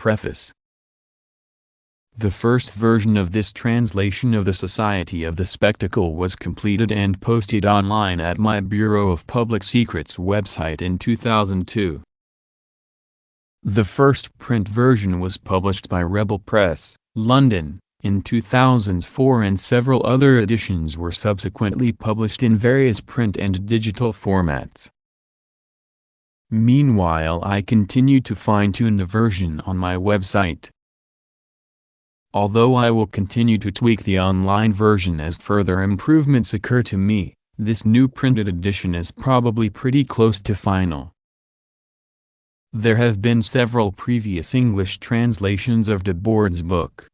Preface. The first version of this translation of the Society of the Spectacle was completed and posted online at my Bureau of Public Secrets website in 2002. The first print version was published by Rebel Press, London, in 2004, and several other editions were subsequently published in various print and digital formats. Meanwhile, I continue to fine-tune the version on my website. Although I will continue to tweak the online version as further improvements occur to me, this new printed edition is probably pretty close to final. There have been several previous English translations of Debord's book.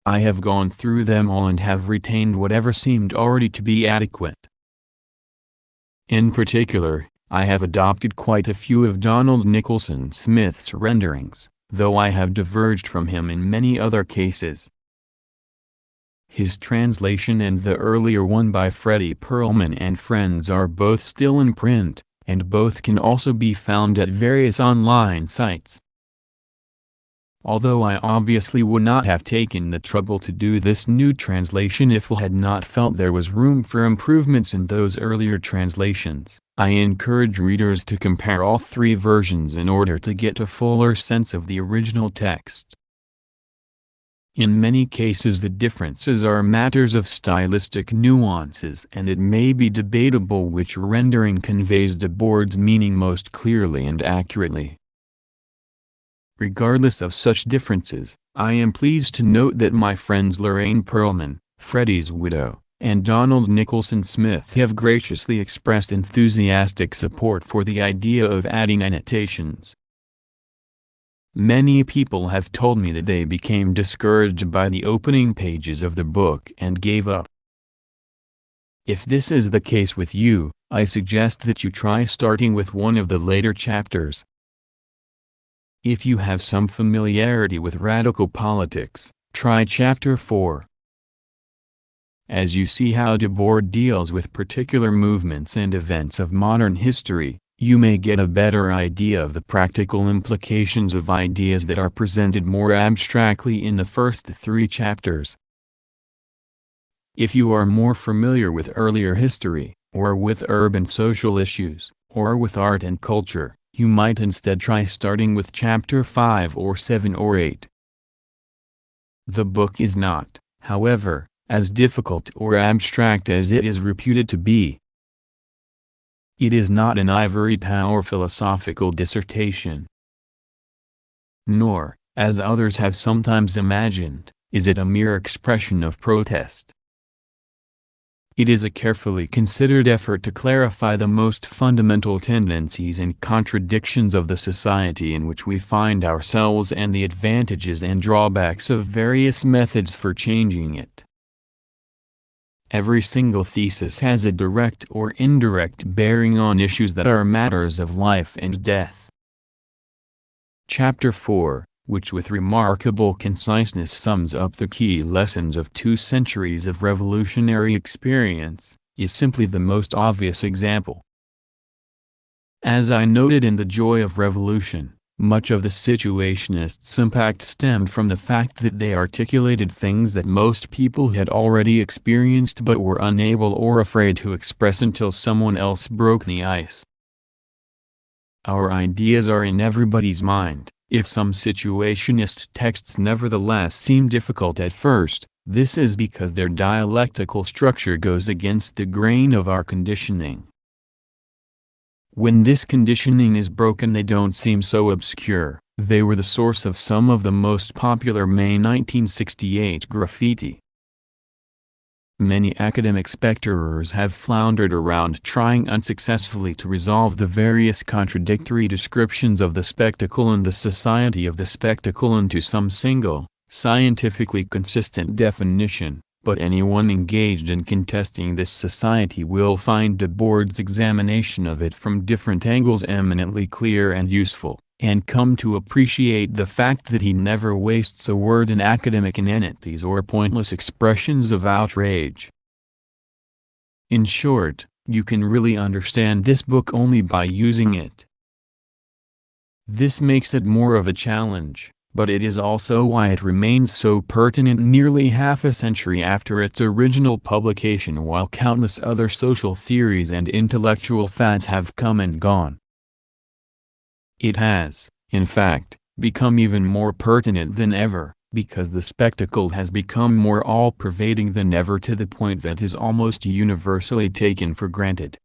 I have gone through them all and have retained whatever seemed already to be adequate. In particular, I have adopted quite a few of Donald Nicholson Smith's renderings, though I have diverged from him in many other cases. His translation and the earlier one by Freddie Perlman and friends are both still in print, and both can also be found at various online sites. Although I obviously would not have taken the trouble to do this new translation if I had not felt there was room for improvements in those earlier translations, I encourage readers to compare all three versions in order to get a fuller sense of the original text. In many cases the differences are matters of stylistic nuances, and it may be debatable which rendering conveys Debord's meaning most clearly and accurately. Regardless of such differences, I am pleased to note that my friends Lorraine Perlman, Freddie's widow, and Donald Nicholson Smith have graciously expressed enthusiastic support for the idea of adding annotations. Many people have told me that they became discouraged by the opening pages of the book and gave up. If this is the case with you, I suggest that you try starting with one of the later chapters. If you have some familiarity with radical politics, try Chapter 4. As you see how Debord deals with particular movements and events of modern history, you may get a better idea of the practical implications of ideas that are presented more abstractly in the first three chapters. If you are more familiar with earlier history, or with urban social issues, or with art and culture, you might instead try starting with Chapter 5 or 7 or 8. The book is not, however, as difficult or abstract as it is reputed to be. It is not an ivory tower philosophical dissertation. Nor, as others have sometimes imagined, is it a mere expression of protest. It is a carefully considered effort to clarify the most fundamental tendencies and contradictions of the society in which we find ourselves and the advantages and drawbacks of various methods for changing it. Every single thesis has a direct or indirect bearing on issues that are matters of life and death. Chapter 4, which with remarkable conciseness sums up the key lessons of 2 centuries of revolutionary experience, is simply the most obvious example. As I noted in The Joy of Revolution, much of the Situationists' impact stemmed from the fact that they articulated things that most people had already experienced but were unable or afraid to express until someone else broke the ice. Our ideas are in everybody's mind. If some situationist texts nevertheless seem difficult at first, this is because their dialectical structure goes against the grain of our conditioning. When this conditioning is broken, they don't seem so obscure. They were the source of some of the most popular May 1968 graffiti. Many academic spectators have floundered around trying unsuccessfully to resolve the various contradictory descriptions of the spectacle and the Society of the Spectacle into some single, scientifically consistent definition, but anyone engaged in contesting this society will find Debord's examination of it from different angles eminently clear and useful, and come to appreciate the fact that he never wastes a word in academic inanities or pointless expressions of outrage. In short, you can really understand this book only by using it. This makes it more of a challenge, but it is also why it remains so pertinent nearly half a century after its original publication, while countless other social theories and intellectual fads have come and gone. It has, in fact, become even more pertinent than ever, because the spectacle has become more all-pervading than ever, to the point that it is almost universally taken for granted.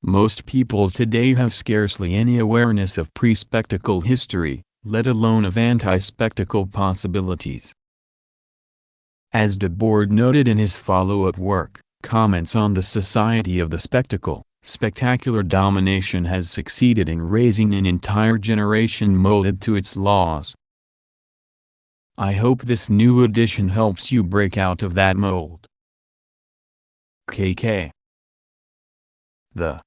Most people today have scarcely any awareness of pre-spectacle history, let alone of anti-spectacle possibilities. As Debord noted in his follow-up work, Comments on the Society of the Spectacle, spectacular domination has succeeded in raising an entire generation molded to its laws. I hope this new edition helps you break out of that mold. KK. The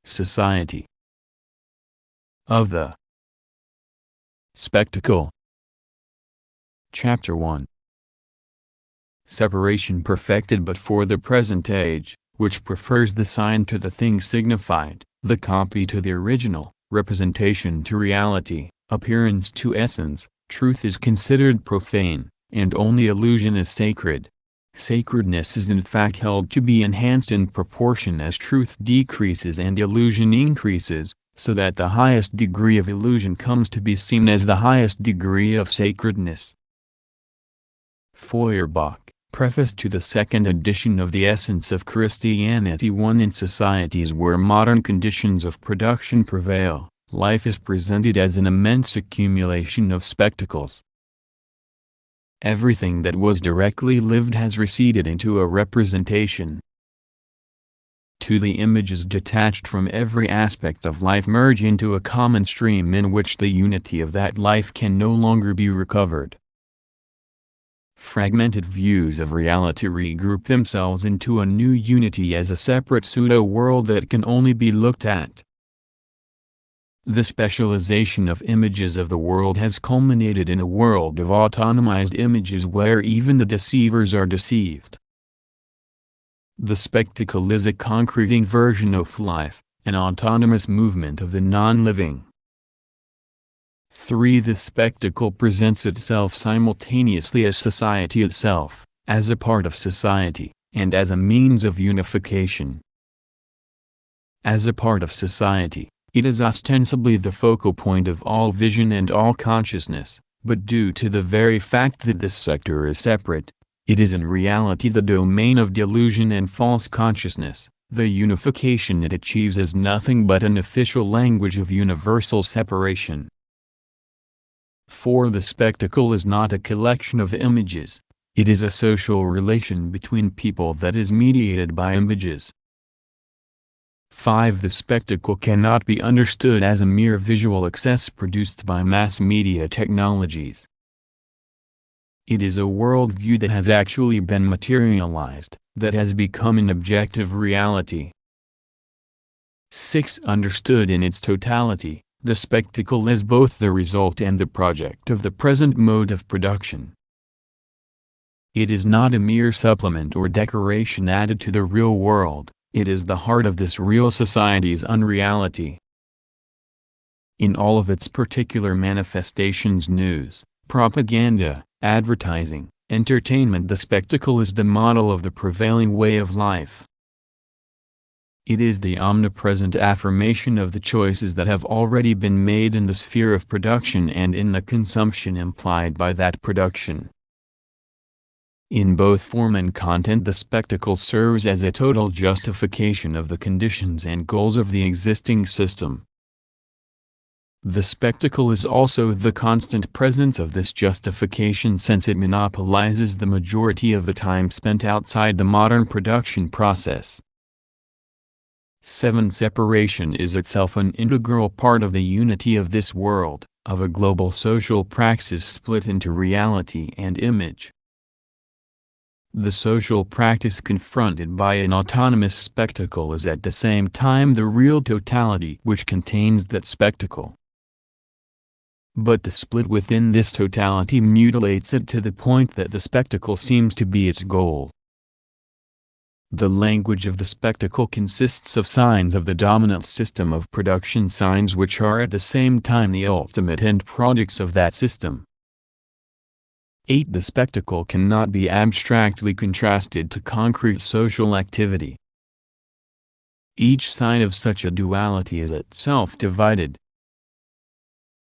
Society of the Spectacle. Chapter 1. Separation perfected but for the present age, which prefers the sign to the thing signified, the copy to the original, representation to reality, appearance to essence. Truth is considered profane, and only illusion is sacred. Sacredness is in fact held to be enhanced in proportion as truth decreases and illusion increases, so that the highest degree of illusion comes to be seen as the highest degree of sacredness. Feuerbach, Preface to the second edition of The Essence of Christianity. 1. In societies where modern conditions of production prevail, life is presented as an immense accumulation of spectacles. Everything that was directly lived has receded into a representation. 2. The images detached from every aspect of life merge into a common stream in which the unity of that life can no longer be recovered. Fragmented views of reality regroup themselves into a new unity as a separate pseudo-world that can only be looked at. The specialization of images of the world has culminated in a world of autonomized images where even the deceivers are deceived. The spectacle is a concrete inversion of life, an autonomous movement of the non-living. 3. The spectacle presents itself simultaneously as society itself, as a part of society, and as a means of unification. As a part of society, it is ostensibly the focal point of all vision and all consciousness, but due to the very fact that this sector is separate, it is in reality the domain of delusion and false consciousness. The unification it achieves is nothing but an official language of universal separation. 4. The spectacle is not a collection of images, it is a social relation between people that is mediated by images. 5. The spectacle cannot be understood as a mere visual excess produced by mass media technologies. It is a worldview that has actually been materialized, that has become an objective reality. 6. Understood in its totality, the spectacle is both the result and the project of the present mode of production. It is not a mere supplement or decoration added to the real world, it is the heart of this real society's unreality. In all of its particular manifestations, news, propaganda, advertising, entertainment, the spectacle is the model of the prevailing way of life. It is the omnipresent affirmation of the choices that have already been made in the sphere of production and in the consumption implied by that production. In both form and content, the spectacle serves as a total justification of the conditions and goals of the existing system. The spectacle is also the constant presence of this justification, since it monopolizes the majority of the time spent outside the modern production process. 7. Separation is itself an integral part of the unity of this world, of a global social praxis split into reality and image. The social practice confronted by an autonomous spectacle is at the same time the real totality which contains that spectacle. But the split within this totality mutilates it to the point that the spectacle seems to be its goal. The language of the spectacle consists of signs of the dominant system of production, signs which are at the same time the ultimate end products of that system. 8. The spectacle cannot be abstractly contrasted to concrete social activity. Each side of such a duality is itself divided.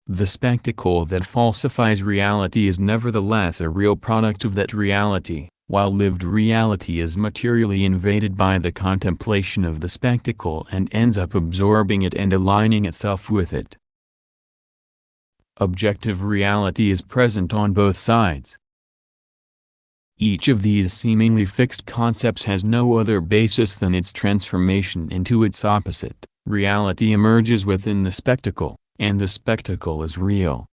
The spectacle that falsifies reality is nevertheless a real product of that reality, while lived reality is materially invaded by the contemplation of the spectacle and ends up absorbing it and aligning itself with it. Objective reality is present on both sides. Each of these seemingly fixed concepts has no other basis than its transformation into its opposite. Reality emerges within the spectacle, and the spectacle is real.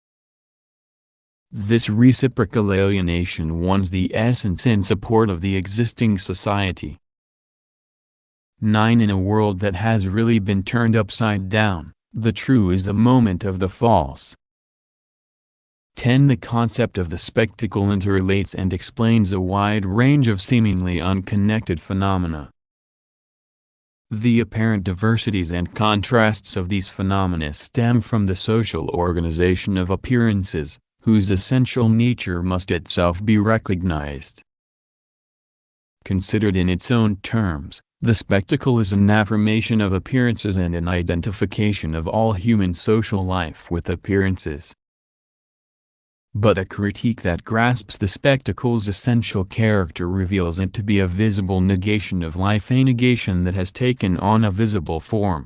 This reciprocal alienation warms the essence and support of the existing society. 9. In a world that has really been turned upside down, the true is a moment of the false. 10. The concept of the spectacle interrelates and explains a wide range of seemingly unconnected phenomena. The apparent diversities and contrasts of these phenomena stem from the social organization of appearances, whose essential nature must itself be recognized. Considered in its own terms, the spectacle is an affirmation of appearances and an identification of all human social life with appearances. But a critique that grasps the spectacle's essential character reveals it to be a visible negation of life, a negation that has taken on a visible form.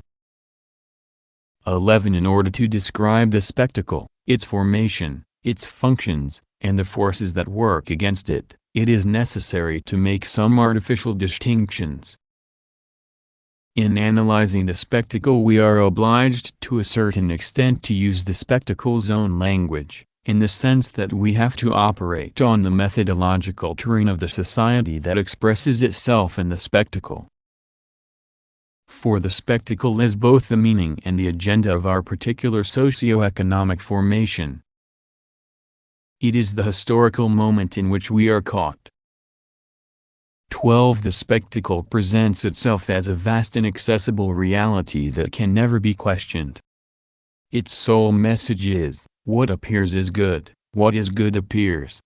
11. In order to describe the spectacle, its formation, its functions, and the forces that work against it, it is necessary to make some artificial distinctions. In analyzing the spectacle, we are obliged to a certain extent to use the spectacle's own language, in the sense that we have to operate on the methodological terrain of the society that expresses itself in the spectacle. For the spectacle is both the meaning and the agenda of our particular socio-economic formation. It is the historical moment in which we are caught. 12. The spectacle presents itself as a vast inaccessible reality that can never be questioned. Its sole message is, what appears is good, what is good appears.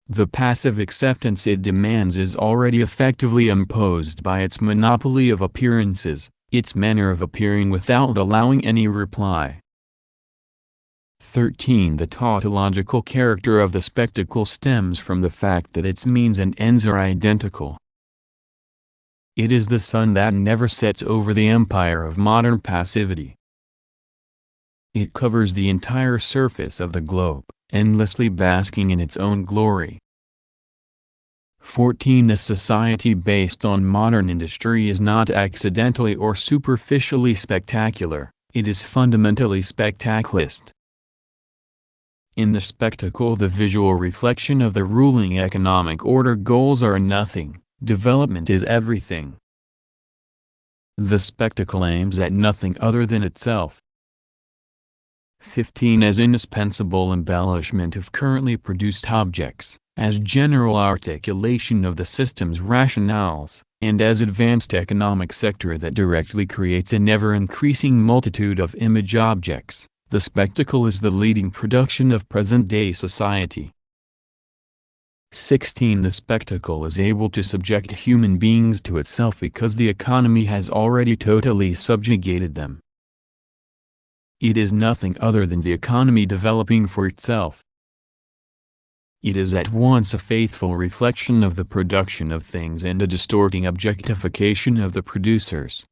The passive acceptance it demands is already effectively imposed by its monopoly of appearances, its manner of appearing without allowing any reply. 13. The tautological character of the spectacle stems from the fact that its means and ends are identical. It is the sun that never sets over the empire of modern passivity. It covers the entire surface of the globe, endlessly basking in its own glory. 14. The society based on modern industry is not accidentally or superficially spectacular, it is fundamentally spectaclist. In the spectacle, the visual reflection of the ruling economic order goals are nothing, development is everything. The spectacle aims at nothing other than itself. 15. As indispensable embellishment of currently produced objects, as general articulation of the system's rationales, and as advanced economic sector that directly creates an ever-increasing multitude of image objects, the spectacle is the leading production of present-day society. 16. The spectacle is able to subject human beings to itself because the economy has already totally subjugated them. It is nothing other than the economy developing for itself. It is at once a faithful reflection of the production of things and a distorting objectification of the producers.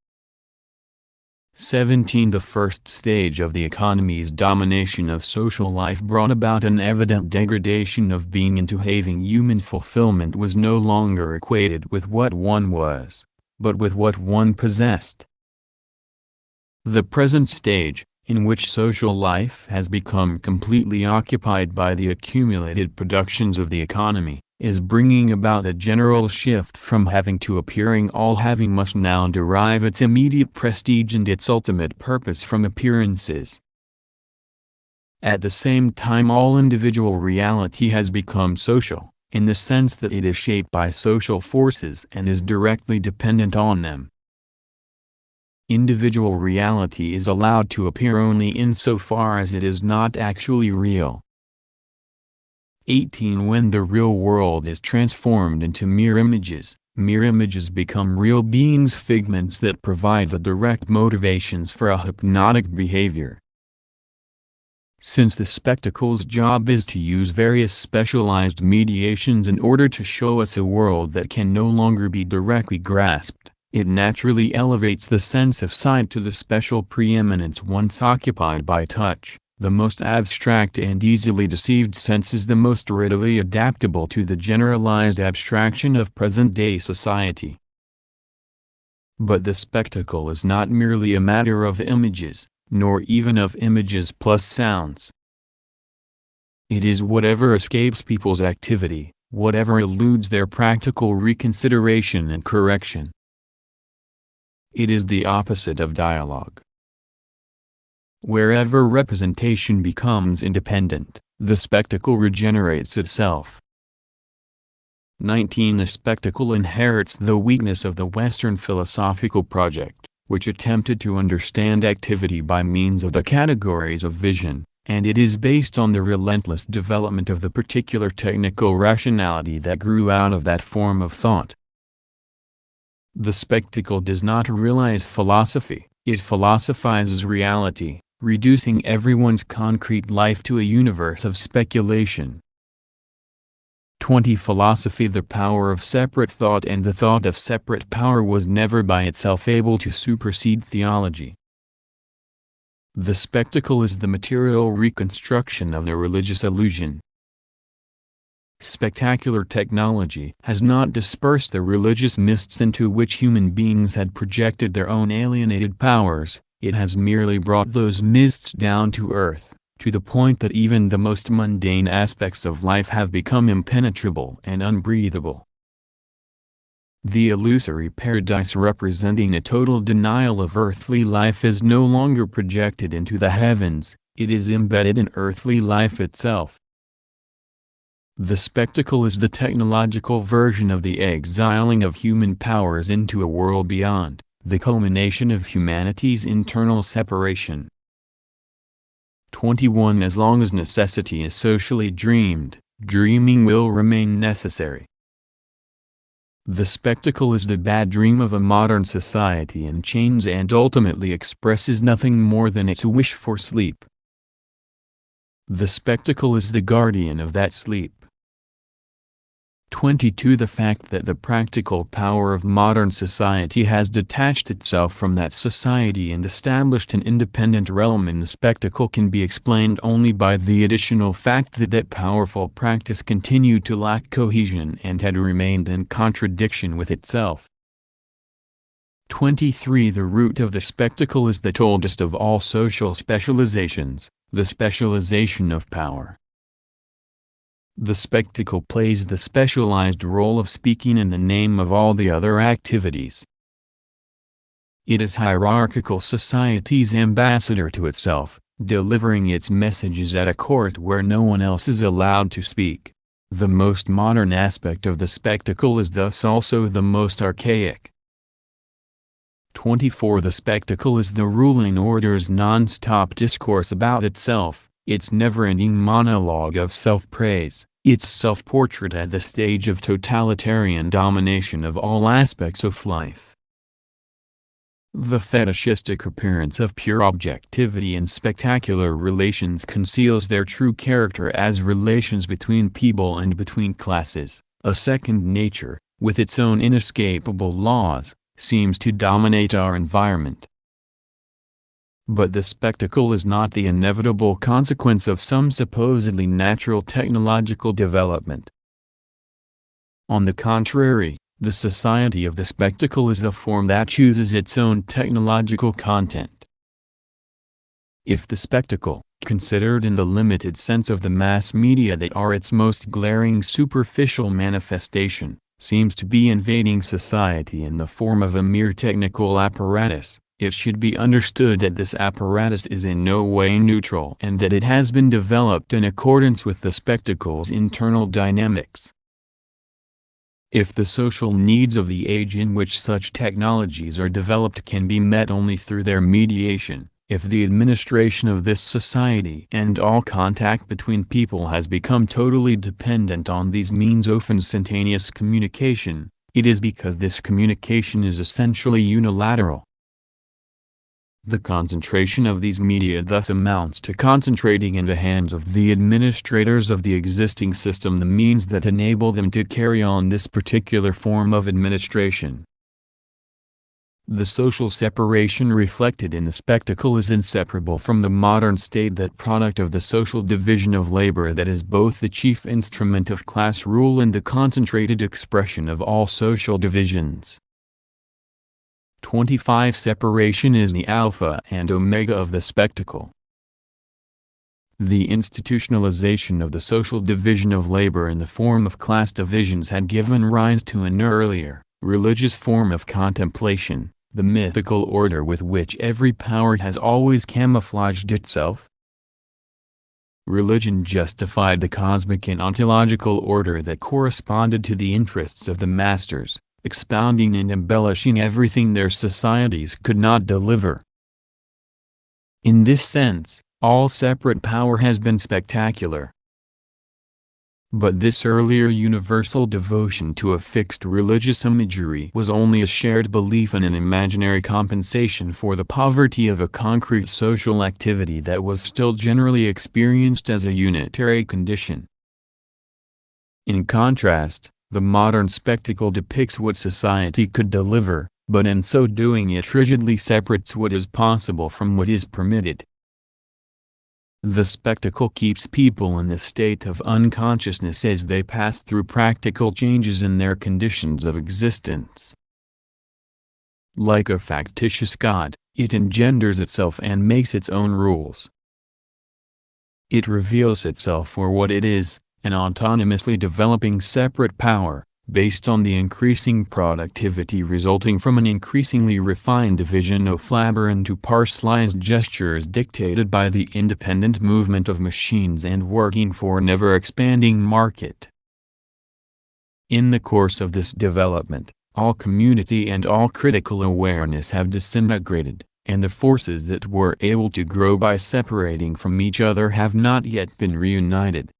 17. The first stage of the economy's domination of social life brought about an evident degradation of being into having human fulfillment was no longer equated with what one was, but with what one possessed. The present stage, in which social life has become completely occupied by the accumulated productions of the economy, is bringing about a general shift from having to appearing. All having must now derive its immediate prestige and its ultimate purpose from appearances. At the same time, all individual reality has become social, in the sense that it is shaped by social forces and is directly dependent on them. Individual reality is allowed to appear only insofar as it is not actually real. 18. When the real world is transformed into mere images become real beings, figments that provide the direct motivations for a hypnotic behavior. Since the spectacle's job is to use various specialized mediations in order to show us a world that can no longer be directly grasped, it naturally elevates the sense of sight to the special preeminence once occupied by touch. The most abstract and easily deceived sense is the most readily adaptable to the generalized abstraction of present-day society. But the spectacle is not merely a matter of images, nor even of images plus sounds. It is whatever escapes people's activity, whatever eludes their practical reconsideration and correction. It is the opposite of dialogue. Wherever representation becomes independent, the spectacle regenerates itself. 19. The spectacle inherits the weakness of the Western philosophical project, which attempted to understand activity by means of the categories of vision, and it is based on the relentless development of the particular technical rationality that grew out of that form of thought. The spectacle does not realize philosophy, it philosophizes reality, reducing everyone's concrete life to a universe of speculation. 20. Philosophy. The power of separate thought and the thought of separate power was never by itself able to supersede theology. The spectacle is the material reconstruction of the religious illusion. Spectacular technology has not dispersed the religious mists into which human beings had projected their own alienated powers, it has merely brought those mists down to earth, to the point that even the most mundane aspects of life have become impenetrable and unbreathable. The illusory paradise representing a total denial of earthly life is no longer projected into the heavens, it is embedded in earthly life itself. The spectacle is the technological version of the exiling of human powers into a world beyond, the culmination of humanity's internal separation. 21. As long as necessity is socially dreamed, dreaming will remain necessary. The spectacle is the bad dream of a modern society in chains and ultimately expresses nothing more than its wish for sleep. The spectacle is the guardian of that sleep. 22. The fact that the practical power of modern society has detached itself from that society and established an independent realm in the spectacle can be explained only by the additional fact that that powerful practice continued to lack cohesion and had remained in contradiction with itself. 23. The root of the spectacle is the oldest of all social specializations, the specialization of power. The spectacle plays the specialized role of speaking in the name of all the other activities. It is hierarchical society's ambassador to itself, delivering its messages at a court where no one else is allowed to speak. The most modern aspect of the spectacle is thus also the most archaic. 24. The spectacle is the ruling order's non-stop discourse about itself, its never-ending monologue of self-praise, its self-portrait at the stage of totalitarian domination of all aspects of life. The fetishistic appearance of pure objectivity in spectacular relations conceals their true character as relations between people and between classes. A second nature, with its own inescapable laws, seems to dominate our environment. But the spectacle is not the inevitable consequence of some supposedly natural technological development. On the contrary, the society of the spectacle is a form that chooses its own technological content. If the spectacle, considered in the limited sense of the mass media that are its most glaring superficial manifestation, seems to be invading society in the form of a mere technical apparatus, it should be understood that this apparatus is in no way neutral and that it has been developed in accordance with the spectacle's internal dynamics. If the social needs of the age in which such technologies are developed can be met only through their mediation, if the administration of this society and all contact between people has become totally dependent on these means of instantaneous communication, it is because this communication is essentially unilateral. The concentration of these media thus amounts to concentrating in the hands of the administrators of the existing system the means that enable them to carry on this particular form of administration. The social separation reflected in the spectacle is inseparable from the modern state, that product of the social division of labor that is both the chief instrument of class rule and the concentrated expression of all social divisions. 25. Separation is the alpha and omega of the spectacle. The institutionalization of the social division of labor in the form of class divisions had given rise to an earlier, religious form of contemplation, the mythical order with which every power has always camouflaged itself. Religion justified the cosmic and ontological order that corresponded to the interests of the masters, expounding and embellishing everything their societies could not deliver. In this sense, all separate power has been spectacular. But this earlier universal devotion to a fixed religious imagery was only a shared belief in an imaginary compensation for the poverty of a concrete social activity that was still generally experienced as a unitary condition. In contrast, the modern spectacle depicts what society could deliver, but in so doing it rigidly separates what is possible from what is permitted. The spectacle keeps people in a state of unconsciousness as they pass through practical changes in their conditions of existence. Like a factitious god, it engenders itself and makes its own rules. It reveals itself for what it is, an autonomously developing separate power, based on the increasing productivity resulting from an increasingly refined division of labor into parcellized gestures dictated by the independent movement of machines and working for an ever-expanding market. In the course of this development, all community and all critical awareness have disintegrated, and the forces that were able to grow by separating from each other have not yet been reunited.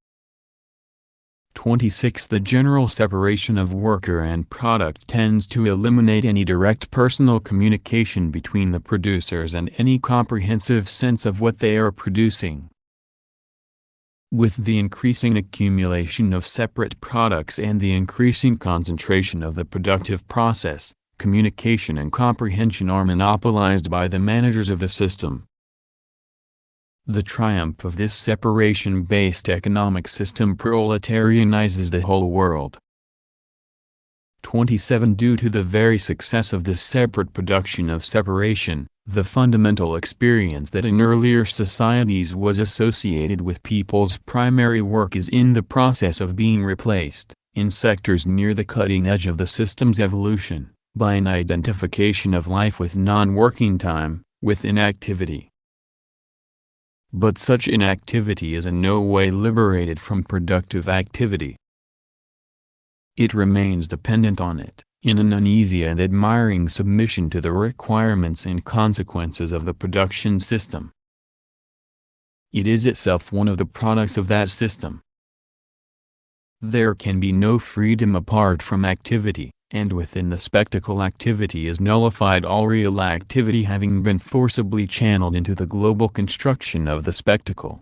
26. The general separation of worker and product tends to eliminate any direct personal communication between the producers and any comprehensive sense of what they are producing. With the increasing accumulation of separate products and the increasing concentration of the productive process, communication and comprehension are monopolized by the managers of the system. The triumph of this separation-based economic system proletarianizes the whole world. 27. Due to the very success of this separate production of separation, the fundamental experience that in earlier societies was associated with people's primary work is in the process of being replaced, in sectors near the cutting edge of the system's evolution, by an identification of life with non-working time, with inactivity. But such inactivity is in no way liberated from productive activity. It remains dependent on it, in an uneasy and admiring submission to the requirements and consequences of the production system. It is itself one of the products of that system. There can be no freedom apart from activity, and within the spectacle activity is nullified, all real activity having been forcibly channeled into the global construction of the spectacle.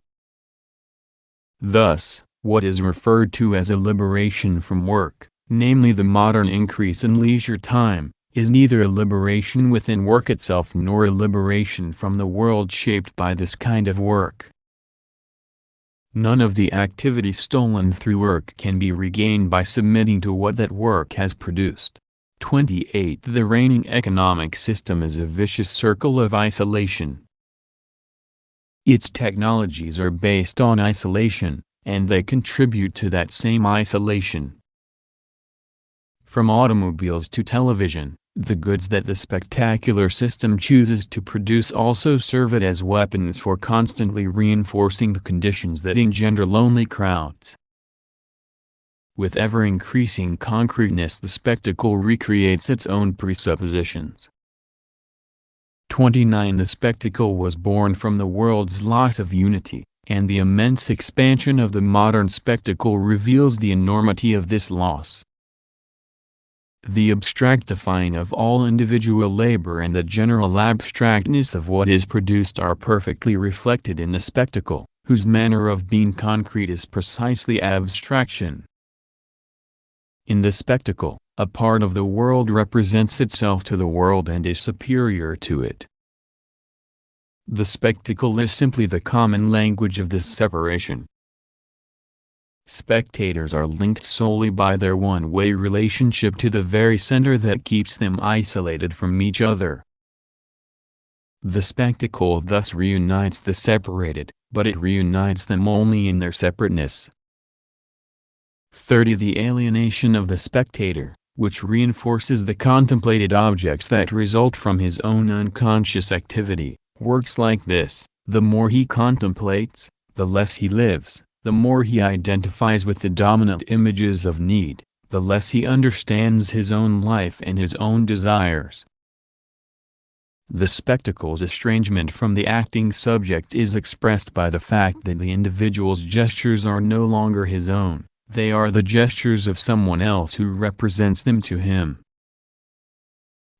Thus, what is referred to as a liberation from work, namely the modern increase in leisure time, is neither a liberation within work itself nor a liberation from the world shaped by this kind of work. None of the activity stolen through work can be regained by submitting to what that work has produced. 28. The reigning economic system is a vicious circle of isolation. Its technologies are based on isolation, and they contribute to that same isolation. From automobiles to television, the goods that the spectacular system chooses to produce also serve it as weapons for constantly reinforcing the conditions that engender lonely crowds. with ever-increasing concreteness the spectacle recreates its own presuppositions. 29. The spectacle was born from the world's loss of unity, and the immense expansion of the modern spectacle reveals the enormity of this loss. The abstractifying of all individual labor and the general abstractness of what is produced are perfectly reflected in the spectacle, whose manner of being concrete is precisely abstraction. In the spectacle, a part of the world represents itself to the world and is superior to it. The spectacle is simply the common language of this separation. Spectators are linked solely by their one-way relationship to the very center that keeps them isolated from each other. The spectacle thus reunites the separated, but it reunites them only in their separateness. 30. The alienation of the spectator, which reinforces the contemplated objects that result from his own unconscious activity, works like this: the more he contemplates, the less he lives. The more he identifies with the dominant images of need, the less he understands his own life and his own desires. The spectacle's estrangement from the acting subject is expressed by the fact that the individual's gestures are no longer his own, they are the gestures of someone else who represents them to him.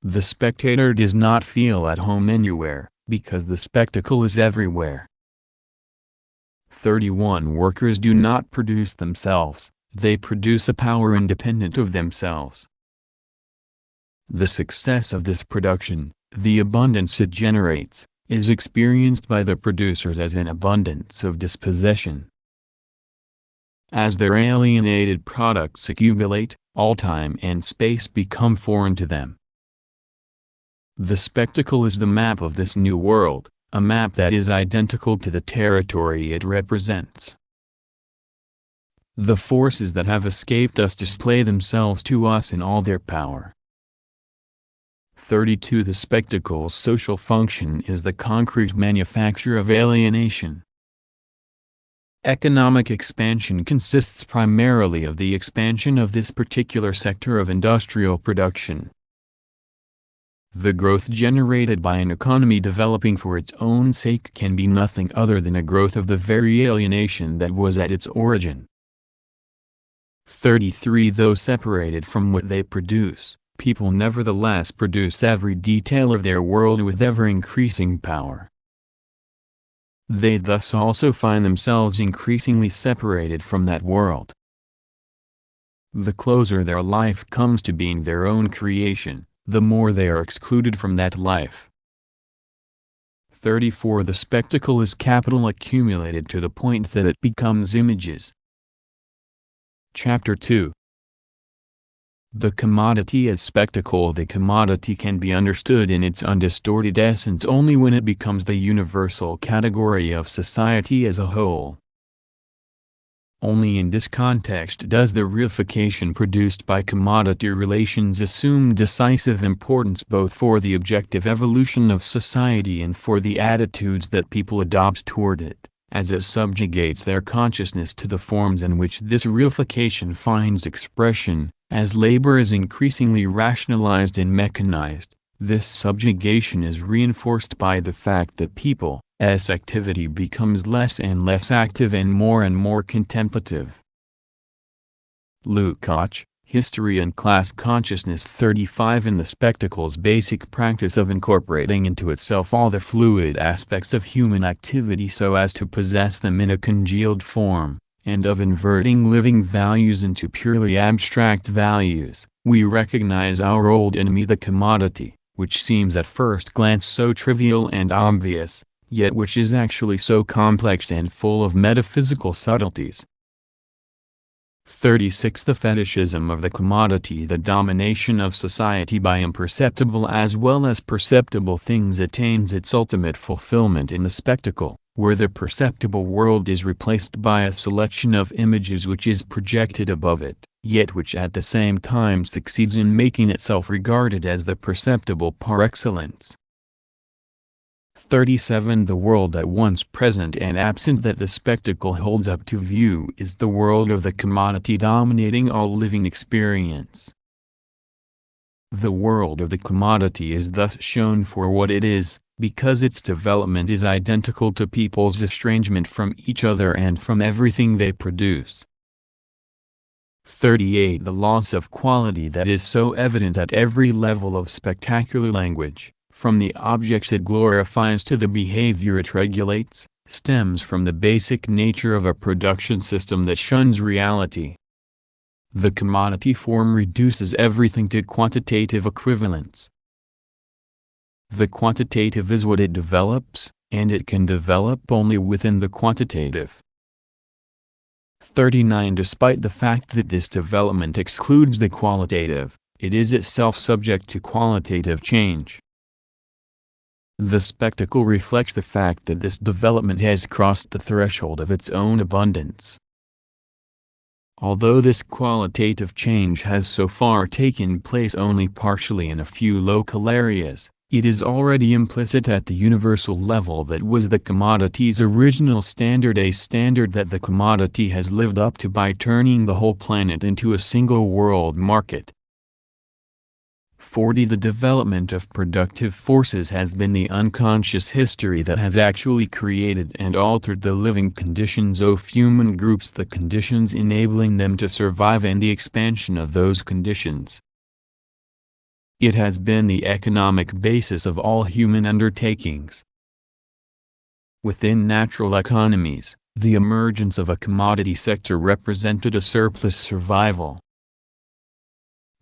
The spectator does not feel at home anywhere, because the spectacle is everywhere. 31. Workers do not produce themselves, they produce a power independent of themselves. The success of this production, the abundance it generates, is experienced by the producers as an abundance of dispossession. As their alienated products accumulate, all time and space become foreign to them. The spectacle is the map of this new world, a map that is identical to the territory it represents. The forces that have escaped us display themselves to us in all their power. 32. The spectacle's social function is the concrete manufacture of alienation. Economic expansion consists primarily of the expansion of this particular sector of industrial production. The growth generated by an economy developing for its own sake can be nothing other than a growth of the very alienation that was at its origin. 33. Though separated from what they produce, people nevertheless produce every detail of their world with ever-increasing power. They thus also find themselves increasingly separated from that world. The closer their life comes to being their own creation, the more they are excluded from that life. 34. The spectacle is capital accumulated to the point that it becomes images. Chapter 2. The commodity as spectacle. The commodity can be understood in its undistorted essence only when it becomes the universal category of society as a whole. Only in this context does the reification produced by commodity relations assume decisive importance both for the objective evolution of society and for the attitudes that people adopt toward it, as it subjugates their consciousness to the forms in which this reification finds expression. As labor is increasingly rationalized and mechanized, this subjugation is reinforced by the fact that people's activity becomes less and less active and more contemplative. Lukács, History and Class Consciousness. 35. In the spectacle's basic practice of incorporating into itself all the fluid aspects of human activity so as to possess them in a congealed form, and of inverting living values into purely abstract values, we recognize our old enemy the commodity, which seems at first glance so trivial and obvious, yet which is actually so complex and full of metaphysical subtleties. 36. The fetishism of the commodity. The domination of society by imperceptible as well as perceptible things attains its ultimate fulfillment in the spectacle, where the perceptible world is replaced by a selection of images which is projected above it, yet which at the same time succeeds in making itself regarded as the perceptible par excellence. 37 The world at once present and absent that the spectacle holds up to view is the world of the commodity dominating all living experience. The world of the commodity is thus shown for what it is, because its development is identical to people's estrangement from each other and from everything they produce. 38 The loss of quality that is so evident at every level of spectacular language, from the objects it glorifies to the behavior it regulates, stems from the basic nature of a production system that shuns reality. The commodity form reduces everything to quantitative equivalence. The quantitative is what it develops, and it can develop only within the quantitative. 39 Despite the fact that this development excludes the qualitative, it is itself subject to qualitative change. The spectacle reflects the fact that this development has crossed the threshold of its own abundance. Although this qualitative change has so far taken place only partially in a few local areas, it is already implicit at the universal level that was the commodity's original standard, a standard that the commodity has lived up to by turning the whole planet into a single world market. 40 The development of productive forces has been the unconscious history that has actually created and altered the living conditions of human groups, the conditions enabling them to survive and the expansion of those conditions. It has been the economic basis of all human undertakings. Within natural economies, the emergence of a commodity sector represented a surplus survival.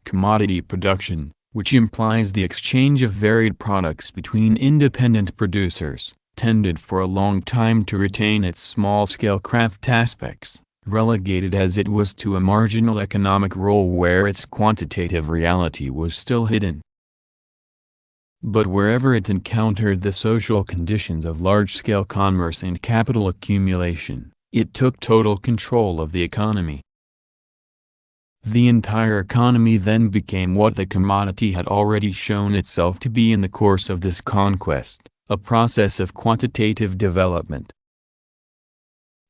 Commodity production, which implies the exchange of varied products between independent producers, tended for a long time to retain its small-scale craft aspects, relegated as it was to a marginal economic role where its quantitative reality was still hidden. But wherever it encountered the social conditions of large-scale commerce and capital accumulation, it took total control of the economy. The entire economy then became what the commodity had already shown itself to be in the course of this conquest, a process of quantitative development.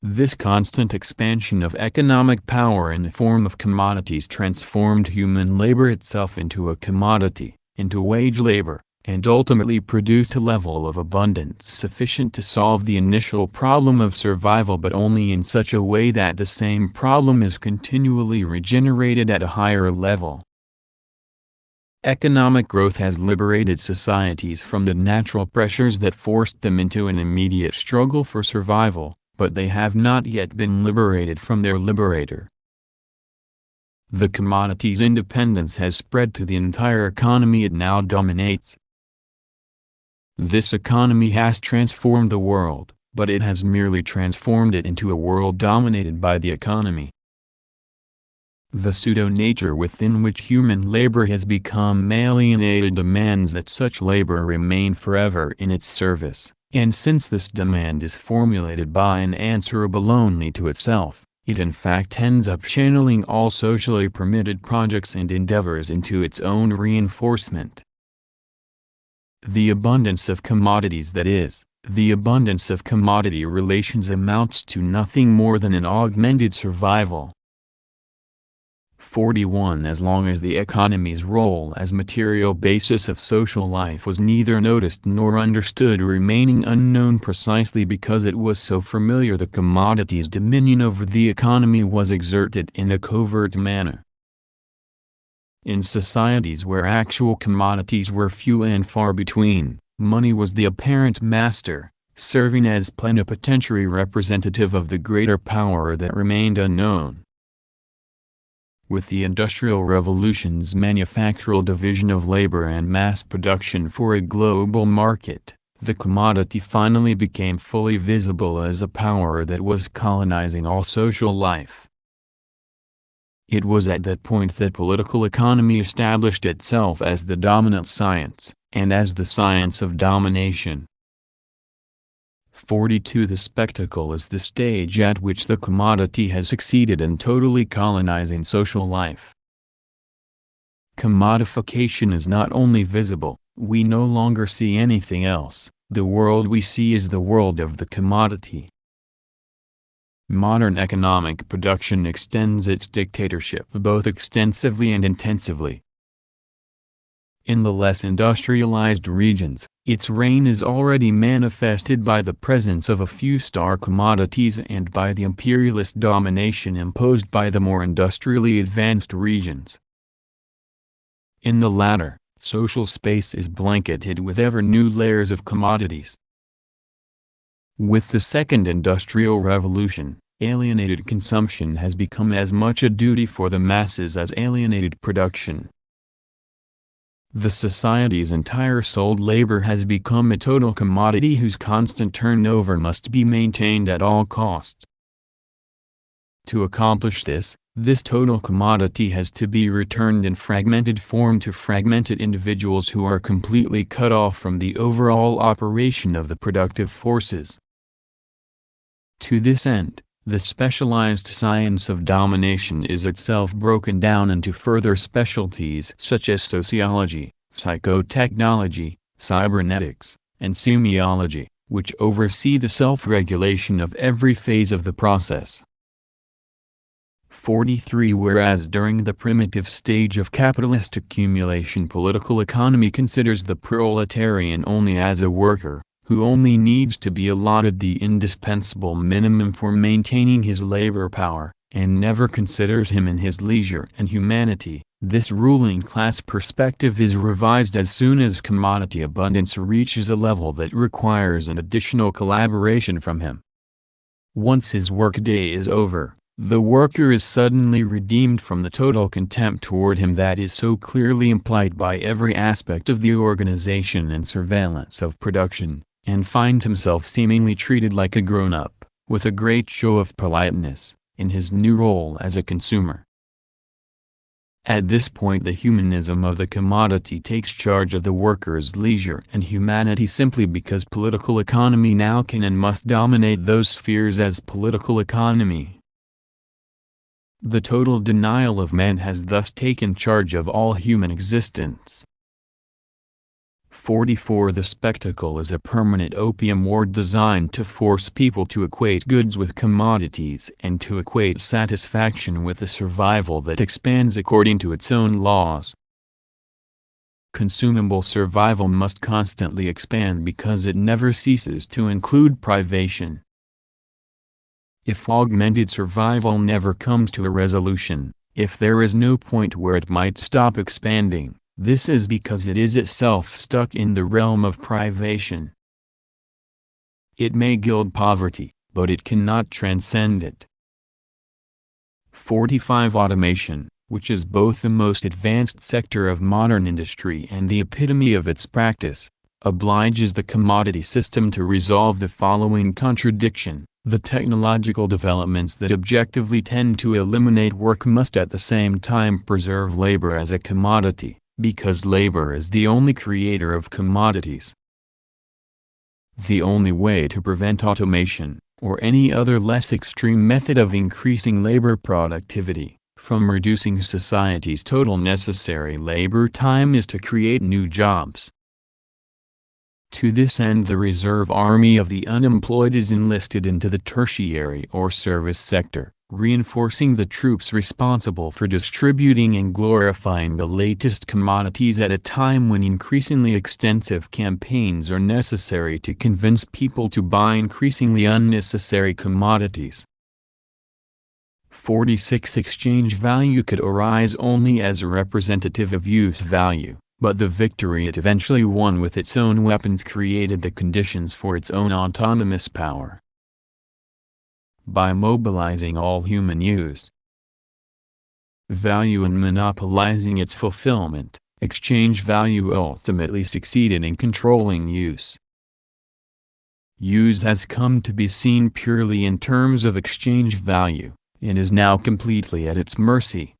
This constant expansion of economic power in the form of commodities transformed human labor itself into a commodity, into wage labor, and ultimately produced a level of abundance sufficient to solve the initial problem of survival, but only in such a way that the same problem is continually regenerated at a higher level. Economic growth has liberated societies from the natural pressures that forced them into an immediate struggle for survival, but they have not yet been liberated from their liberator. The commodity's independence has spread to the entire economy it now dominates. This economy has transformed the world, but it has merely transformed it into a world dominated by the economy. The pseudo-nature within which human labor has become alienated demands that such labor remain forever in its service, and since this demand is formulated by and answerable only to itself, it in fact ends up channeling all socially permitted projects and endeavors into its own reinforcement. The abundance of commodities, that is, the abundance of commodity relations, amounts to nothing more than an augmented survival. 41 As long as the economy's role as material basis of social life was neither noticed nor understood, remaining unknown precisely because it was so familiar, the commodity's dominion over the economy was exerted in a covert manner. In societies where actual commodities were few and far between, money was the apparent master, serving as plenipotentiary representative of the greater power that remained unknown. With the Industrial Revolution's manufactural division of labor and mass production for a global market, the commodity finally became fully visible as a power that was colonizing all social life. It was at that point that political economy established itself as the dominant science, and as the science of domination. 42 The spectacle is the stage at which the commodity has succeeded in totally colonizing social life. Commodification is not only visible, we no longer see anything else, The world we see is the world of the commodity. Modern economic production extends its dictatorship both extensively and intensively. In the less industrialized regions, its reign is already manifested by the presence of a few star commodities and by the imperialist domination imposed by the more industrially advanced regions. In the latter, social space is blanketed with ever new layers of commodities. With the Second Industrial Revolution, alienated consumption has become as much a duty for the masses as alienated production. The society's entire sold labor has become a total commodity whose constant turnover must be maintained at all cost. To accomplish this total commodity has to be returned in fragmented form to fragmented individuals who are completely cut off from the overall operation of the productive forces. To this end, the specialized science of domination is itself broken down into further specialties such as sociology, psychotechnology, cybernetics, and semiology, which oversee the self-regulation of every phase of the process. 43 Whereas during the primitive stage of capitalist accumulation, political economy considers the proletarian only as a worker, who only needs to be allotted the indispensable minimum for maintaining his labor power, and never considers him in his leisure and humanity, this ruling class perspective is revised as soon as commodity abundance reaches a level that requires an additional collaboration from him. Once his workday is over, the worker is suddenly redeemed from the total contempt toward him that is so clearly implied by every aspect of the organization and surveillance of production, and finds himself seemingly treated like a grown-up, with a great show of politeness, in his new role as a consumer. At this point the humanism of the commodity takes charge of the worker's leisure and humanity simply because political economy now can and must dominate those spheres as political economy. The total denial of man has thus taken charge of all human existence. 44 The spectacle is a permanent opium war designed to force people to equate goods with commodities and to equate satisfaction with a survival that expands according to its own laws. Consumable survival must constantly expand because it never ceases to include privation. If augmented survival never comes to a resolution, if there is no point where it might stop expanding, this is because it is itself stuck in the realm of privation. It may gild poverty, but it cannot transcend it. 45 Automation, which is both the most advanced sector of modern industry and the epitome of its practice, obliges the commodity system to resolve the following contradiction. The technological developments that objectively tend to eliminate work must at the same time preserve labor as a commodity, because labor is the only creator of commodities. The only way to prevent automation, or any other less extreme method of increasing labor productivity, from reducing society's total necessary labor time is to create new jobs. To this end the reserve army of the unemployed is enlisted into the tertiary or service sector, reinforcing the troops responsible for distributing and glorifying the latest commodities at a time when increasingly extensive campaigns are necessary to convince people to buy increasingly unnecessary commodities. 46 Exchange value could arise only as a representative of use value. But the victory it eventually won with its own weapons created the conditions for its own autonomous power. By mobilizing all human use, value and monopolizing its fulfillment, exchange value ultimately succeeded in controlling use. Use has come to be seen purely in terms of exchange value, and is now completely at its mercy.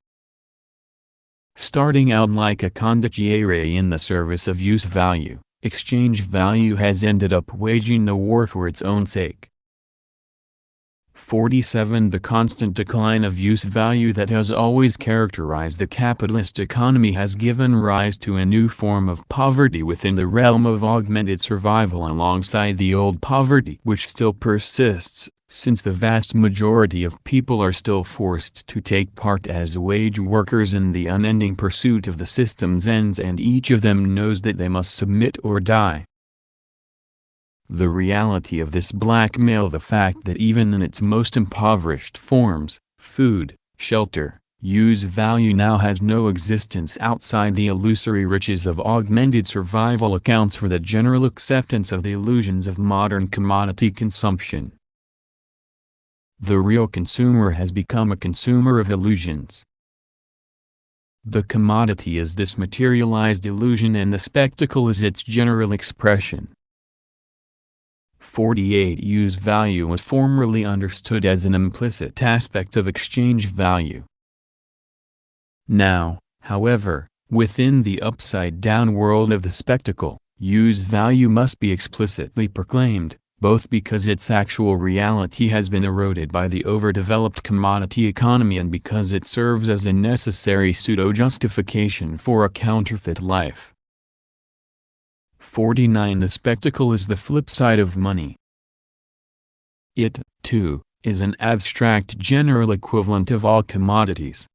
Starting out like a condottiere in the service of use value, exchange value has ended up waging the war for its own sake. 47. The constant decline of use value that has always characterized the capitalist economy has given rise to a new form of poverty within the realm of augmented survival alongside the old poverty which still persists, since the vast majority of people are still forced to take part as wage workers in the unending pursuit of the system's ends, and each of them knows that they must submit or die. The reality of this blackmail, the fact that even in its most impoverished forms, food, shelter, use value now has no existence outside the illusory riches of augmented survival, accounts for the general acceptance of the illusions of modern commodity consumption. The real consumer has become a consumer of illusions. The commodity is this materialized illusion, and the spectacle is its general expression. 48. Use value was formerly understood as an implicit aspect of exchange value. Now, however, within the upside-down world of the spectacle, use value must be explicitly proclaimed, both because its actual reality has been eroded by the overdeveloped commodity economy and because it serves as a necessary pseudo-justification for a counterfeit life. 49. The spectacle is the flip side of money. It, too, is an abstract general equivalent of all commodities.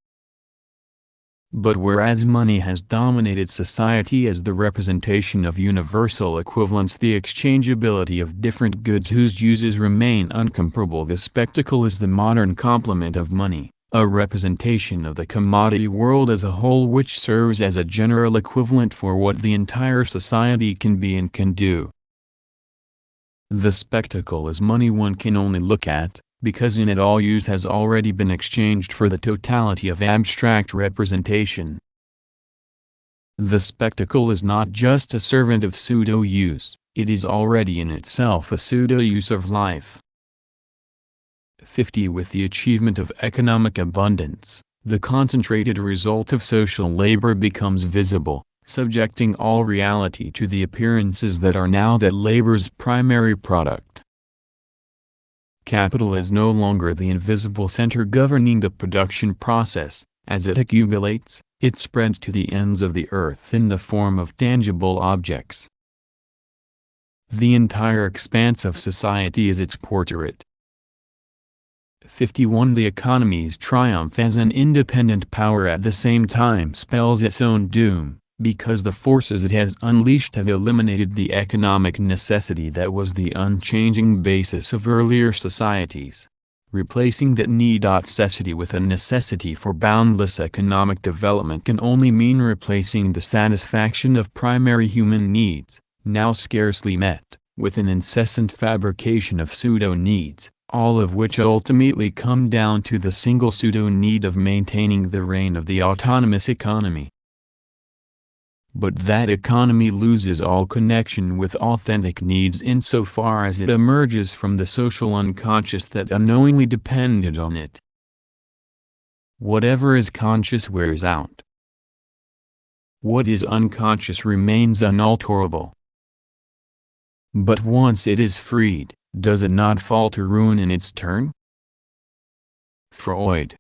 But whereas money has dominated society as the representation of universal equivalence, the exchangeability of different goods whose uses remain uncomparable, the spectacle is the modern complement of money, a representation of the commodity world as a whole which serves as a general equivalent for what the entire society can be and can do. The spectacle is money one can only look at, because in it all use has already been exchanged for the totality of abstract representation. The spectacle is not just a servant of pseudo-use, it is already in itself a pseudo-use of life. 50. With the achievement of economic abundance, the concentrated result of social labor becomes visible, subjecting all reality to the appearances that are now that labor's primary product. Capital is no longer the invisible center governing the production process. As it accumulates, it spreads to the ends of the earth in the form of tangible objects. The entire expanse of society is its portrait. 51. The economy's triumph as an independent power at the same time spells its own doom, because the forces it has unleashed have eliminated the economic necessity that was the unchanging basis of earlier societies. Replacing that necessity with a necessity for boundless economic development can only mean replacing the satisfaction of primary human needs, now scarcely met, with an incessant fabrication of pseudo-needs, all of which ultimately come down to the single pseudo-need of maintaining the reign of the autonomous economy. But that economy loses all connection with authentic needs insofar as it emerges from the social unconscious that unknowingly depended on it. Whatever is conscious wears out. What is unconscious remains unalterable. But once it is freed, does it not fall to ruin in its turn? Freud.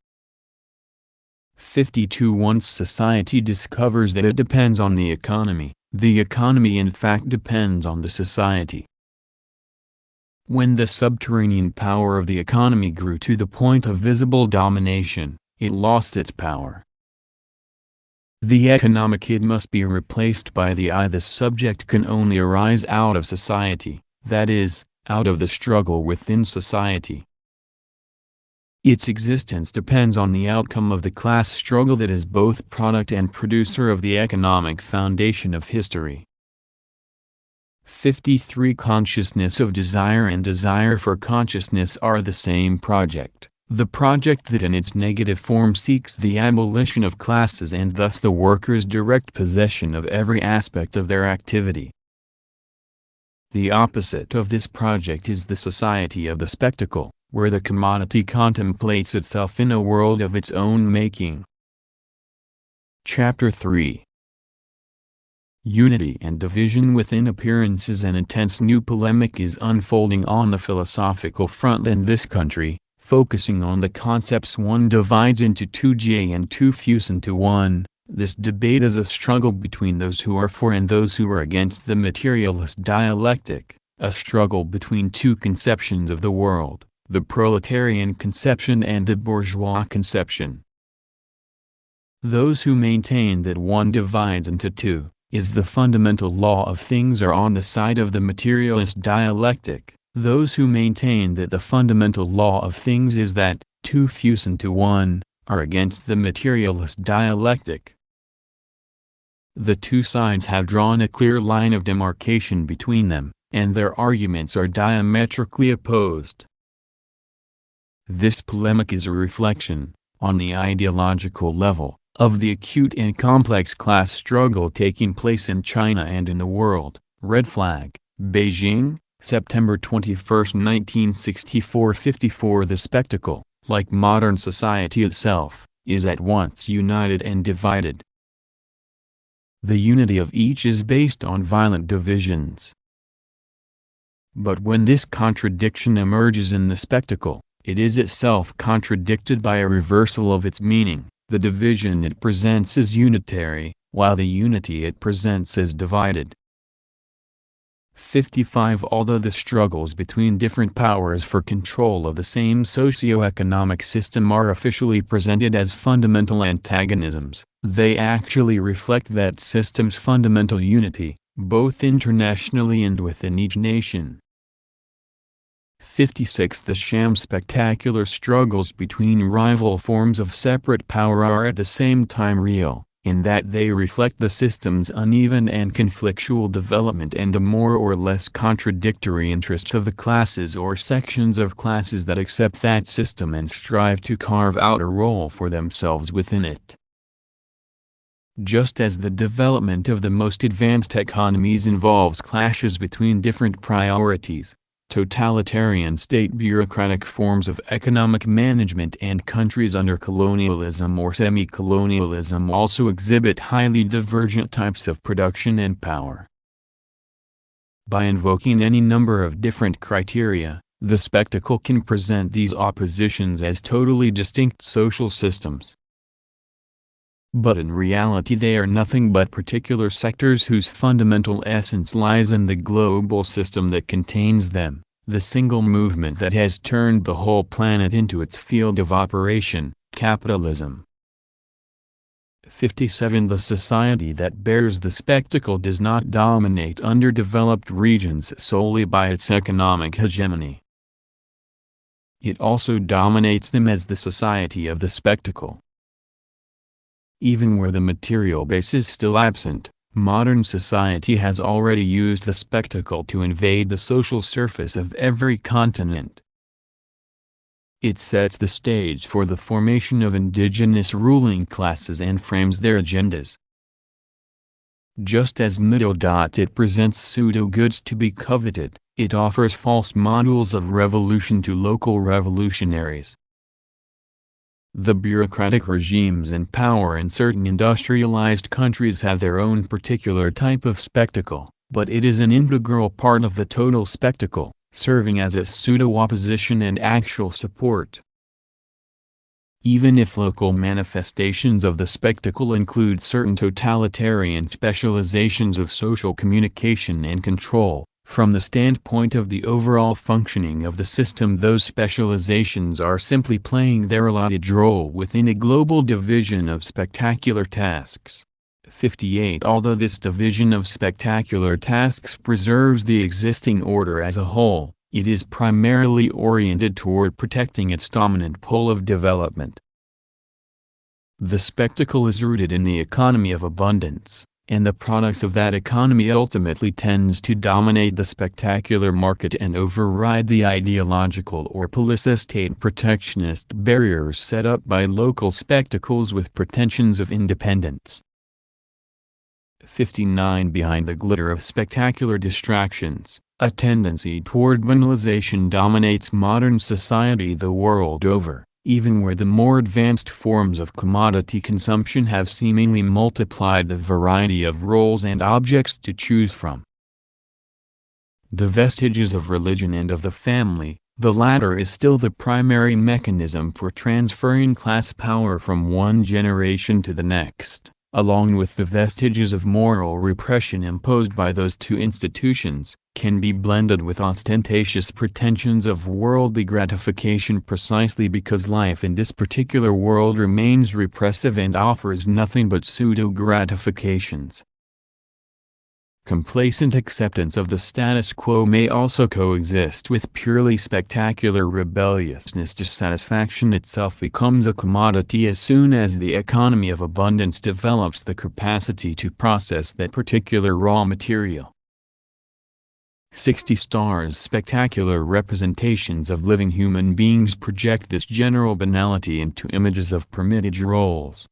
52. Once society discovers that it depends on the economy in fact depends on the society. When the subterranean power of the economy grew to the point of visible domination, it lost its power. The economic id must be replaced by the I. The subject can only arise out of society, that is, out of the struggle within society. Its existence depends on the outcome of the class struggle that is both product and producer of the economic foundation of history. 53. Consciousness of desire and desire for consciousness are the same project, the project that in its negative form seeks the abolition of classes and thus the workers' direct possession of every aspect of their activity. The opposite of this project is the society of the spectacle, where the commodity contemplates itself in a world of its own making. Chapter 3. Unity and division within appearances. An intense new polemic is unfolding on the philosophical front in this country. Focusing on the concepts one divides into two J and two fuse into one, this debate is a struggle between those who are for and those who are against the materialist dialectic, a struggle between two conceptions of the world, the proletarian conception and the bourgeois conception. Those who maintain that one divides into two, is the fundamental law of things are on the side of the materialist dialectic. Those who maintain that the fundamental law of things is that two fuse into one, are against the materialist dialectic. The two sides have drawn a clear line of demarcation between them, and their arguments are diametrically opposed. This polemic is a reflection, on the ideological level, of the acute and complex class struggle taking place in China and in the world. Red Flag, Beijing, September 21, 1964-54. The spectacle, like modern society itself, is at once united and divided. The unity of each is based on violent divisions. But when this contradiction emerges in the spectacle, it is itself contradicted by a reversal of its meaning. The division it presents is unitary, while the unity it presents is divided. 55. Although the struggles between different powers for control of the same socio-economic system are officially presented as fundamental antagonisms, they actually reflect that system's fundamental unity, both internationally and within each nation. 56. The sham spectacular struggles between rival forms of separate power are at the same time real, in that they reflect the system's uneven and conflictual development and the more or less contradictory interests of the classes or sections of classes that accept that system and strive to carve out a role for themselves within it. Just as the development of the most advanced economies involves clashes between different priorities, totalitarian state bureaucratic forms of economic management and countries under colonialism or semi-colonialism also exhibit highly divergent types of production and power. By invoking any number of different criteria, the spectacle can present these oppositions as totally distinct social systems. But in reality they are nothing but particular sectors whose fundamental essence lies in the global system that contains them, the single movement that has turned the whole planet into its field of operation, capitalism. 57. The society that bears the spectacle does not dominate underdeveloped regions solely by its economic hegemony. It also dominates them as the society of the spectacle. Even where the material base is still absent, modern society has already used the spectacle to invade the social surface of every continent. It sets the stage for the formation of indigenous ruling classes and frames their agendas. Just as it presents pseudo-goods to be coveted, it offers false models of revolution to local revolutionaries. The bureaucratic regimes in power in certain industrialized countries have their own particular type of spectacle, but it is an integral part of the total spectacle, serving as a pseudo-opposition and actual support. Even if local manifestations of the spectacle include certain totalitarian specializations of social communication and control, from the standpoint of the overall functioning of the system those specializations are simply playing their allotted role within a global division of spectacular tasks. 58. Although this division of spectacular tasks preserves the existing order as a whole, it is primarily oriented toward protecting its dominant pole of development. The spectacle is rooted in the economy of abundance, and the products of that economy ultimately tends to dominate the spectacular market and override the ideological or polycystate protectionist barriers set up by local spectacles with pretensions of independence. 59. Behind the glitter of spectacular distractions, a tendency toward banalization dominates modern society the world over, even where the more advanced forms of commodity consumption have seemingly multiplied the variety of roles and objects to choose from. The vestiges of religion and of the family, The latter is still the primary mechanism for transferring class power from one generation to the next, along with the vestiges of moral repression imposed by those two institutions, can be blended with ostentatious pretensions of worldly gratification precisely because life in this particular world remains repressive and offers nothing but pseudo-gratifications. Complacent acceptance of the status quo may also coexist with purely spectacular rebelliousness. Dissatisfaction itself becomes a commodity as soon as the economy of abundance develops the capacity to process that particular raw material. 60 stars. Spectacular representations of living human beings project this general banality into images of permitted roles.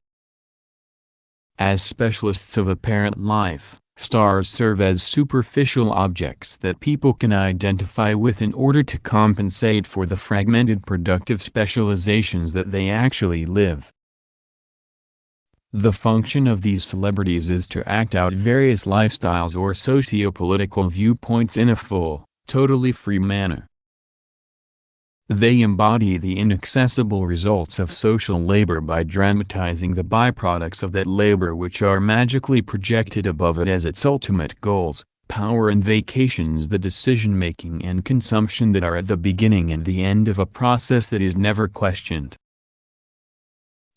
As specialists of apparent life, stars serve as superficial objects that people can identify with in order to compensate for the fragmented productive specializations that they actually live. The function of these celebrities is to act out various lifestyles or socio-political viewpoints in a full, totally free manner. They embody the inaccessible results of social labor by dramatizing the byproducts of that labor which are magically projected above it as its ultimate goals, power and vacations, the decision-making and consumption that are at the beginning and the end of a process that is never questioned.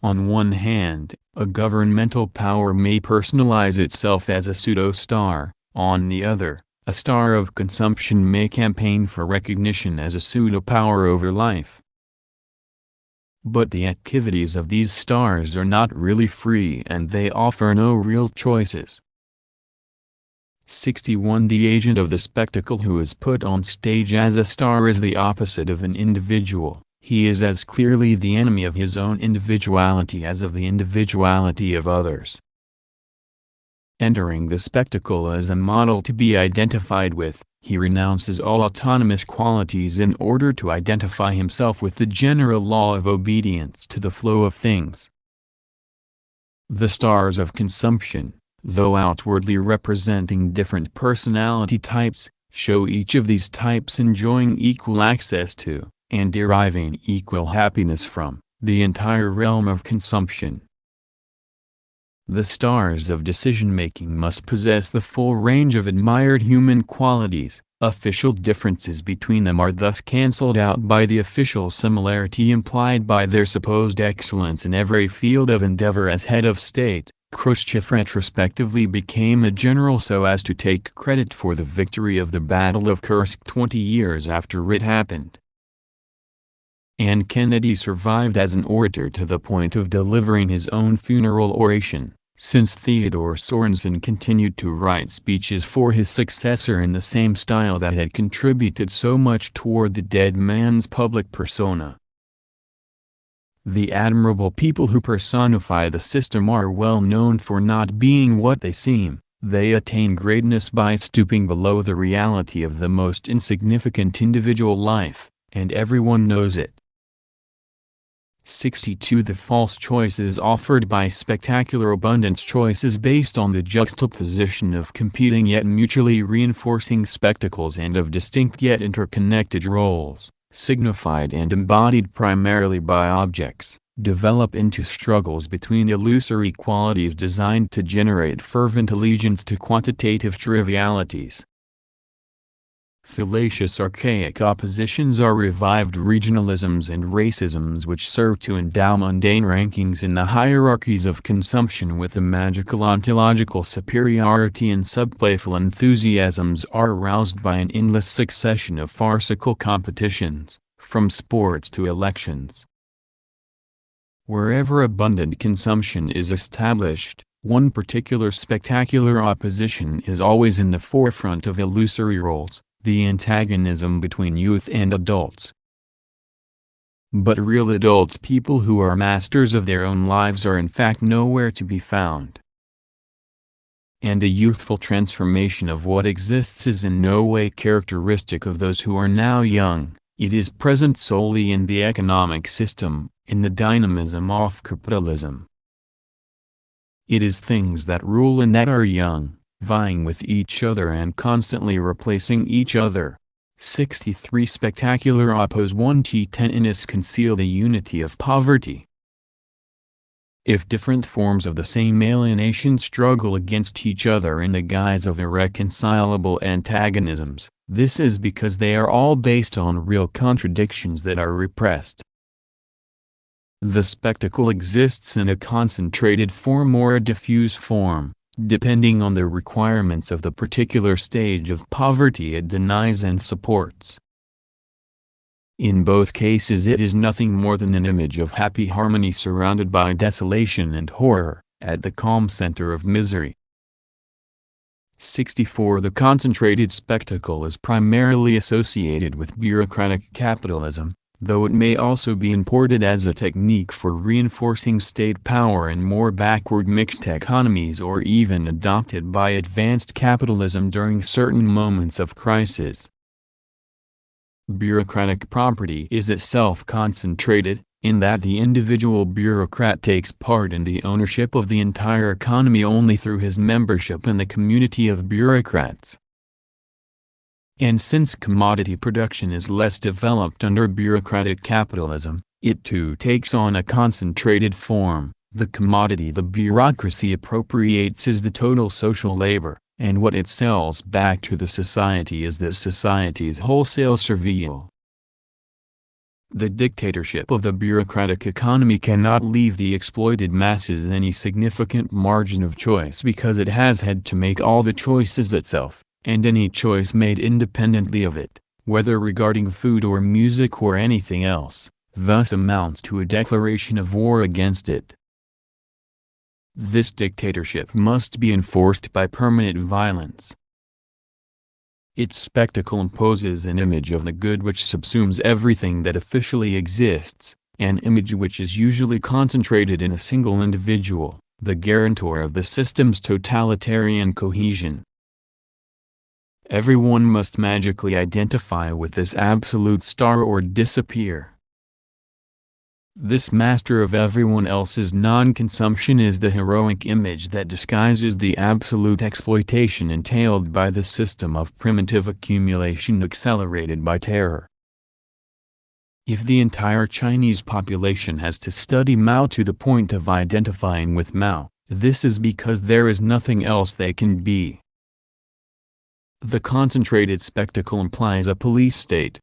On one hand, a governmental power may personalize itself as a pseudo-star, on the other, a star of consumption may campaign for recognition as a pseudo-power over life. But the activities of these stars are not really free and they offer no real choices. 61. The agent of the spectacle who is put on stage as a star is the opposite of an individual. He is as clearly the enemy of his own individuality as of the individuality of others. Entering the spectacle as a model to be identified with, he renounces all autonomous qualities in order to identify himself with the general law of obedience to the flow of things. The stars of consumption, though outwardly representing different personality types, show each of these types enjoying equal access to, and deriving equal happiness from, the entire realm of consumption. The stars of decision-making must possess the full range of admired human qualities. Official differences between them are thus cancelled out by the official similarity implied by their supposed excellence in every field of endeavor. As head of state, Khrushchev retrospectively became a general so as to take credit for the victory of the Battle of Kursk 20 years after it happened. And Kennedy survived as an orator to the point of delivering his own funeral oration, since Theodore Sorensen continued to write speeches for his successor in the same style that had contributed so much toward the dead man's public persona. The admirable people who personify the system are well known for not being what they seem. They attain greatness by stooping below the reality of the most insignificant individual life, and everyone knows it. 62. The false choices offered by spectacular abundance, choices based on the juxtaposition of competing yet mutually reinforcing spectacles and of distinct yet interconnected roles, signified and embodied primarily by objects, develop into struggles between illusory qualities designed to generate fervent allegiance to quantitative trivialities. Fallacious archaic oppositions are revived regionalisms and racisms which serve to endow mundane rankings in the hierarchies of consumption with a magical ontological superiority, and subplayful enthusiasms are aroused by an endless succession of farcical competitions, from sports to elections. Wherever abundant consumption is established, one particular spectacular opposition is always in the forefront of illusory roles, the antagonism between youth and adults. But real adults, people who are masters of their own lives, are in fact nowhere to be found. And a youthful transformation of what exists is in no way characteristic of those who are now young. It is present solely in the economic system, in the dynamism of capitalism. It is things that rule and that are young, vying with each other and constantly replacing each other. 63 Spectacular oppose 1t Tetanus conceal the unity of poverty. If different forms of the same alienation struggle against each other in the guise of irreconcilable antagonisms, this is because they are all based on real contradictions that are repressed. The spectacle exists in a concentrated form or a diffuse form, depending on the requirements of the particular stage of poverty it denies and supports. In both cases it is nothing more than an image of happy harmony surrounded by desolation and horror, at the calm center of misery. 64 The concentrated spectacle is primarily associated with bureaucratic capitalism, though it may also be imported as a technique for reinforcing state power in more backward mixed economies or even adopted by advanced capitalism during certain moments of crisis. Bureaucratic property is itself concentrated, in that the individual bureaucrat takes part in the ownership of the entire economy only through his membership in the community of bureaucrats. And since commodity production is less developed under bureaucratic capitalism, it too takes on a concentrated form. The commodity the bureaucracy appropriates is the total social labor, and what it sells back to the society is the society's wholesale servile. The dictatorship of the bureaucratic economy cannot leave the exploited masses any significant margin of choice because it has had to make all the choices itself, and any choice made independently of it, whether regarding food or music or anything else, thus amounts to a declaration of war against it. This dictatorship must be enforced by permanent violence. Its spectacle imposes an image of the good which subsumes everything that officially exists, an image which is usually concentrated in a single individual, the guarantor of the system's totalitarian cohesion. Everyone must magically identify with this absolute star or disappear. This master of everyone else's non-consumption is the heroic image that disguises the absolute exploitation entailed by the system of primitive accumulation accelerated by terror. If the entire Chinese population has to study Mao to the point of identifying with Mao, this is because there is nothing else they can be. The concentrated spectacle implies a police state.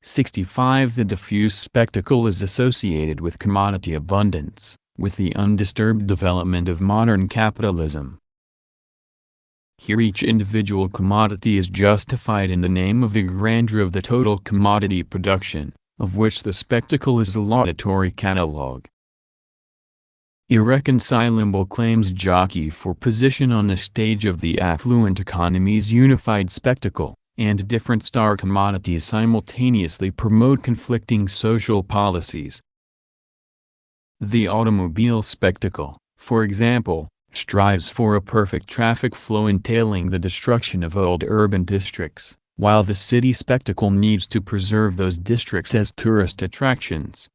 65 The diffuse spectacle is associated with commodity abundance, with the undisturbed development of modern capitalism. Here each individual commodity is justified in the name of the grandeur of the total commodity production, of which the spectacle is a laudatory catalogue. Irreconcilable claims jockey for position on the stage of the affluent economy's unified spectacle, and different star commodities simultaneously promote conflicting social policies. The automobile spectacle, for example, strives for a perfect traffic flow entailing the destruction of old urban districts, while the city spectacle needs to preserve those districts as tourist attractions.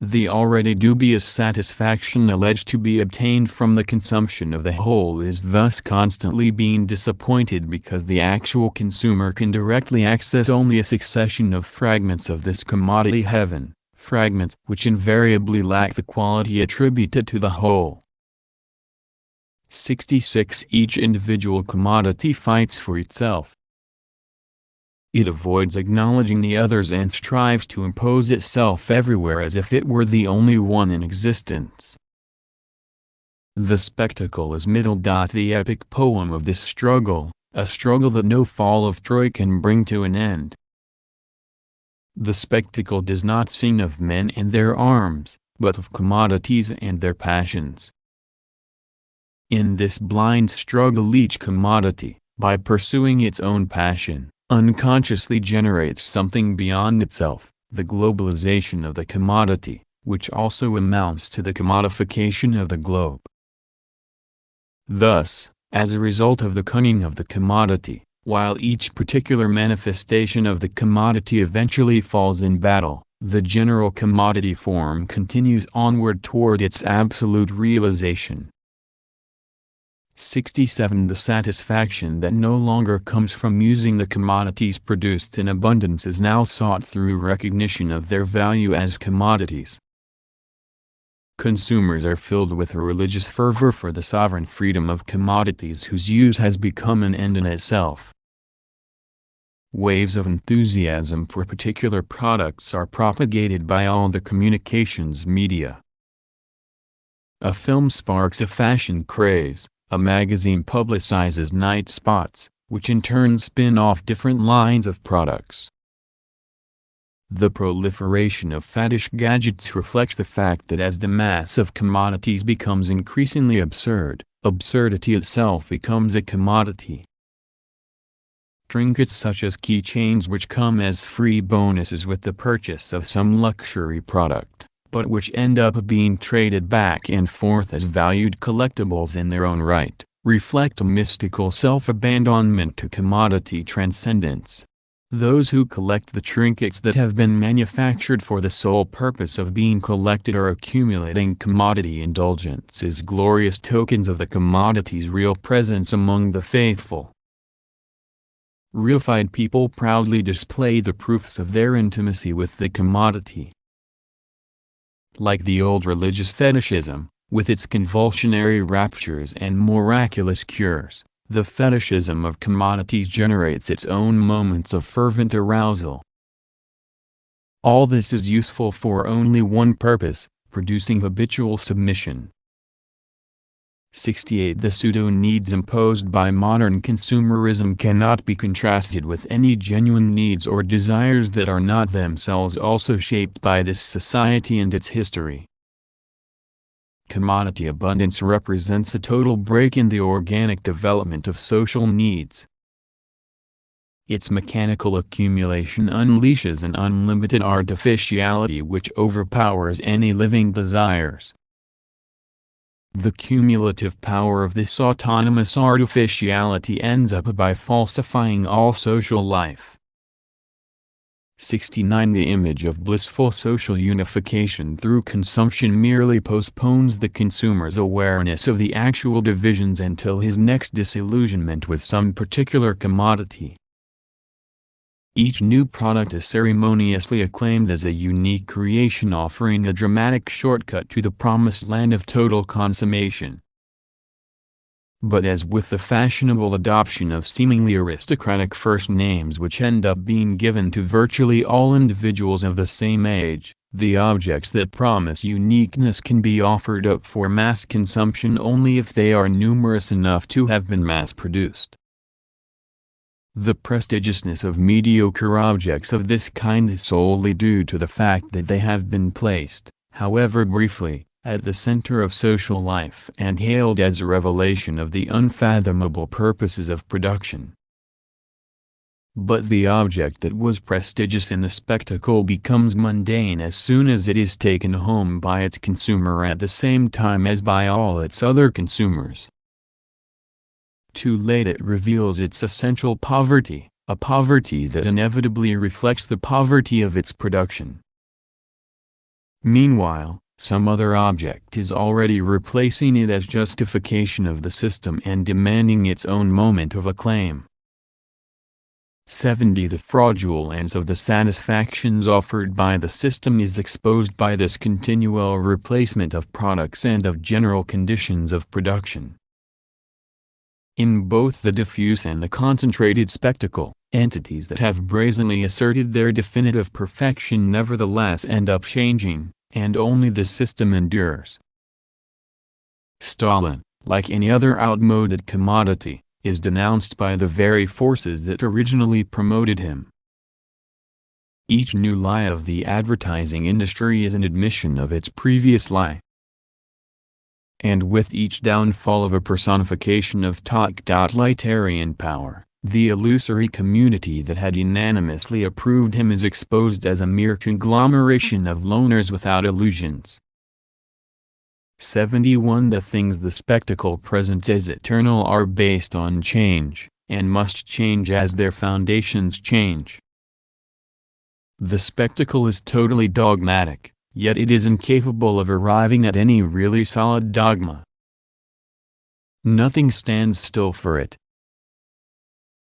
The already dubious satisfaction alleged to be obtained from the consumption of the whole is thus constantly being disappointed because the actual consumer can directly access only a succession of fragments of this commodity heaven, fragments which invariably lack the quality attributed to the whole. 66 Each individual commodity fights for itself. It avoids acknowledging the others and strives to impose itself everywhere as if it were the only one in existence. The spectacle is the epic poem of this struggle, a struggle that no fall of Troy can bring to an end. The spectacle does not sing of men and their arms, but of commodities and their passions. In this blind struggle each commodity, by pursuing its own passion, unconsciously generates something beyond itself, the globalization of the commodity, which also amounts to the commodification of the globe. Thus, as a result of the cunning of the commodity, while each particular manifestation of the commodity eventually falls in battle, the general commodity form continues onward toward its absolute realization. 67. The satisfaction that no longer comes from using the commodities produced in abundance is now sought through recognition of their value as commodities. Consumers are filled with a religious fervor for the sovereign freedom of commodities whose use has become an end in itself. Waves of enthusiasm for particular products are propagated by all the communications media. A film sparks a fashion craze, a magazine publicizes night spots, which in turn spin off different lines of products. The proliferation of faddish gadgets reflects the fact that as the mass of commodities becomes increasingly absurd, absurdity itself becomes a commodity. Trinkets such as keychains which come as free bonuses with the purchase of some luxury product, but which end up being traded back and forth as valued collectibles in their own right, reflect a mystical self-abandonment to commodity transcendence. Those who collect the trinkets that have been manufactured for the sole purpose of being collected are accumulating commodity indulgences, glorious tokens of the commodity's real presence among the faithful. Reified people proudly display the proofs of their intimacy with the commodity. Like the old religious fetishism, with its convulsionary raptures and miraculous cures, the fetishism of commodities generates its own moments of fervent arousal. All this is useful for only one purpose, producing habitual submission. 68. The pseudo-needs imposed by modern consumerism cannot be contrasted with any genuine needs or desires that are not themselves also shaped by this society and its history. Commodity abundance represents a total break in the organic development of social needs. Its mechanical accumulation unleashes an unlimited artificiality which overpowers any living desires. The cumulative power of this autonomous artificiality ends up by falsifying all social life. 69. The image of blissful social unification through consumption merely postpones the consumer's awareness of the actual divisions until his next disillusionment with some particular commodity. Each new product is ceremoniously acclaimed as a unique creation offering a dramatic shortcut to the promised land of total consummation. But as with the fashionable adoption of seemingly aristocratic first names which end up being given to virtually all individuals of the same age, the objects that promise uniqueness can be offered up for mass consumption only if they are numerous enough to have been mass-produced. The prestigiousness of mediocre objects of this kind is solely due to the fact that they have been placed, however briefly, at the center of social life and hailed as a revelation of the unfathomable purposes of production. But the object that was prestigious in the spectacle becomes mundane as soon as it is taken home by its consumer at the same time as by all its other consumers. Too late it reveals its essential poverty, a poverty that inevitably reflects the poverty of its production. Meanwhile, some other object is already replacing it as justification of the system and demanding its own moment of acclaim. 70. The fraudulence of the satisfactions offered by the system is exposed by this continual replacement of products and of general conditions of production. In both the diffuse and the concentrated spectacle, entities that have brazenly asserted their definitive perfection nevertheless end up changing, and only the system endures. Stalin, like any other outmoded commodity, is denounced by the very forces that originally promoted him. Each new lie of the advertising industry is an admission of its previous lie. And with each downfall of a personification of totalitarian power, the illusory community that had unanimously approved him is exposed as a mere conglomeration of loners without illusions. 71. The things the spectacle presents as eternal are based on change, and must change as their foundations change. The spectacle is totally dogmatic, yet it is incapable of arriving at any really solid dogma. Nothing stands still for it.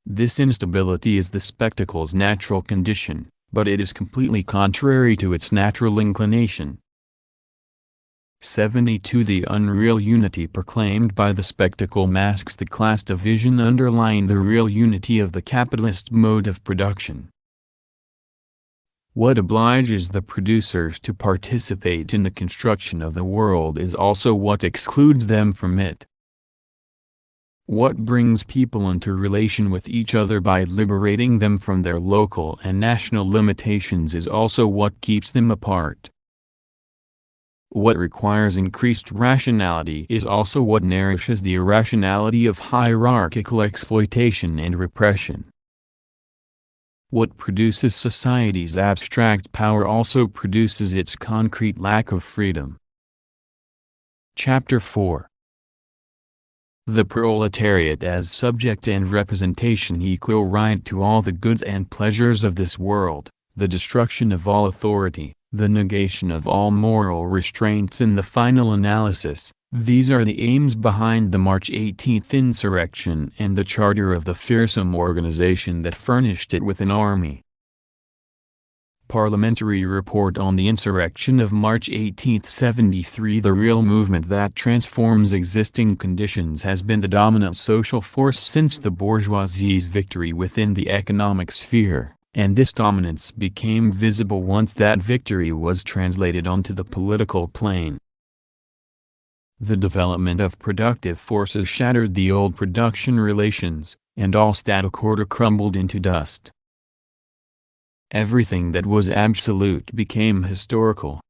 This instability is the spectacle's natural condition, but it is completely contrary to its natural inclination. 72. The unreal unity proclaimed by the spectacle masks the class division underlying the real unity of the capitalist mode of production. What obliges the producers to participate in the construction of the world is also what excludes them from it. What brings people into relation with each other by liberating them from their local and national limitations is also what keeps them apart. What requires increased rationality is also what nourishes the irrationality of hierarchical exploitation and repression. What produces society's abstract power also produces its concrete lack of freedom. Chapter 4. The proletariat as subject and representation equal right to all the goods and pleasures of this world, the destruction of all authority, the negation of all moral restraints in the final analysis, these are the aims behind the March 18th insurrection and the charter of the fearsome organization that furnished it with an army. Parliamentary Report on the Insurrection of March 18, 73. The real movement that transforms existing conditions has been the dominant social force since the bourgeoisie's victory within the economic sphere, and this dominance became visible once that victory was translated onto the political plane. The development of productive forces shattered the old production relations, and all static order crumbled into dust. Everything that was absolute became historical.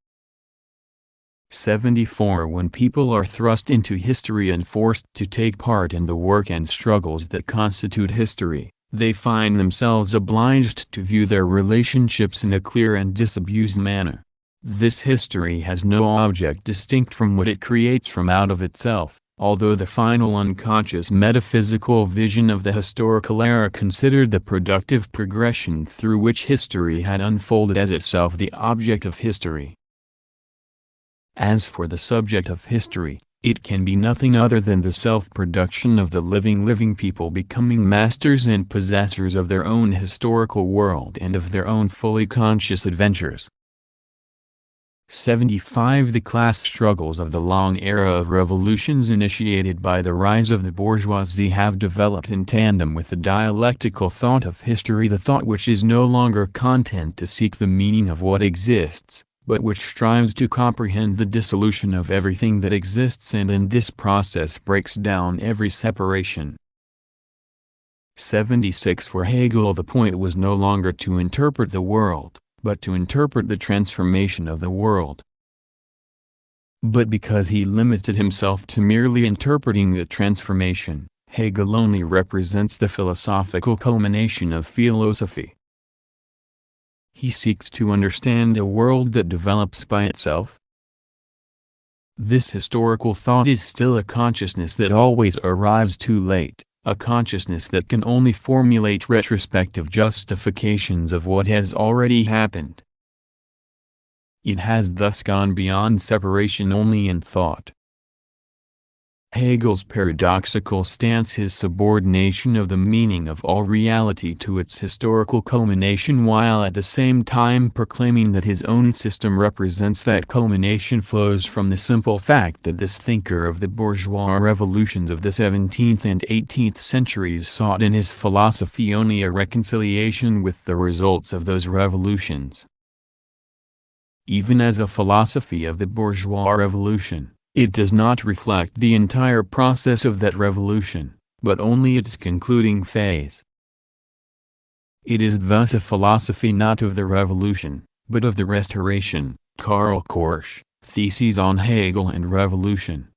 74. When people are thrust into history and forced to take part in the work and struggles that constitute history, they find themselves obliged to view their relationships in a clear and disabused manner. This history has no object distinct from what it creates from out of itself, although the final unconscious metaphysical vision of the historical era considered the productive progression through which history had unfolded as itself the object of history. As for the subject of history, it can be nothing other than the self-production of the living people becoming masters and possessors of their own historical world and of their own fully conscious adventures. 75. The class struggles of the long era of revolutions initiated by the rise of the bourgeoisie have developed in tandem with the dialectical thought of history, the thought which is no longer content to seek the meaning of what exists, but which strives to comprehend the dissolution of everything that exists and in this process breaks down every separation. 76. For Hegel the point was no longer to interpret the world, but to interpret the transformation of the world. But because he limited himself to merely interpreting the transformation, Hegel only represents the philosophical culmination of philosophy. He seeks to understand a world that develops by itself. This historical thought is still a consciousness that always arrives too late, a consciousness that can only formulate retrospective justifications of what has already happened. It has thus gone beyond separation only in thought. Hegel's paradoxical stance is subordination of the meaning of all reality to its historical culmination, while at the same time proclaiming that his own system represents that culmination flows from the simple fact that this thinker of the bourgeois revolutions of the 17th and 18th centuries sought in his philosophy only a reconciliation with the results of those revolutions. Even as a philosophy of the bourgeois revolution, it does not reflect the entire process of that revolution, but only its concluding phase. It is thus a philosophy not of the revolution, but of the restoration. Karl Korsch, Theses on Hegel and Revolution.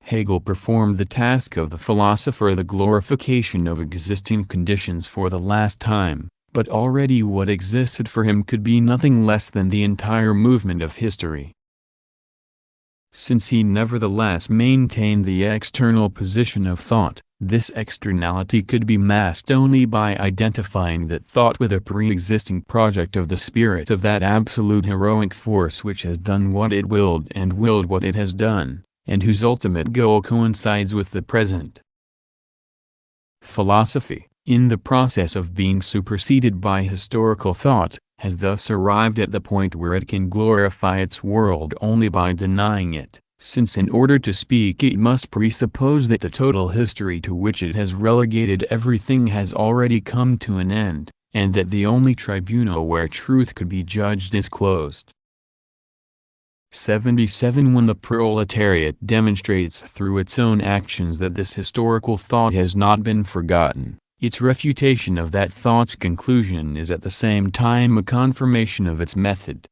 Hegel performed the task of the philosopher, the glorification of existing conditions for the last time, but already what existed for him could be nothing less than the entire movement of history. Since he nevertheless maintained the external position of thought, this externality could be masked only by identifying that thought with a pre-existing project of the spirit of that absolute heroic force which has done what it willed and willed what it has done, and whose ultimate goal coincides with the present. Philosophy, in the process of being superseded by historical thought, has thus arrived at the point where it can glorify its world only by denying it, since in order to speak it must presuppose that the total history to which it has relegated everything has already come to an end, and that the only tribunal where truth could be judged is closed. 77 When the proletariat demonstrates through its own actions that this historical thought has not been forgotten, its refutation of that thought's conclusion is at the same time a confirmation of its method.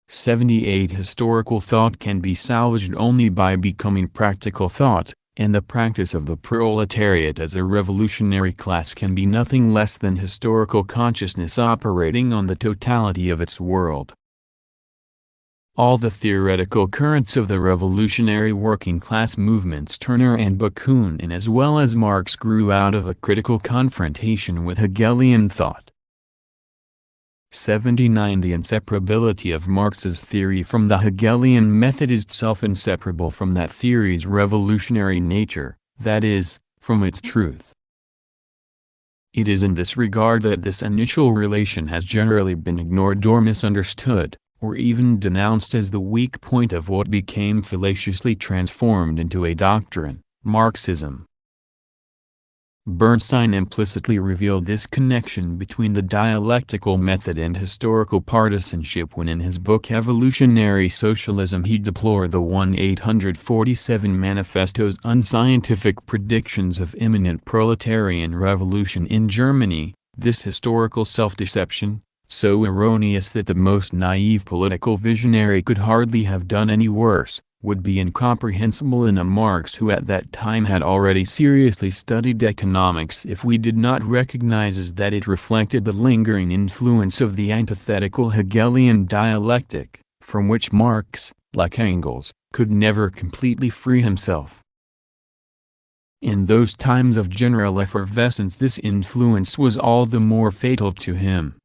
78 Historical thought can be salvaged only by becoming practical thought, and the practice of the proletariat as a revolutionary class can be nothing less than historical consciousness operating on the totality of its world. All the theoretical currents of the revolutionary working class movements Turner and Bakunin as well as Marx grew out of a critical confrontation with Hegelian thought. 79 The inseparability of Marx's theory from the Hegelian method is self-inseparable from that theory's revolutionary nature, that is, from its truth. It is in this regard that this initial relation has generally been ignored or misunderstood, or even denounced as the weak point of what became fallaciously transformed into a doctrine, Marxism. Bernstein implicitly revealed this connection between the dialectical method and historical partisanship when in his book Evolutionary Socialism he deplored the 1847 manifesto's unscientific predictions of imminent proletarian revolution in Germany. This historical self-deception, so erroneous that the most naive political visionary could hardly have done any worse, would be incomprehensible in a Marx who at that time had already seriously studied economics if we did not recognize that it reflected the lingering influence of the antithetical Hegelian dialectic, from which Marx, like Engels, could never completely free himself. In those times of general effervescence this influence was all the more fatal to him.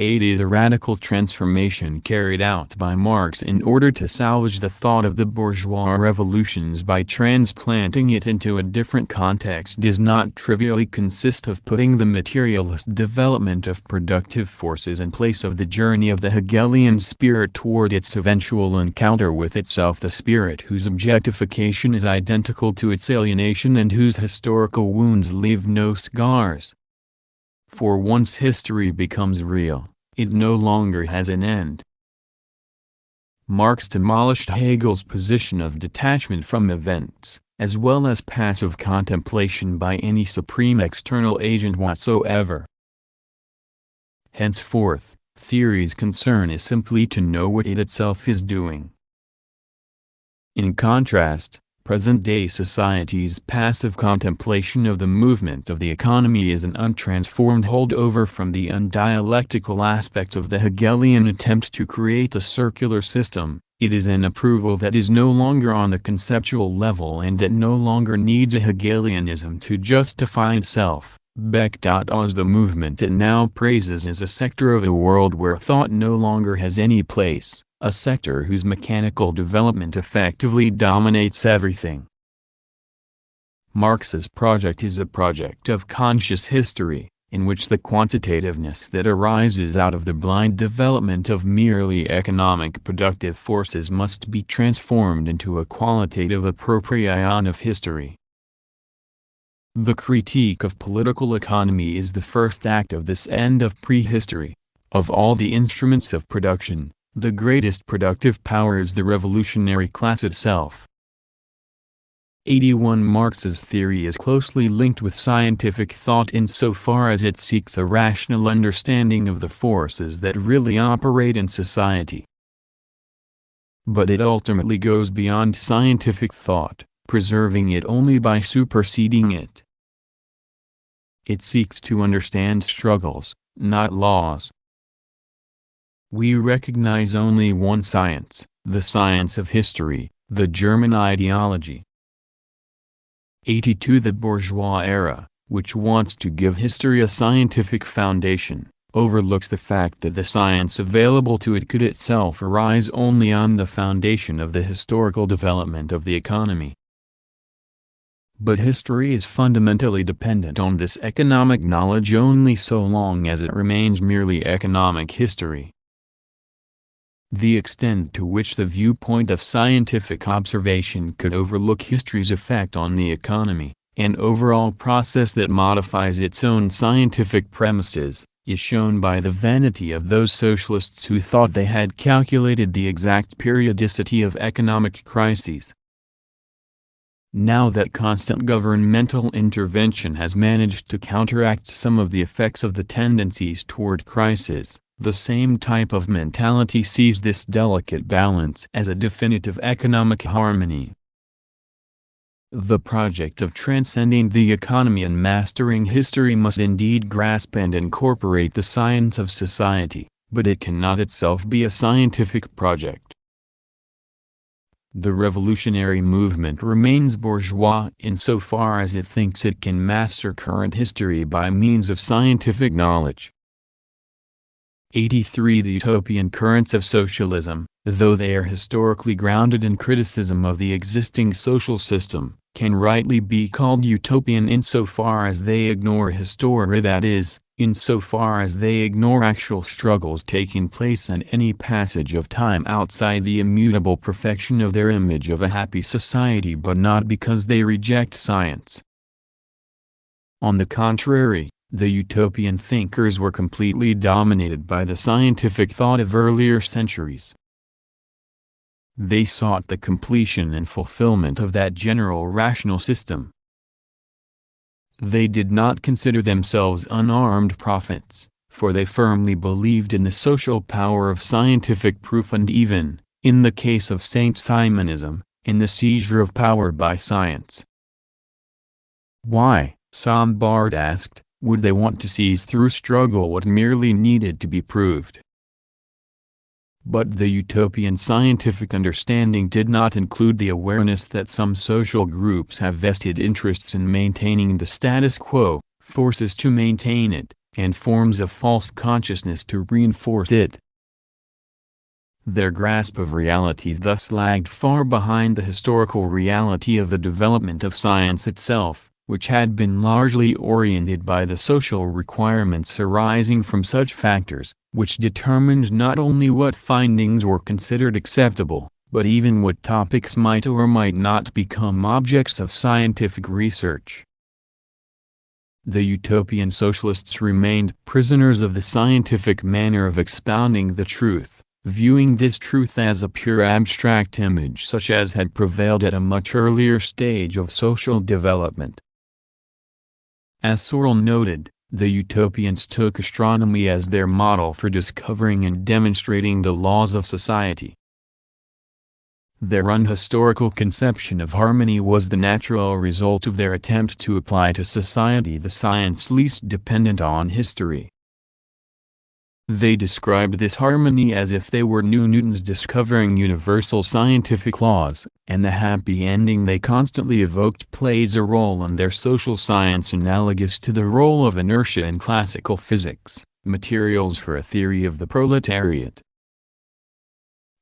80 The radical transformation carried out by Marx in order to salvage the thought of the bourgeois revolutions by transplanting it into a different context does not trivially consist of putting the materialist development of productive forces in place of the journey of the Hegelian spirit toward its eventual encounter with itself, the spirit whose objectification is identical to its alienation and whose historical wounds leave no scars. For once history becomes real, it no longer has an end. Marx demolished Hegel's position of detachment from events, as well as passive contemplation by any supreme external agent whatsoever. Henceforth, theory's concern is simply to know what it itself is doing. In contrast, present-day society's passive contemplation of the movement of the economy is an untransformed holdover from the undialectical aspect of the Hegelian attempt to create a circular system. It is an approval that is no longer on the conceptual level and that no longer needs a Hegelianism to justify itself. Beck.Oz The movement it now praises is a sector of a world where thought no longer has any place, a sector whose mechanical development effectively dominates everything. Marx's project is a project of conscious history, in which the quantitativeness that arises out of the blind development of merely economic productive forces must be transformed into a qualitative appropriation of history. The critique of political economy is the first act of this end of prehistory. Of all the instruments of production, the greatest productive power is the revolutionary class itself. 81 Marx's theory is closely linked with scientific thought insofar as it seeks a rational understanding of the forces that really operate in society. But it ultimately goes beyond scientific thought, preserving it only by superseding it. It seeks to understand struggles, not laws. We recognize only one science, the science of history, the German ideology. 82 The bourgeois era, which wants to give history a scientific foundation, overlooks the fact that the science available to it could itself arise only on the foundation of the historical development of the economy. But history is fundamentally dependent on this economic knowledge only so long as it remains merely economic history. The extent to which the viewpoint of scientific observation could overlook history's effect on the economy, an overall process that modifies its own scientific premises, is shown by the vanity of those socialists who thought they had calculated the exact periodicity of economic crises. Now that constant governmental intervention has managed to counteract some of the effects of the tendencies toward crisis, the same type of mentality sees this delicate balance as a definitive economic harmony. The project of transcending the economy and mastering history must indeed grasp and incorporate the science of society, but it cannot itself be a scientific project. The revolutionary movement remains bourgeois insofar as it thinks it can master current history by means of scientific knowledge. 83. The utopian currents of socialism, though they are historically grounded in criticism of the existing social system, can rightly be called utopian insofar as they ignore history, that is, insofar as they ignore actual struggles taking place and any passage of time outside the immutable perfection of their image of a happy society, but not because they reject science. On the contrary, the utopian thinkers were completely dominated by the scientific thought of earlier centuries. They sought the completion and fulfillment of that general rational system. They did not consider themselves unarmed prophets, for they firmly believed in the social power of scientific proof and even, in the case of Saint-Simonism, in the seizure of power by science. Why, Debord asked, would they want to seize through struggle what merely needed to be proved? But the utopian scientific understanding did not include the awareness that some social groups have vested interests in maintaining the status quo, forces to maintain it, and forms of false consciousness to reinforce it. Their grasp of reality thus lagged far behind the historical reality of the development of science itself, which had been largely oriented by the social requirements arising from such factors, which determined not only what findings were considered acceptable, but even what topics might or might not become objects of scientific research. The utopian socialists remained prisoners of the scientific manner of expounding the truth, viewing this truth as a pure abstract image such as had prevailed at a much earlier stage of social development. As Searle noted, the utopians took astronomy as their model for discovering and demonstrating the laws of society. Their unhistorical conception of harmony was the natural result of their attempt to apply to society the science least dependent on history. They described this harmony as if they were new Newtons discovering universal scientific laws, and the happy ending they constantly evoked plays a role in their social science analogous to the role of inertia in classical physics, materials for a theory of the proletariat.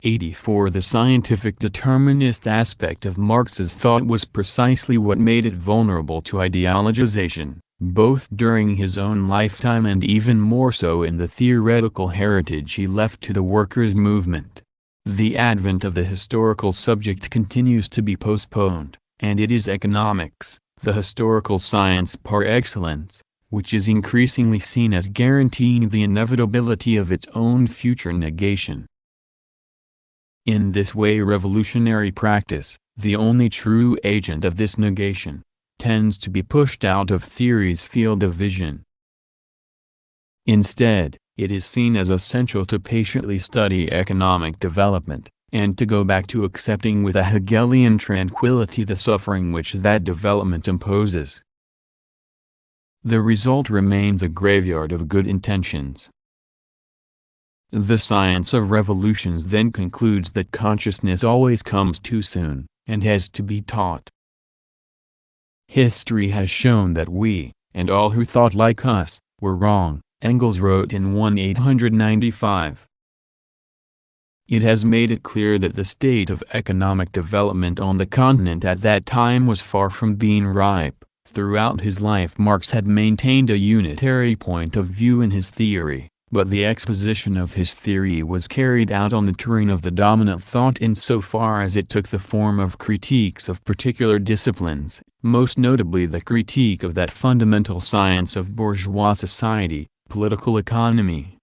84. The scientific determinist aspect of Marx's thought was precisely what made it vulnerable to ideologization, both during his own lifetime and even more so in the theoretical heritage he left to the workers' movement. The advent of the historical subject continues to be postponed, and it is economics, the historical science par excellence, which is increasingly seen as guaranteeing the inevitability of its own future negation. In this way revolutionary practice, the only true agent of this negation, tends to be pushed out of theory's field of vision. Instead, it is seen as essential to patiently study economic development, and to go back to accepting with a Hegelian tranquility the suffering which that development imposes. The result remains a graveyard of good intentions. The science of revolutions then concludes that consciousness always comes too soon, and has to be taught. History has shown that we, and all who thought like us, were wrong, Engels wrote in 1895. It has made it clear that the state of economic development on the continent at that time was far from being ripe. Throughout his life Marx had maintained a unitary point of view in his theory, but the exposition of his theory was carried out on the terrain of the dominant thought insofar as it took the form of critiques of particular disciplines, most notably the critique of that fundamental science of bourgeois society, political economy.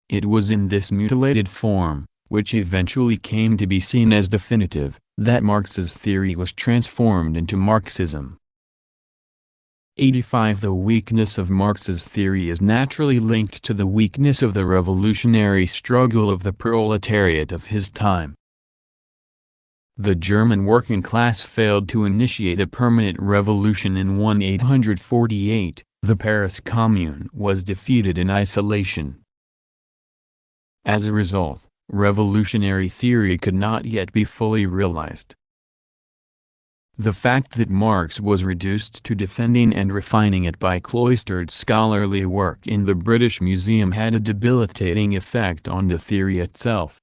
It was in this mutilated form, which eventually came to be seen as definitive, that Marx's theory was transformed into Marxism. 85. The weakness of Marx's theory is naturally linked to the weakness of the revolutionary struggle of the proletariat of his time. The German working class failed to initiate a permanent revolution in 1848, the Paris Commune was defeated in isolation. As a result, revolutionary theory could not yet be fully realized. The fact that Marx was reduced to defending and refining it by cloistered scholarly work in the British Museum had a debilitating effect on the theory itself.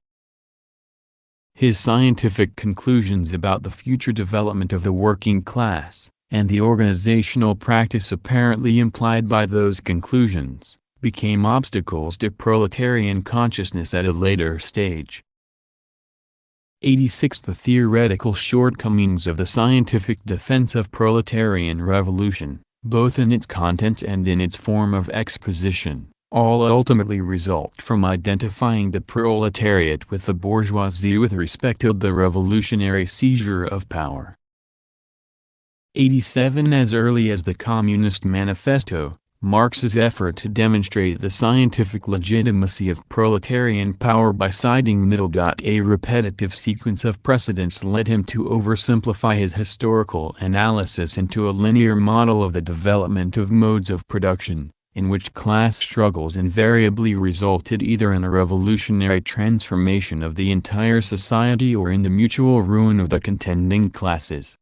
His scientific conclusions about the future development of the working class, and the organizational practice apparently implied by those conclusions, became obstacles to proletarian consciousness at a later stage. 86. The theoretical shortcomings of the scientific defense of proletarian revolution, both in its content and in its form of exposition, all ultimately result from identifying the proletariat with the bourgeoisie with respect to the revolutionary seizure of power. 87. As early as the Communist Manifesto, Marx's effort to demonstrate the scientific legitimacy of proletarian power by citing a repetitive sequence of precedents led him to oversimplify his historical analysis into a linear model of the development of modes of production, in which class struggles invariably resulted either in a revolutionary transformation of the entire society or in the mutual ruin of the contending classes.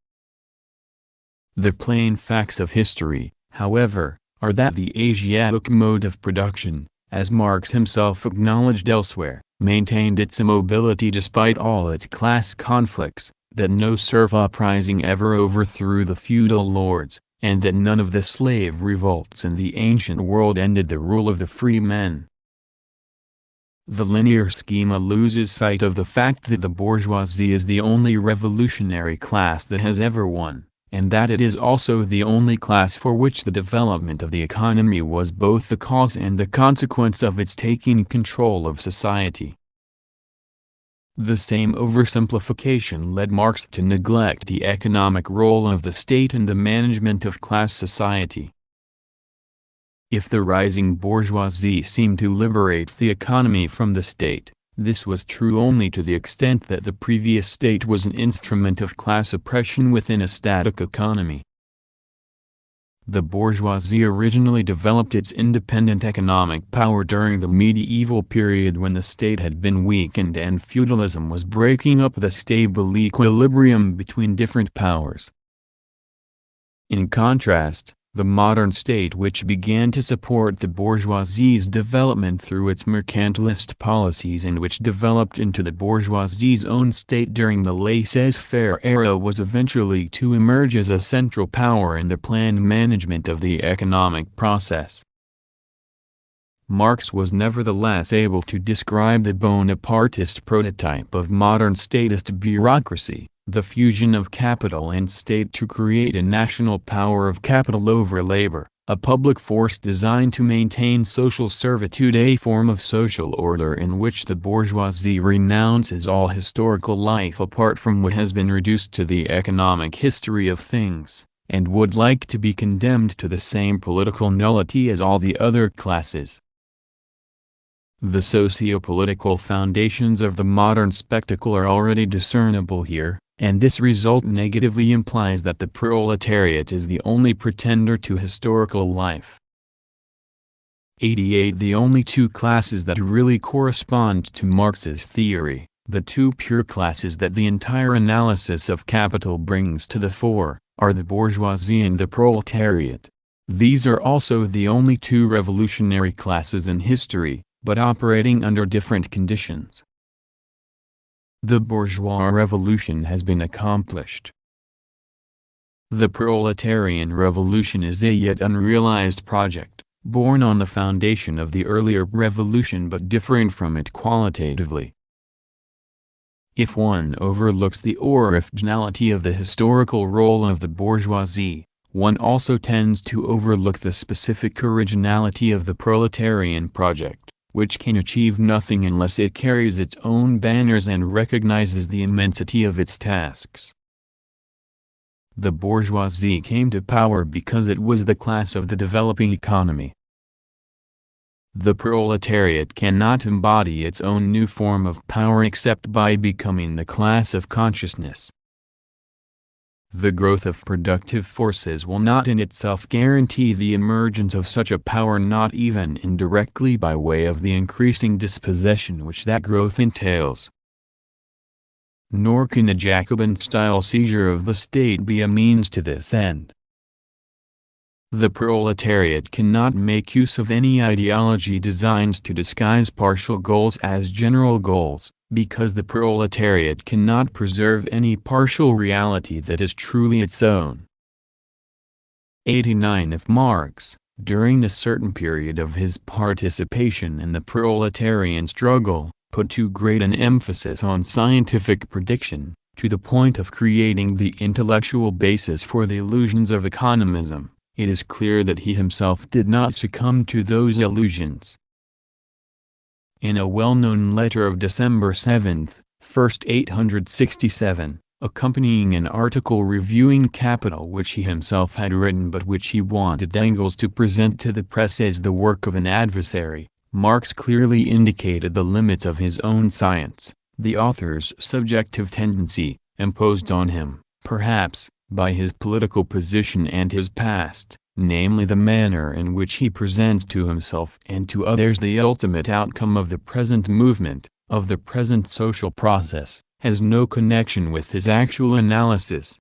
The plain facts of history, however, are that the Asiatic mode of production, as Marx himself acknowledged elsewhere, maintained its immobility despite all its class conflicts, that no serf uprising ever overthrew the feudal lords, and that none of the slave revolts in the ancient world ended the rule of the free men. The linear schema loses sight of the fact that the bourgeoisie is the only revolutionary class that has ever won, and that it is also the only class for which the development of the economy was both the cause and the consequence of its taking control of society. The same oversimplification led Marx to neglect the economic role of the state in the management of class society. If the rising bourgeoisie seemed to liberate the economy from the state, this was true only to the extent that the previous state was an instrument of class oppression within a static economy. The bourgeoisie originally developed its independent economic power during the medieval period when the state had been weakened and feudalism was breaking up the stable equilibrium between different powers. In contrast, the modern state, which began to support the bourgeoisie's development through its mercantilist policies and which developed into the bourgeoisie's own state during the laissez-faire era, was eventually to emerge as a central power in the planned management of the economic process. Marx was nevertheless able to describe the Bonapartist prototype of modern statist bureaucracy, the fusion of capital and state to create a national power of capital over labor, a public force designed to maintain social servitude, a form of social order in which the bourgeoisie renounces all historical life apart from what has been reduced to the economic history of things, and would like to be condemned to the same political nullity as all the other classes. The socio-political foundations of the modern spectacle are already discernible here, and this result negatively implies that the proletariat is the only pretender to historical life. 88. The only two classes that really correspond to Marx's theory, the two pure classes that the entire analysis of capital brings to the fore, are the bourgeoisie and the proletariat. These are also the only two revolutionary classes in history, but operating under different conditions. The bourgeois revolution has been accomplished. The proletarian revolution is a yet unrealized project, born on the foundation of the earlier revolution but differing from it qualitatively. If one overlooks the originality of the historical role of the bourgeoisie, one also tends to overlook the specific originality of the proletarian project, which can achieve nothing unless it carries its own banners and recognizes the immensity of its tasks. The bourgeoisie came to power because it was the class of the developing economy. The proletariat cannot embody its own new form of power except by becoming the class of consciousness. The growth of productive forces will not in itself guarantee the emergence of such a power, not even indirectly by way of the increasing dispossession which that growth entails. Nor can a Jacobin-style seizure of the state be a means to this end. The proletariat cannot make use of any ideology designed to disguise partial goals as general goals, because the proletariat cannot preserve any partial reality that is truly its own. 89 If Marx, during a certain period of his participation in the proletarian struggle, put too great an emphasis on scientific prediction, to the point of creating the intellectual basis for the illusions of economism, it is clear that he himself did not succumb to those illusions. In a well-known letter of December 7, 1867, accompanying an article reviewing Capital which he himself had written but which he wanted Engels to present to the press as the work of an adversary, Marx clearly indicated the limits of his own science, the author's subjective tendency, imposed on him, perhaps, by his political position and his past, namely the manner in which he presents to himself and to others the ultimate outcome of the present movement, of the present social process, has no connection with his actual analysis.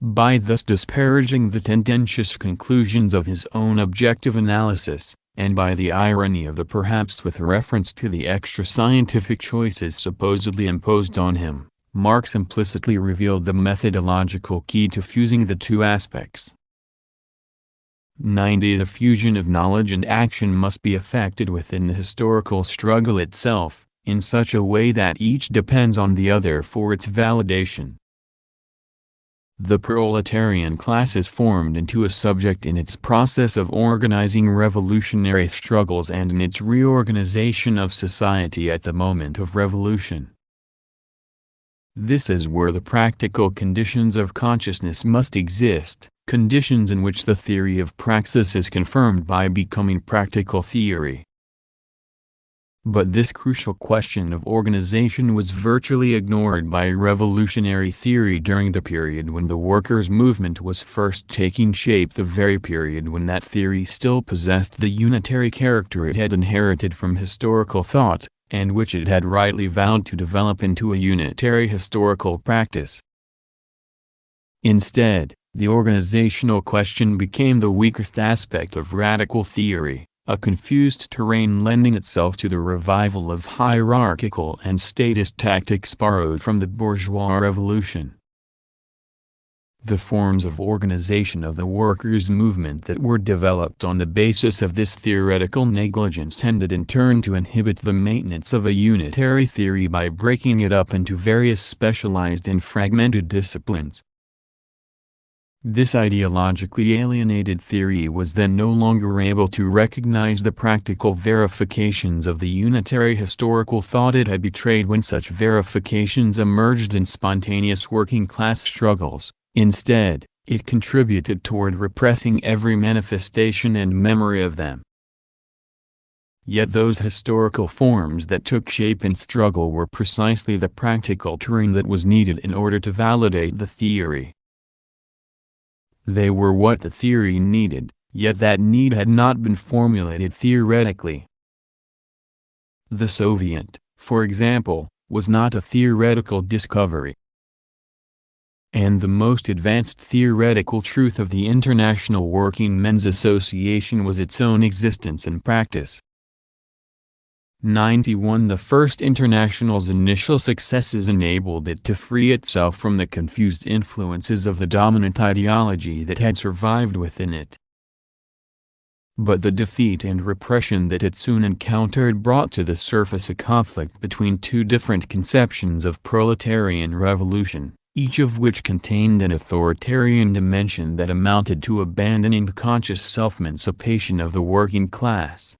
By thus disparaging the tendentious conclusions of his own objective analysis, and by the irony of the perhaps with reference to the extra-scientific choices supposedly imposed on him, Marx implicitly revealed the methodological key to fusing the two aspects. 90 The fusion of knowledge and action must be effected within the historical struggle itself, in such a way that each depends on the other for its validation. The proletarian class is formed into a subject in its process of organizing revolutionary struggles and in its reorganization of society at the moment of revolution. This is where the practical conditions of consciousness must exist, conditions in which the theory of praxis is confirmed by becoming practical theory. But this crucial question of organization was virtually ignored by revolutionary theory during the period when the workers' movement was first taking shape, the very period when that theory still possessed the unitary character it had inherited from historical thought, and which it had rightly vowed to develop into a unitary historical practice. Instead, the organizational question became the weakest aspect of radical theory, a confused terrain lending itself to the revival of hierarchical and statist tactics borrowed from the bourgeois revolution. The forms of organization of the workers' movement that were developed on the basis of this theoretical negligence tended in turn to inhibit the maintenance of a unitary theory by breaking it up into various specialized and fragmented disciplines. This ideologically alienated theory was then no longer able to recognize the practical verifications of the unitary historical thought it had betrayed when such verifications emerged in spontaneous working-class struggles. Instead, it contributed toward repressing every manifestation and memory of them. Yet those historical forms that took shape in struggle were precisely the practical terrain that was needed in order to validate the theory. They were what the theory needed, yet that need had not been formulated theoretically. The Soviet, for example, was not a theoretical discovery. and the most advanced theoretical truth of the International Working Men's Association was its own existence and practice. 91 The First International's initial successes enabled it to free itself from the confused influences of the dominant ideology that had survived within it. But the defeat and repression that it soon encountered brought to the surface a conflict between two different conceptions of proletarian revolution, each of which contained an authoritarian dimension that amounted to abandoning the conscious self-emancipation of the working class.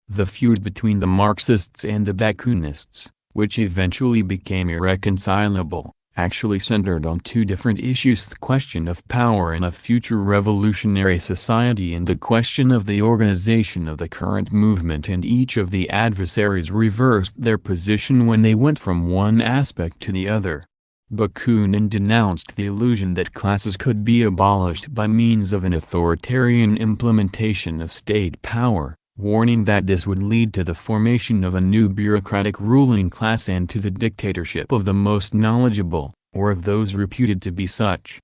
The feud between the Marxists and the Bakunists, which eventually became irreconcilable, actually centered on two different issues: the question of power in a future revolutionary society and the question of the organization of the current movement, and each of the adversaries reversed their position when they went from one aspect to the other. Bakunin denounced the illusion that classes could be abolished by means of an authoritarian implementation of state power, warning that this would lead to the formation of a new bureaucratic ruling class and to the dictatorship of the most knowledgeable, or of those reputed to be such.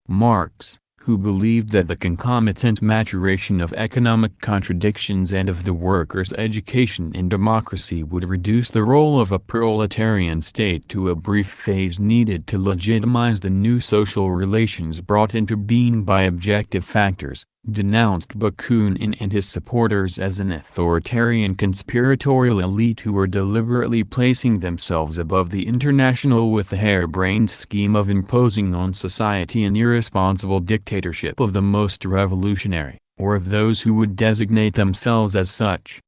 Marx, who believed that the concomitant maturation of economic contradictions and of the workers' education in democracy would reduce the role of a proletarian state to a brief phase needed to legitimize the new social relations brought into being by objective factors, denounced Bakunin and his supporters as an authoritarian conspiratorial elite who were deliberately placing themselves above the international with the harebrained scheme of imposing on society an irresponsible dictatorship of the most revolutionary, or of those who would designate themselves as such.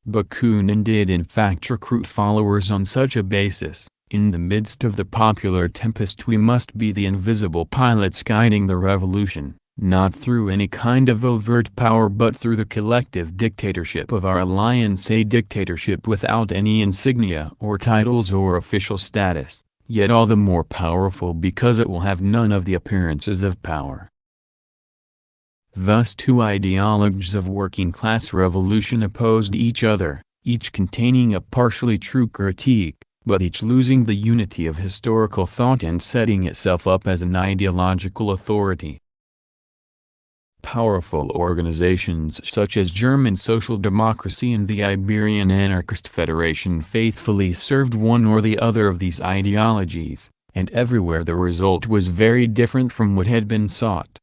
Bakunin did in fact recruit followers on such a basis. In the midst of the popular tempest we must be the invisible pilots guiding the revolution, not through any kind of overt power but through the collective dictatorship of our alliance, a dictatorship without any insignia or titles or official status, yet all the more powerful because it will have none of the appearances of power. Thus two ideologies of working-class revolution opposed each other, each containing a partially true critique, but each losing the unity of historical thought and setting itself up as an ideological authority. Powerful organizations such as German Social Democracy and the Iberian Anarchist Federation faithfully served one or the other of these ideologies, and everywhere the result was very different from what had been sought.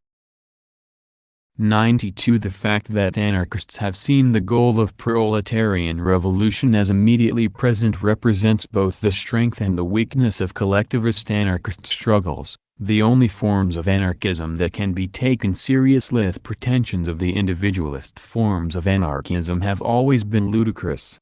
92 The fact that anarchists have seen the goal of proletarian revolution as immediately present represents both the strength and the weakness of collectivist anarchist struggles, the only forms of anarchism that can be taken seriously. The pretensions of the individualist forms of anarchism have always been ludicrous.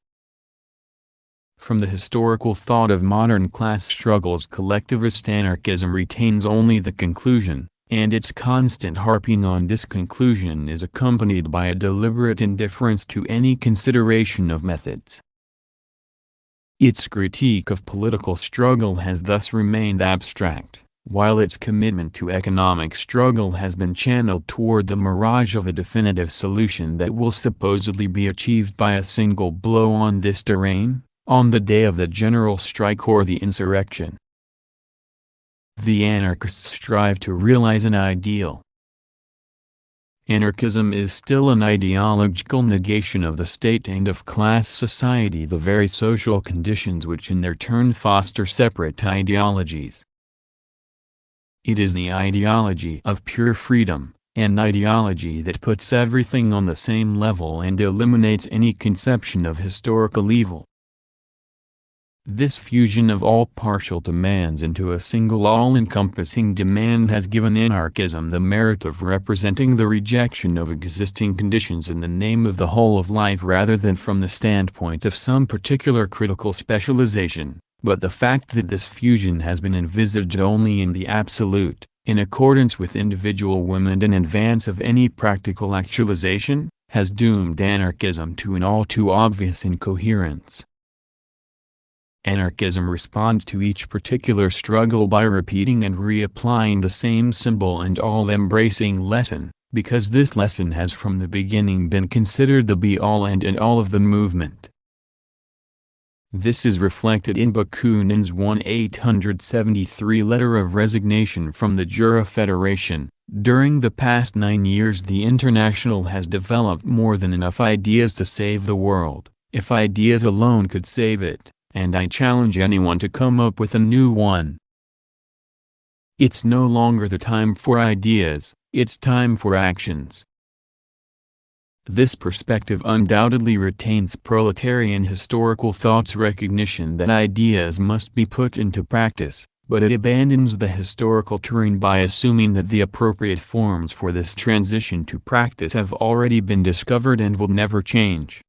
From the historical thought of modern class struggles, collectivist anarchism retains only the conclusion, and its constant harping on this conclusion is accompanied by a deliberate indifference to any consideration of methods. Its critique of political struggle has thus remained abstract, while its commitment to economic struggle has been channeled toward the mirage of a definitive solution that will supposedly be achieved by a single blow on this terrain, on the day of the general strike or the insurrection. The anarchists strive to realize an ideal. Anarchism is still an ideological negation of the state and of class society, the very social conditions which in their turn foster separate ideologies. It is the ideology of pure freedom, an ideology that puts everything on the same level and eliminates any conception of historical evil. This fusion of all partial demands into a single all-encompassing demand has given anarchism the merit of representing the rejection of existing conditions in the name of the whole of life rather than from the standpoint of some particular critical specialization, but the fact that this fusion has been envisaged only in the absolute, in accordance with individual will and in advance of any practical actualization, has doomed anarchism to an all too obvious incoherence. Anarchism responds to each particular struggle by repeating and reapplying the same simple and all-embracing lesson, because this lesson has from the beginning been considered the be-all and end-all of the movement. This is reflected in Bakunin's 1-873 letter of resignation from the Jura Federation. During the past 9 years the International has developed more than enough ideas to save the world, if ideas alone could save it, and I challenge anyone to come up with a new one. It's no longer the time for ideas, it's time for actions. This perspective undoubtedly retains proletarian historical thought's recognition that ideas must be put into practice, but it abandons the historical terrain by assuming that the appropriate forms for this transition to practice have already been discovered and will never change.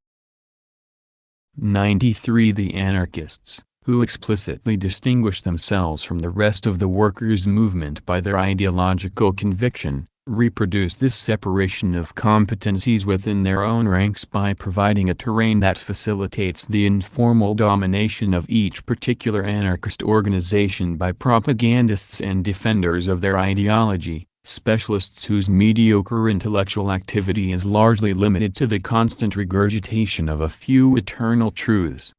93. The anarchists, who explicitly distinguish themselves from the rest of the workers' movement by their ideological conviction, reproduce this separation of competencies within their own ranks by providing a terrain that facilitates the informal domination of each particular anarchist organization by propagandists and defenders of their ideology, specialists whose mediocre intellectual activity is largely limited to the constant regurgitation of a few eternal truths.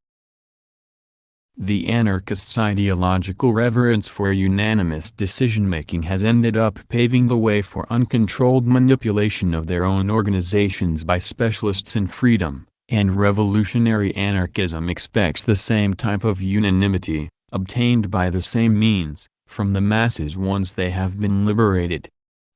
The anarchists' ideological reverence for unanimous decision-making has ended up paving the way for uncontrolled manipulation of their own organizations by specialists in freedom, and revolutionary anarchism expects the same type of unanimity, obtained by the same means, from the masses once they have been liberated.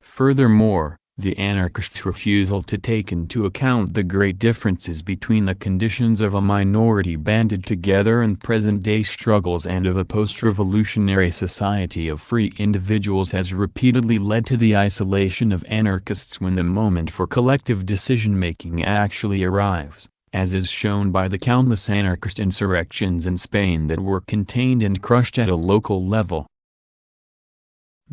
Furthermore, the anarchists' refusal to take into account the great differences between the conditions of a minority banded together in present-day struggles and of a post-revolutionary society of free individuals has repeatedly led to the isolation of anarchists when the moment for collective decision-making actually arrives, as is shown by the countless anarchist insurrections in Spain that were contained and crushed at a local level.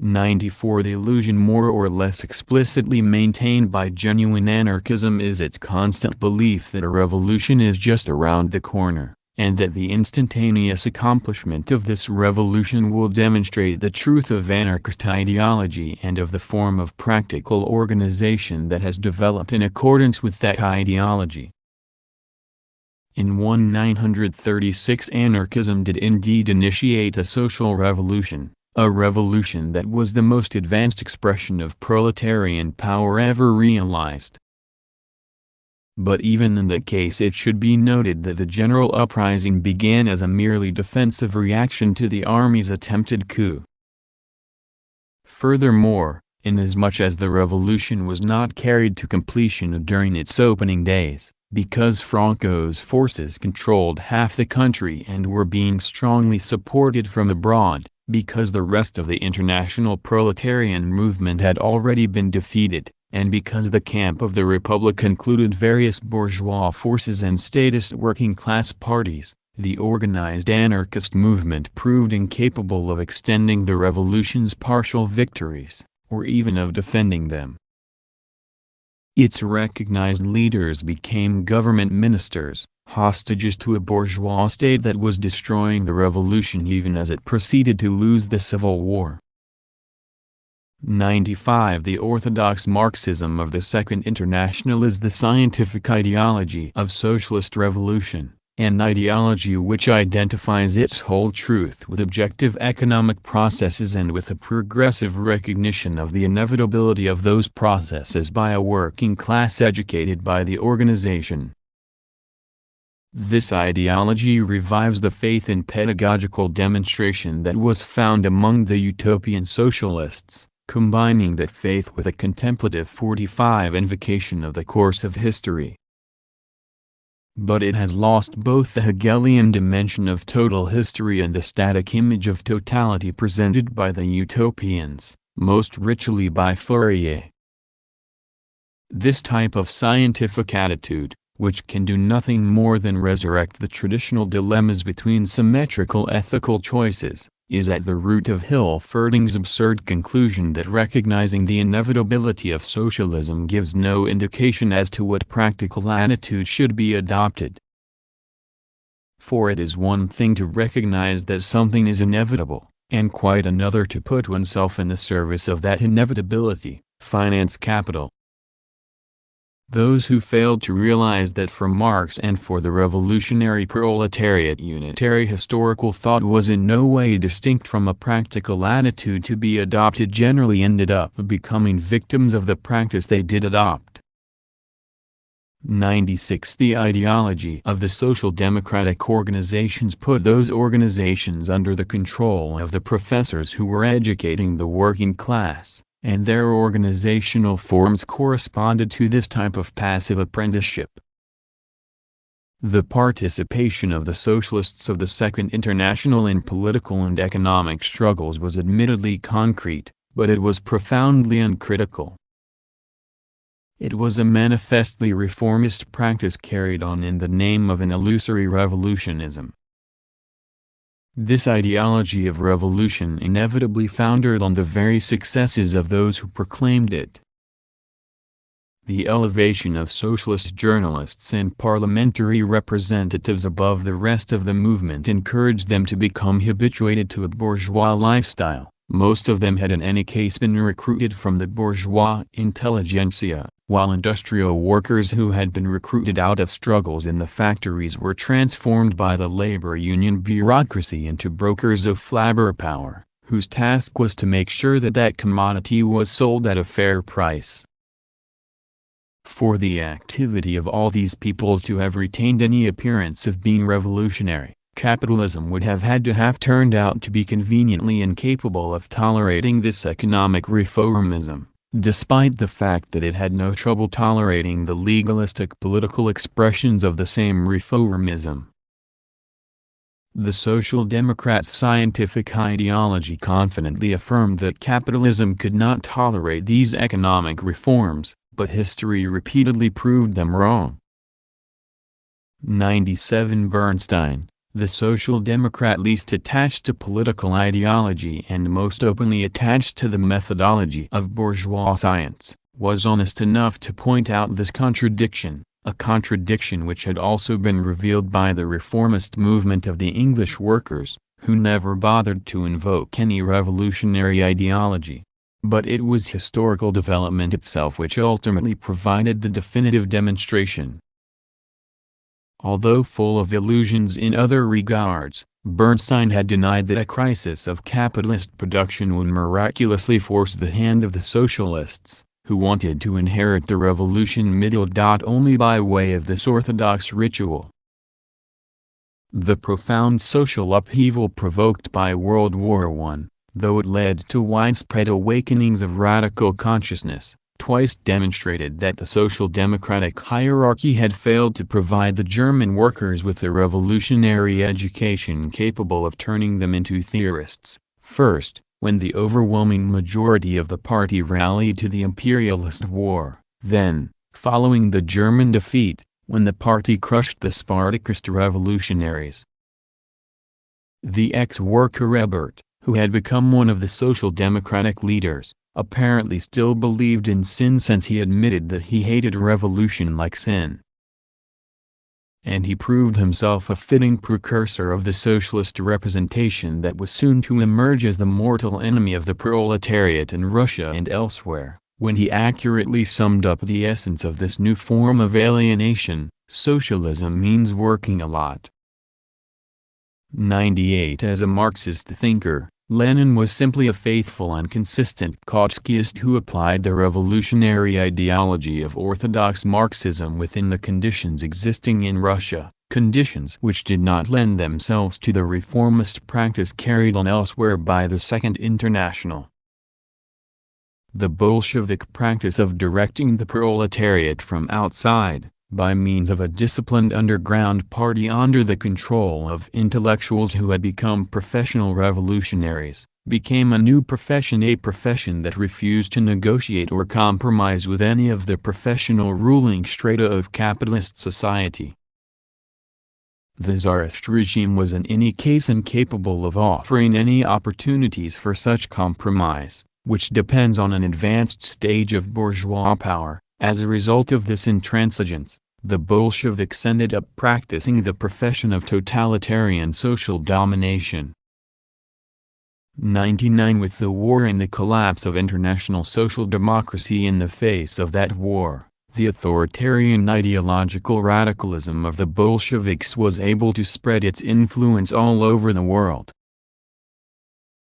94. The illusion more or less explicitly maintained by genuine anarchism is its constant belief that a revolution is just around the corner, and that the instantaneous accomplishment of this revolution will demonstrate the truth of anarchist ideology and of the form of practical organization that has developed in accordance with that ideology. In 1936 anarchism did indeed initiate a social revolution. A revolution that was the most advanced expression of proletarian power ever realized. But even in that case it should be noted that the general uprising began as a merely defensive reaction to the army's attempted coup. Furthermore, inasmuch as the revolution was not carried to completion during its opening days, because Franco's forces controlled half the country and were being strongly supported from abroad, because the rest of the international proletarian movement had already been defeated, and because the camp of the Republic included various bourgeois forces and statist working-class parties, the organized anarchist movement proved incapable of extending the revolution's partial victories, or even of defending them. Its recognized leaders became government ministers, hostages to a bourgeois state that was destroying the revolution even as it proceeded to lose the Civil War. 95. The orthodox Marxism of the Second International is the scientific ideology of socialist revolution, an ideology which identifies its whole truth with objective economic processes and with a progressive recognition of the inevitability of those processes by a working class educated by the organization. This ideology revives the faith in pedagogical demonstration that was found among the utopian socialists, combining that faith with a contemplative 45 invocation of the course of history. But it has lost both the Hegelian dimension of total history and the static image of totality presented by the utopians, most richly by Fourier. This type of scientific attitude, which can do nothing more than resurrect the traditional dilemmas between symmetrical ethical choices, is at the root of Hilferding's absurd conclusion that recognizing the inevitability of socialism gives no indication as to what practical attitude should be adopted. For it is one thing to recognize that something is inevitable, and quite another to put oneself in the service of that inevitability, finance capital. Those who failed to realize that for Marx and for the revolutionary proletariat, unitary historical thought was in no way distinct from a practical attitude to be adopted generally ended up becoming victims of the practice they did adopt. 96. The ideology of the social democratic organizations put those organizations under the control of the professors who were educating the working class, and their organizational forms corresponded to this type of passive apprenticeship. The participation of the Socialists of the Second International in political and economic struggles was admittedly concrete, but it was profoundly uncritical. It was a manifestly reformist practice carried on in the name of an illusory revolutionism. This ideology of revolution inevitably foundered on the very successes of those who proclaimed it. The elevation of socialist journalists and parliamentary representatives above the rest of the movement encouraged them to become habituated to a bourgeois lifestyle. Most of them had in any case been recruited from the bourgeois intelligentsia, while industrial workers who had been recruited out of struggles in the factories were transformed by the labor union bureaucracy into brokers of labor power, whose task was to make sure that that commodity was sold at a fair price. For the activity of all these people to have retained any appearance of being revolutionary, capitalism would have had to have turned out to be conveniently incapable of tolerating this economic reformism, despite the fact that it had no trouble tolerating the legalistic political expressions of the same reformism. The Social Democrats' scientific ideology confidently affirmed that capitalism could not tolerate these economic reforms, but history repeatedly proved them wrong. 97. Bernstein, the Social Democrat least attached to political ideology and most openly attached to the methodology of bourgeois science, was honest enough to point out this contradiction, a contradiction which had also been revealed by the reformist movement of the English workers, who never bothered to invoke any revolutionary ideology. But it was historical development itself which ultimately provided the definitive demonstration. Although full of illusions in other regards, Bernstein had denied that a crisis of capitalist production would miraculously force the hand of the socialists, who wanted to inherit the revolution only by way of this orthodox ritual. The profound social upheaval provoked by World War I, though it led to widespread awakenings of radical consciousness, twice demonstrated that the social democratic hierarchy had failed to provide the German workers with a revolutionary education capable of turning them into theorists. First, when the overwhelming majority of the party rallied to the imperialist war, then, following the German defeat, when the party crushed the Spartacist revolutionaries. The ex-worker Ebert, who had become one of the social democratic leaders, apparently still believed in sin since he admitted that he hated revolution like sin. And he proved himself a fitting precursor of the socialist representation that was soon to emerge as the mortal enemy of the proletariat in Russia and elsewhere, when he accurately summed up the essence of this new form of alienation: socialism means working a lot. 98. As a Marxist thinker, Lenin was simply a faithful and consistent Trotskyist who applied the revolutionary ideology of orthodox Marxism within the conditions existing in Russia, conditions which did not lend themselves to the reformist practice carried on elsewhere by the Second International. The Bolshevik practice of directing the proletariat from outside, by means of a disciplined underground party under the control of intellectuals who had become professional revolutionaries, became a new profession, a profession that refused to negotiate or compromise with any of the professional ruling strata of capitalist society. The Tsarist regime was in any case incapable of offering any opportunities for such compromise, which depends on an advanced stage of bourgeois power. As a result of this intransigence, the Bolsheviks ended up practicing the profession of totalitarian social domination. 99. With the war and the collapse of international social democracy in the face of that war, the authoritarian ideological radicalism of the Bolsheviks was able to spread its influence all over the world.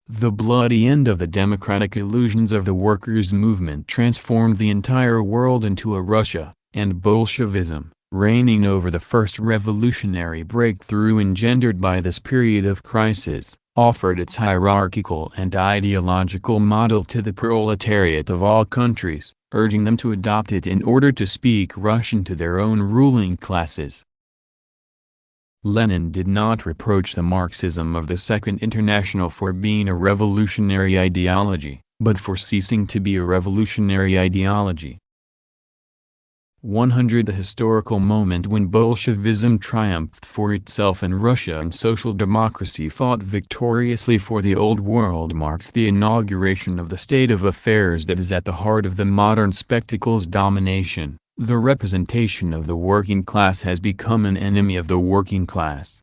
The bloody end of the democratic illusions of the workers' movement transformed the entire world into a Russia, and Bolshevism, reigning over the first revolutionary breakthrough engendered by this period of crisis, offered its hierarchical and ideological model to the proletariat of all countries, urging them to adopt it in order to speak Russian to their own ruling classes. Lenin did not reproach the Marxism of the Second International for being a revolutionary ideology, but for ceasing to be a revolutionary ideology. 100 The historical moment when Bolshevism triumphed for itself in Russia and social democracy fought victoriously for the old world marks the inauguration of the state of affairs that is at the heart of the modern spectacle's domination. The representation of the working class has become an enemy of the working class.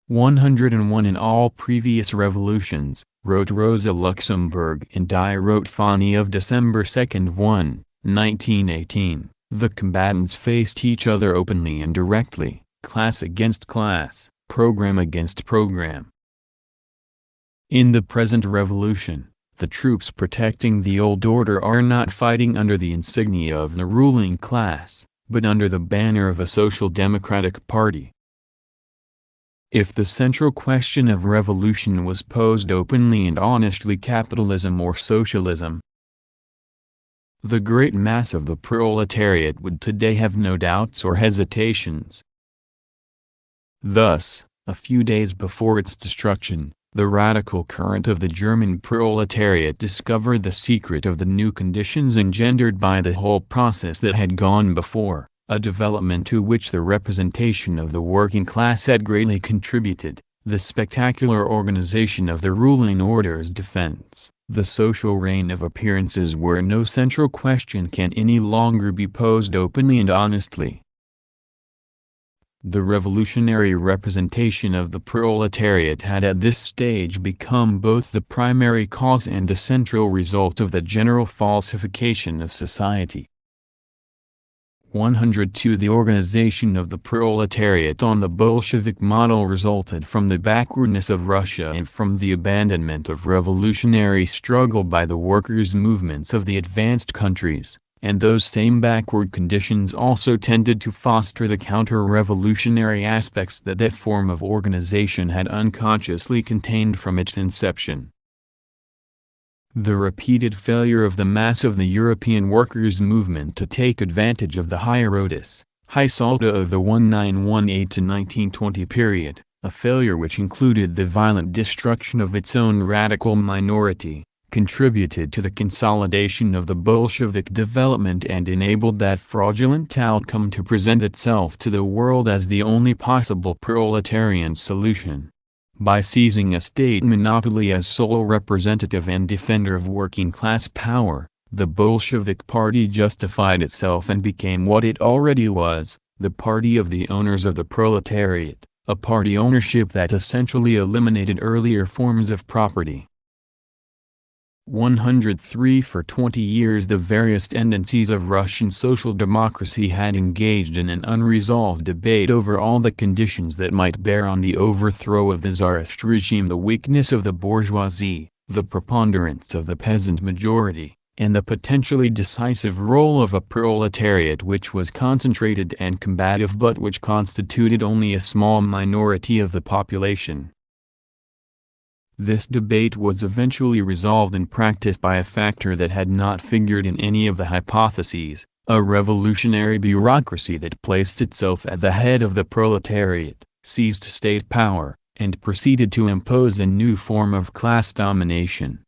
101 In all previous revolutions, wrote Rosa Luxemburg in Die Rotfahne of December 2, 1918, the combatants faced each other openly and directly, class against class, program against program. In the present revolution, the troops protecting the old order are not fighting under the insignia of the ruling class, but under the banner of a social democratic party. If the central question of revolution was posed openly and honestly, capitalism or socialism, the great mass of the proletariat would today have no doubts or hesitations. Thus, a few days before its destruction, the radical current of the German proletariat discovered the secret of the new conditions engendered by the whole process that had gone before, a development to which the representation of the working class had greatly contributed, the spectacular organization of the ruling order's defense, the social reign of appearances where no central question can any longer be posed openly and honestly. The revolutionary representation of the proletariat had at this stage become both the primary cause and the central result of the general falsification of society. 102 The organization of the proletariat on the Bolshevik model resulted from the backwardness of Russia and from the abandonment of revolutionary struggle by the workers' movements of the advanced countries, and those same backward conditions also tended to foster the counter-revolutionary aspects that form of organization had unconsciously contained from its inception. The repeated failure of the mass of the European workers' movement to take advantage of the hiatus, high salta of the 1918 to 1920 period, a failure which included the violent destruction of its own radical minority, contributed to the consolidation of the Bolshevik development and enabled that fraudulent outcome to present itself to the world as the only possible proletarian solution. By seizing a state monopoly as sole representative and defender of working-class power, the Bolshevik Party justified itself and became what it already was, the party of the owners of the proletariat, a party ownership that essentially eliminated earlier forms of property. 103 For 20 years the various tendencies of Russian social democracy had engaged in an unresolved debate over all the conditions that might bear on the overthrow of the Tsarist regime: the weakness of the bourgeoisie, the preponderance of the peasant majority, and the potentially decisive role of a proletariat which was concentrated and combative but which constituted only a small minority of the population. This debate was eventually resolved in practice by a factor that had not figured in any of the hypotheses, a revolutionary bureaucracy that placed itself at the head of the proletariat, seized state power, and proceeded to impose a new form of class domination.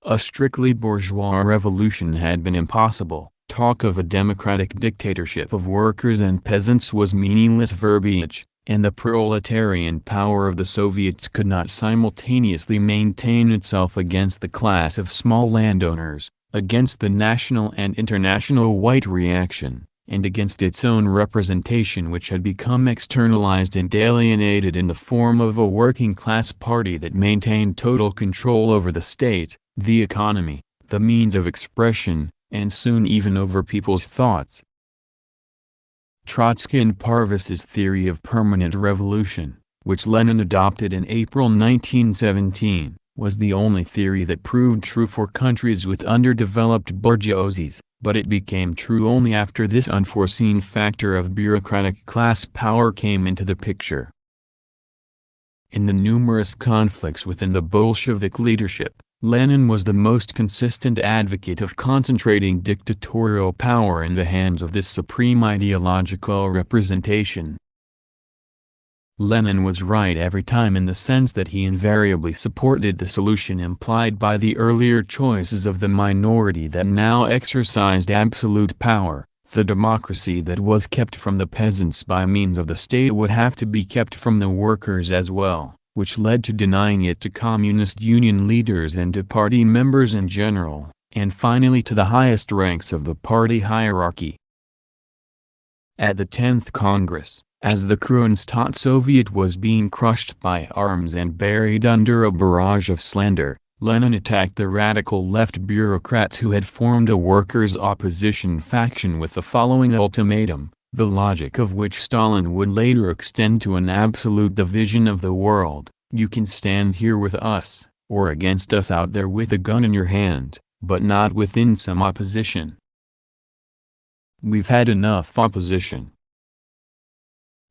A strictly bourgeois revolution had been impossible. Talk of a democratic dictatorship of workers and peasants was meaningless verbiage, and the proletarian power of the Soviets could not simultaneously maintain itself against the class of small landowners, against the national and international white reaction, and against its own representation which had become externalized and alienated in the form of a working-class party that maintained total control over the state, the economy, the means of expression, and soon even over people's thoughts. Trotsky and Parvis's theory of permanent revolution, which Lenin adopted in April 1917, was the only theory that proved true for countries with underdeveloped bourgeoisies, but it became true only after this unforeseen factor of bureaucratic class power came into the picture. In the numerous conflicts within the Bolshevik leadership, Lenin was the most consistent advocate of concentrating dictatorial power in the hands of this supreme ideological representation. Lenin was right every time in the sense that he invariably supported the solution implied by the earlier choices of the minority that now exercised absolute power. The democracy that was kept from the peasants by means of the state would have to be kept from the workers as well, which led to denying it to communist union leaders and to party members in general, and finally to the highest ranks of the party hierarchy. At the 10th Congress, as the Kronstadt Soviet was being crushed by arms and buried under a barrage of slander, Lenin attacked the radical left bureaucrats who had formed a workers' opposition faction with the following ultimatum, the logic of which Stalin would later extend to an absolute division of the world: you can stand here with us, or against us out there with a gun in your hand, but not within some opposition. We've had enough opposition.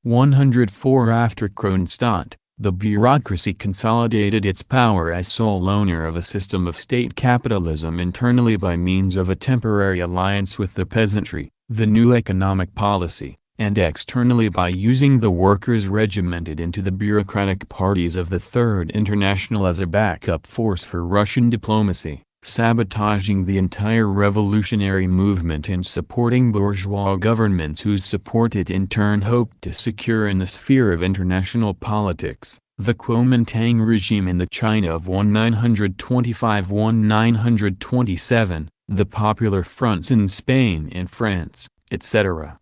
104 After Kronstadt, the bureaucracy consolidated its power as sole owner of a system of state capitalism internally by means of a temporary alliance with the peasantry, the new economic policy, and externally by using the workers regimented into the bureaucratic parties of the Third International as a backup force for Russian diplomacy, sabotaging the entire revolutionary movement and supporting bourgeois governments whose support it in turn hoped to secure in the sphere of international politics. The Kuomintang regime in the China of 1925–1927, the Popular Fronts in Spain and France, etc.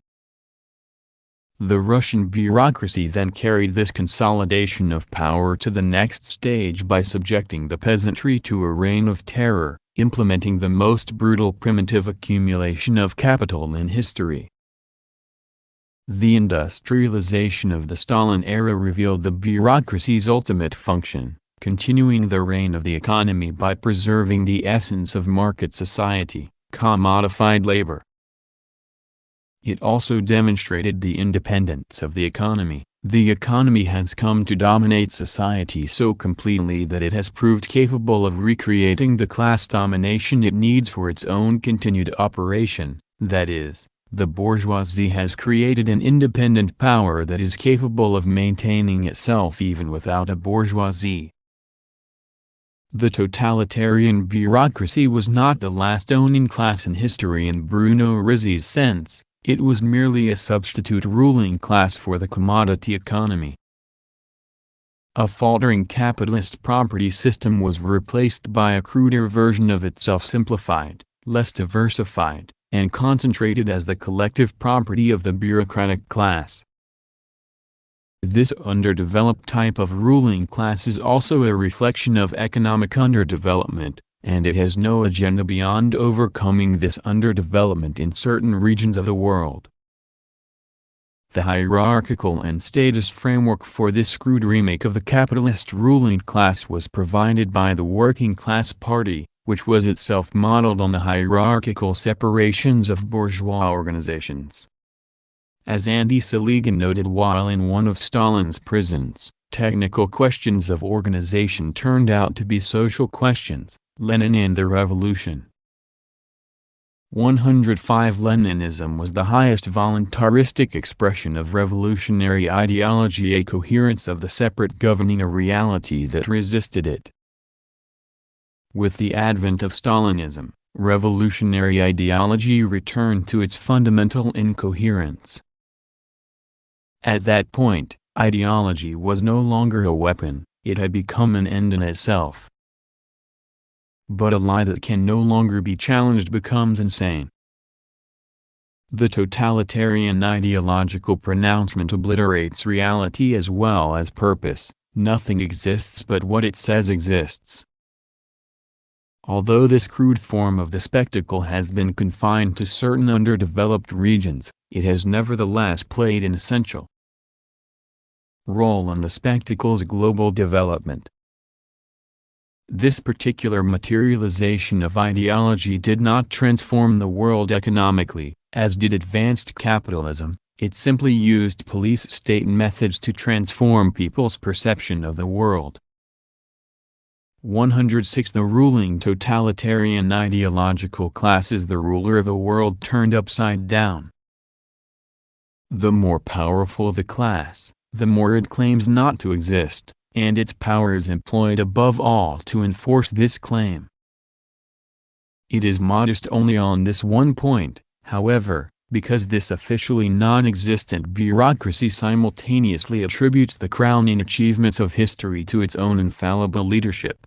The Russian bureaucracy then carried this consolidation of power to the next stage by subjecting the peasantry to a reign of terror, implementing the most brutal primitive accumulation of capital in history. The industrialization of the Stalin era revealed the bureaucracy's ultimate function, continuing the reign of the economy by preserving the essence of market society, commodified labor. It also demonstrated the independence of the economy. The economy has come to dominate society so completely that it has proved capable of recreating the class domination it needs for its own continued operation, that is, the bourgeoisie has created an independent power that is capable of maintaining itself even without a bourgeoisie. The totalitarian bureaucracy was not the last owning class in history in Bruno Rizzi's sense. It was merely a substitute ruling class for the commodity economy. A faltering capitalist property system was replaced by a cruder version of itself, simplified, less diversified, and concentrated as the collective property of the bureaucratic class. This underdeveloped type of ruling class is also a reflection of economic underdevelopment, and it has no agenda beyond overcoming this underdevelopment in certain regions of the world. The hierarchical and status framework for this crude remake of the capitalist ruling class was provided by the Working Class Party, which was itself modeled on the hierarchical separations of bourgeois organizations. As Andy Saligan noted while in one of Stalin's prisons, technical questions of organization turned out to be social questions. Lenin and the Revolution. 105 Leninism was the highest voluntaristic expression of revolutionary ideology, a coherence of the separate governing a reality that resisted it. With the advent of Stalinism, revolutionary ideology returned to its fundamental incoherence. At that point, ideology was no longer a weapon, it had become an end in itself. But a lie that can no longer be challenged becomes insane. The totalitarian ideological pronouncement obliterates reality as well as purpose. Nothing exists but what it says exists. Although this crude form of the spectacle has been confined to certain underdeveloped regions, it has nevertheless played an essential role in the spectacle's global development. This particular materialization of ideology did not transform the world economically, as did advanced capitalism. It simply used police-state methods to transform people's perception of the world. 106. The ruling totalitarian ideological class is the ruler of a world turned upside down. The more powerful the class, the more it claims not to exist, and its power is employed above all to enforce this claim. It is modest only on this one point, however, because this officially non-existent bureaucracy simultaneously attributes the crowning achievements of history to its own infallible leadership.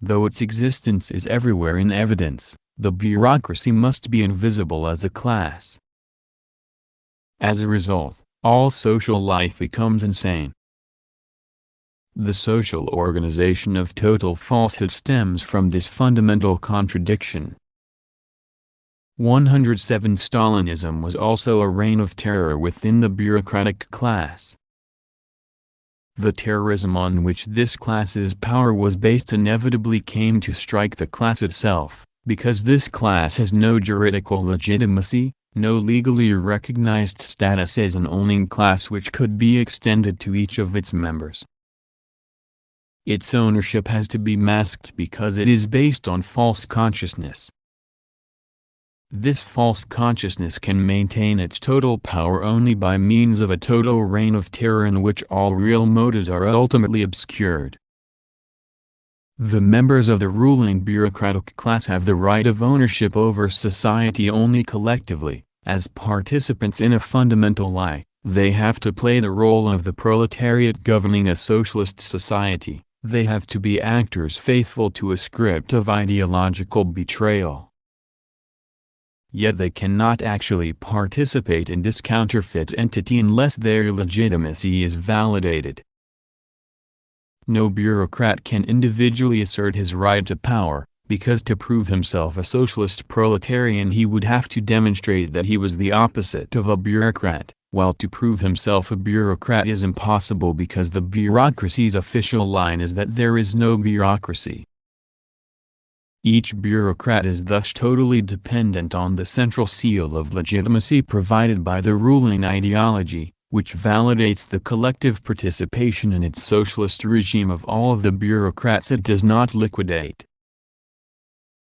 Though its existence is everywhere in evidence, the bureaucracy must be invisible as a class. As a result, all social life becomes insane. The social organization of total falsehood stems from this fundamental contradiction. 107. Stalinism was also a reign of terror within the bureaucratic class. The terrorism on which this class's power was based inevitably came to strike the class itself, because this class has no juridical legitimacy, no legally recognized status as an owning class which could be extended to each of its members. Its ownership has to be masked because it is based on false consciousness. This false consciousness can maintain its total power only by means of a total reign of terror in which all real motives are ultimately obscured. The members of the ruling bureaucratic class have the right of ownership over society only collectively. As participants in a fundamental lie, they have to play the role of the proletariat governing a socialist society. They have to be actors faithful to a script of ideological betrayal. Yet they cannot actually participate in this counterfeit entity unless their legitimacy is validated. No bureaucrat can individually assert his right to power, because to prove himself a socialist proletarian he would have to demonstrate that he was the opposite of a bureaucrat, while to prove himself a bureaucrat is impossible because the bureaucracy's official line is that there is no bureaucracy. Each bureaucrat is thus totally dependent on the central seal of legitimacy provided by the ruling ideology, which validates the collective participation in its socialist regime of all of the bureaucrats it does not liquidate.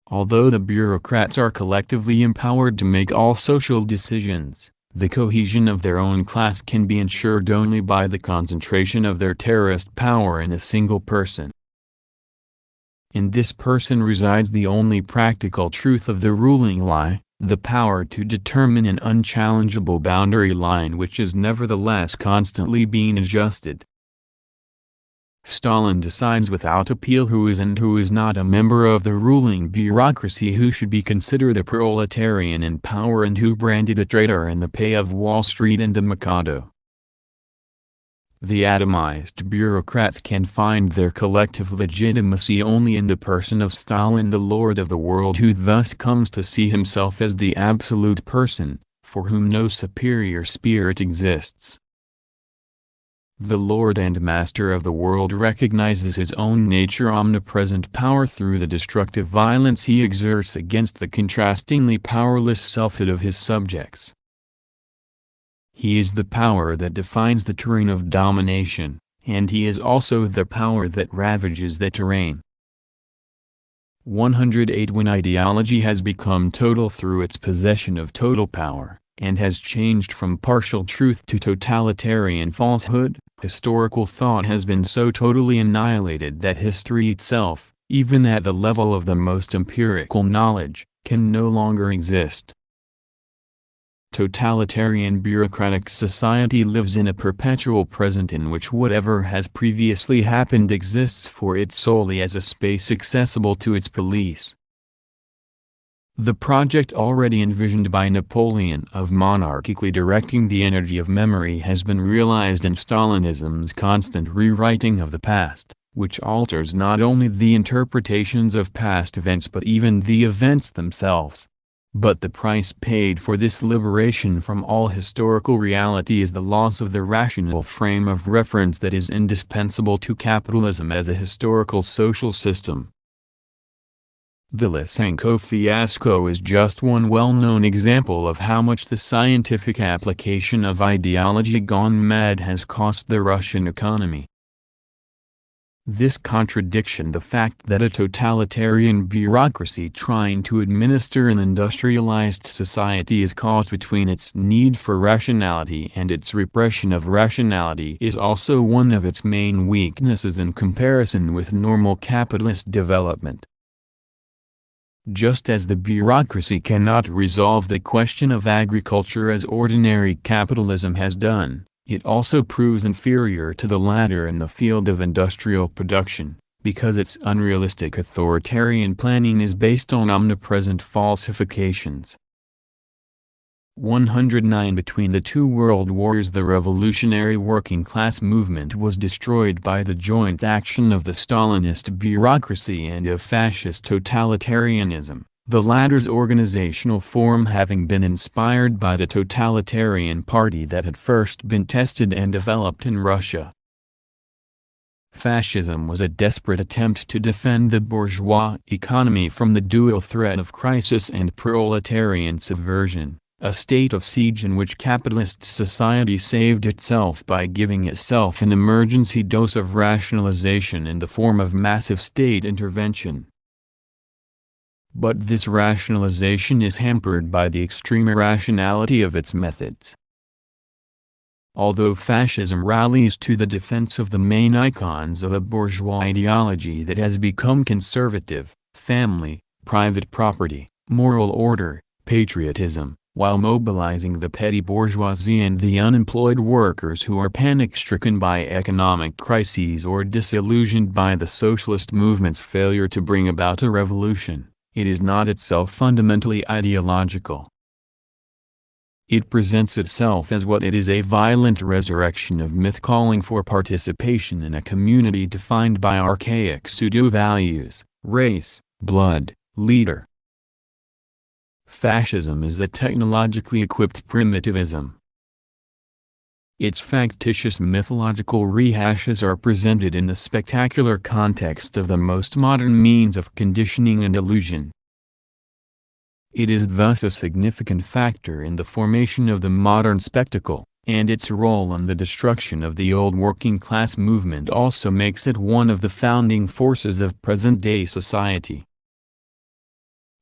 Although the bureaucrats are collectively empowered to make all social decisions, the cohesion of their own class can be ensured only by the concentration of their terrorist power in a single person. In this person resides the only practical truth of the ruling lie, the power to determine an unchallengeable boundary line which is nevertheless constantly being adjusted. Stalin decides without appeal who is and who is not a member of the ruling bureaucracy, who should be considered a proletarian in power and who branded a traitor in the pay of Wall Street and the Mikado. The atomized bureaucrats can find their collective legitimacy only in the person of Stalin, the lord of the world, who thus comes to see himself as the absolute person, for whom no superior spirit exists. The Lord and Master of the world recognizes his own nature omnipresent power through the destructive violence he exerts against the contrastingly powerless selfhood of his subjects. He is the power that defines the terrain of domination, and he is also the power that ravages the terrain. 108. When ideology has become total through its possession of total power, and has changed from partial truth to totalitarian falsehood, historical thought has been so totally annihilated that history itself, even at the level of the most empirical knowledge, can no longer exist. Totalitarian bureaucratic society lives in a perpetual present in which whatever has previously happened exists for it solely as a space accessible to its police. The project already envisioned by Napoleon of monarchically directing the energy of memory has been realized in Stalinism's constant rewriting of the past, which alters not only the interpretations of past events but even the events themselves. But the price paid for this liberation from all historical reality is the loss of the rational frame of reference that is indispensable to capitalism as a historical social system. The Lysenko fiasco is just one well-known example of how much the scientific application of ideology gone mad has cost the Russian economy. This contradiction, the fact that a totalitarian bureaucracy trying to administer an industrialized society is caught between its need for rationality and its repression of rationality, is also one of its main weaknesses in comparison with normal capitalist development. Just as the bureaucracy cannot resolve the question of agriculture as ordinary capitalism has done, it also proves inferior to the latter in the field of industrial production, because its unrealistic authoritarian planning is based on omnipresent falsifications. 109 Between the two world wars, the revolutionary working class movement was destroyed by the joint action of the Stalinist bureaucracy and of fascist totalitarianism, the latter's organizational form having been inspired by the totalitarian party that had first been tested and developed in Russia. Fascism was a desperate attempt to defend the bourgeois economy from the dual threat of crisis and proletarian subversion, a state of siege in which capitalist society saved itself by giving itself an emergency dose of rationalization in the form of massive state intervention. But this rationalization is hampered by the extreme irrationality of its methods. Although fascism rallies to the defense of the main icons of a bourgeois ideology that has become conservative, family, private property, moral order, patriotism, while mobilizing the petty bourgeoisie and the unemployed workers who are panic-stricken by economic crises or disillusioned by the socialist movement's failure to bring about a revolution, it is not itself fundamentally ideological. It presents itself as what it is: a violent resurrection of myth calling for participation in a community defined by archaic pseudo-values, race, blood, leader. Fascism is a technologically equipped primitivism. Its factitious mythological rehashes are presented in the spectacular context of the most modern means of conditioning and illusion. It is thus a significant factor in the formation of the modern spectacle, and its role in the destruction of the old working class movement also makes it one of the founding forces of present-day society.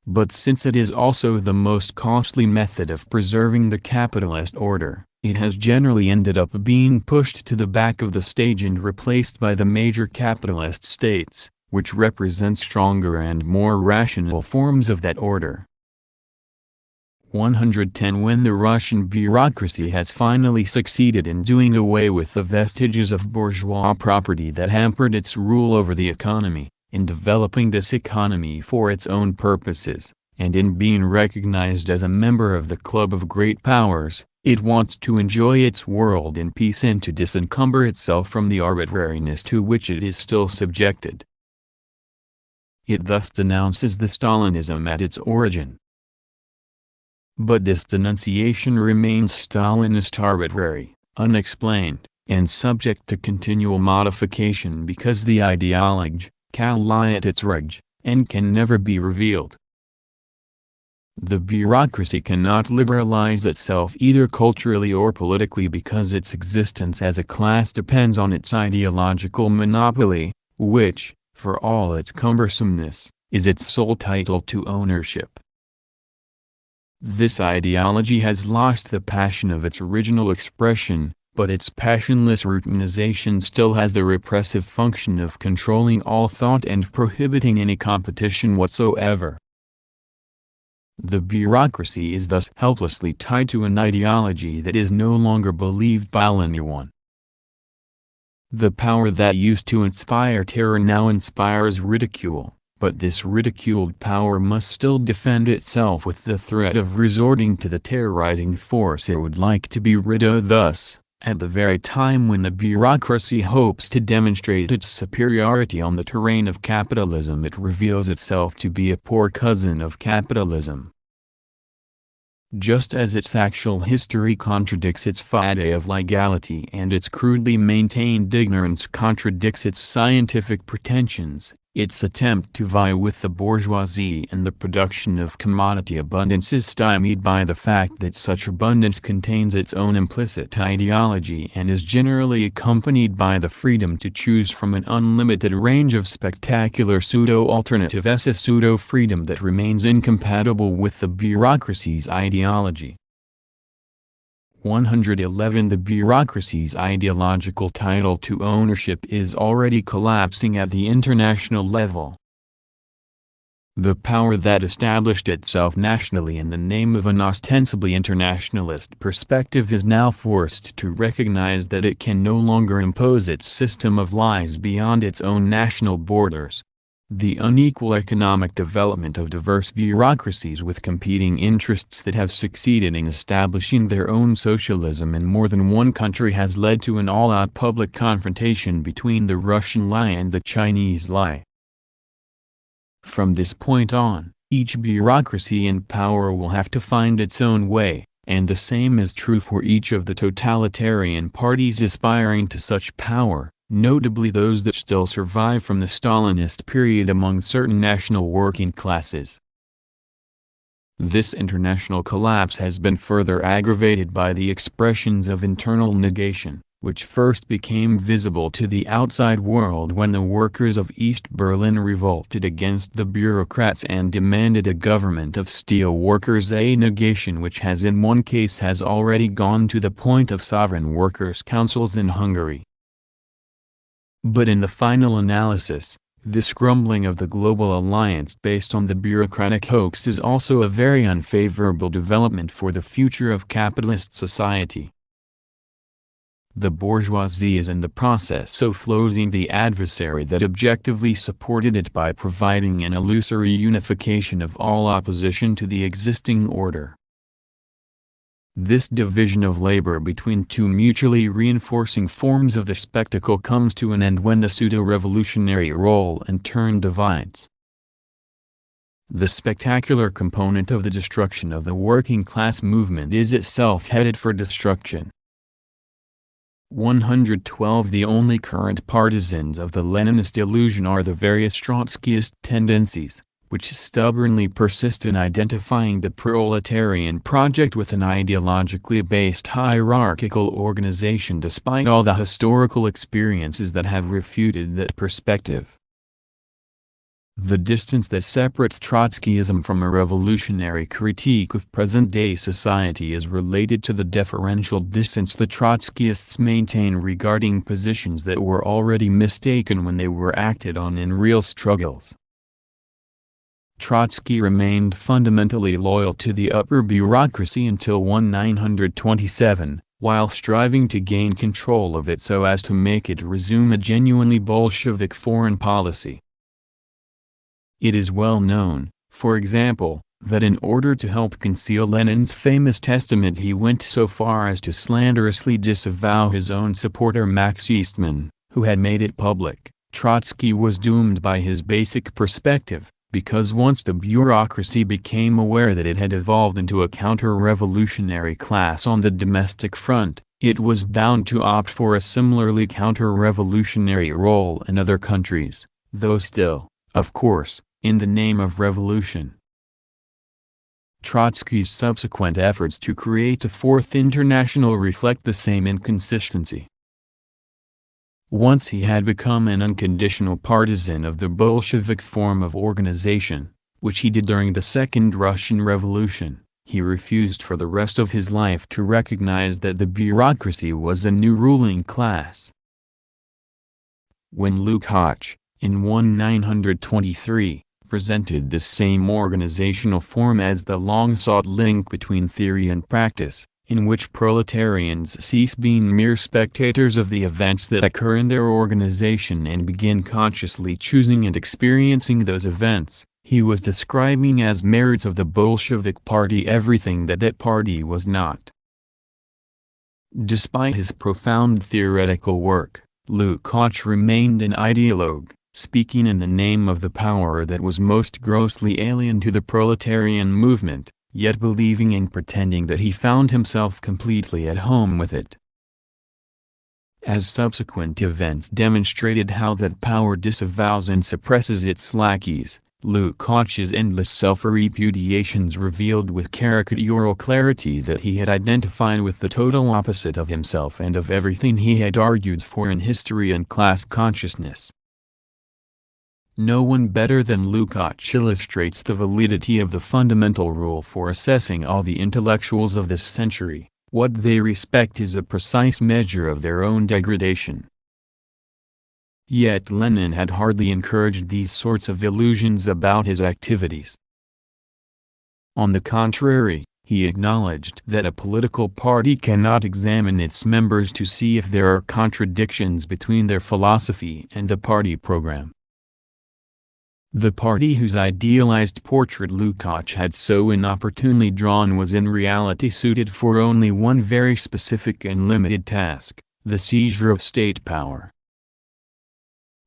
But since it is also the most costly method of preserving the capitalist order, it has generally ended up being pushed to the back of the stage and replaced by the major capitalist states, which represent stronger and more rational forms of that order. 110 When the Russian bureaucracy has finally succeeded in doing away with the vestiges of bourgeois property that hampered its rule over the economy, in developing this economy for its own purposes, and in being recognized as a member of the club of great powers, it wants to enjoy its world in peace and to disencumber itself from the arbitrariness to which it is still subjected. It thus denounces the Stalinism at its origin. But this denunciation remains Stalinist, arbitrary, unexplained, and subject to continual modification because the ideologue can lie at its reg, and can never be revealed. The bureaucracy cannot liberalize itself either culturally or politically because its existence as a class depends on its ideological monopoly, which, for all its cumbersomeness, is its sole title to ownership. This ideology has lost the passion of its original expression, but its passionless routinization still has the repressive function of controlling all thought and prohibiting any competition whatsoever. The bureaucracy is thus helplessly tied to an ideology that is no longer believed by anyone. The power that used to inspire terror now inspires ridicule, but this ridiculed power must still defend itself with the threat of resorting to the terrorizing force it would like to be rid of. Thus, At the very time when the bureaucracy hopes to demonstrate its superiority on the terrain of capitalism, it reveals itself to be a poor cousin of capitalism. Just as its actual history contradicts its fide of legality and its crudely maintained ignorance contradicts its scientific pretensions, its attempt to vie with the bourgeoisie in the production of commodity abundance is stymied by the fact that such abundance contains its own implicit ideology and is generally accompanied by the freedom to choose from an unlimited range of spectacular pseudo-alternatives, a pseudo-freedom that remains incompatible with the bureaucracy's ideology. 111 The bureaucracy's ideological title to ownership is already collapsing at the international level. The power that established itself nationally in the name of an ostensibly internationalist perspective is now forced to recognize that it can no longer impose its system of lies beyond its own national borders. The unequal economic development of diverse bureaucracies with competing interests that have succeeded in establishing their own socialism in more than one country has led to an all-out public confrontation between the Russian lie and the Chinese lie. From this point on, each bureaucracy in power will have to find its own way, and the same is true for each of the totalitarian parties aspiring to such power, notably those that still survive from the Stalinist period among certain national working classes. This international collapse has been further aggravated by the expressions of internal negation, which first became visible to the outside world when the workers of East Berlin revolted against the bureaucrats and demanded a government of steel workers, a negation which in one case has already gone to the point of sovereign workers' councils in Hungary. But in the final analysis, this crumbling of the global alliance based on the bureaucratic hoax is also a very unfavorable development for the future of capitalist society. The bourgeoisie is in the process of losing the adversary that objectively supported it by providing an illusory unification of all opposition to the existing order. This division of labor between two mutually reinforcing forms of the spectacle comes to an end when the pseudo-revolutionary role in turn divides. The spectacular component of the destruction of the working class movement is itself headed for destruction. 112 The only current partisans of the Leninist illusion are the various Trotskyist tendencies, which stubbornly persist in identifying the proletarian project with an ideologically based hierarchical organization despite all the historical experiences that have refuted that perspective. The distance that separates Trotskyism from a revolutionary critique of present-day society is related to the deferential distance the Trotskyists maintain regarding positions that were already mistaken when they were acted on in real struggles. Trotsky remained fundamentally loyal to the upper bureaucracy until 1927, while striving to gain control of it so as to make it resume a genuinely Bolshevik foreign policy. It is well known, for example, that in order to help conceal Lenin's famous testament he went so far as to slanderously disavow his own supporter Max Eastman, who had made it public. Trotsky was doomed by his basic perspective, because once the bureaucracy became aware that it had evolved into a counter-revolutionary class on the domestic front, it was bound to opt for a similarly counter-revolutionary role in other countries, though still, of course, in the name of revolution. Trotsky's subsequent efforts to create a Fourth International reflect the same inconsistency. Once he had become an unconditional partisan of the Bolshevik form of organization, which he did during the Second Russian Revolution, he refused for the rest of his life to recognize that the bureaucracy was a new ruling class. When Lukács, in 1923, presented this same organizational form as the long-sought link between theory and practice, in which proletarians cease being mere spectators of the events that occur in their organization and begin consciously choosing and experiencing those events, he was describing as merits of the Bolshevik Party everything that party was not. Despite his profound theoretical work, Lukács remained an ideologue, speaking in the name of the power that was most grossly alien to the proletarian movement, yet believing and pretending that he found himself completely at home with it. As subsequent events demonstrated how that power disavows and suppresses its lackeys, Lukács's endless self-repudiations revealed with caricatural clarity that he had identified with the total opposite of himself and of everything he had argued for in history and class consciousness. No one better than Lukács illustrates the validity of the fundamental rule for assessing all the intellectuals of this century: what they respect is a precise measure of their own degradation. Yet Lenin had hardly encouraged these sorts of illusions about his activities. On the contrary, he acknowledged that a political party cannot examine its members to see if there are contradictions between their philosophy and the party program. The party whose idealized portrait Lukács had so inopportunely drawn was in reality suited for only one very specific and limited task: the seizure of state power.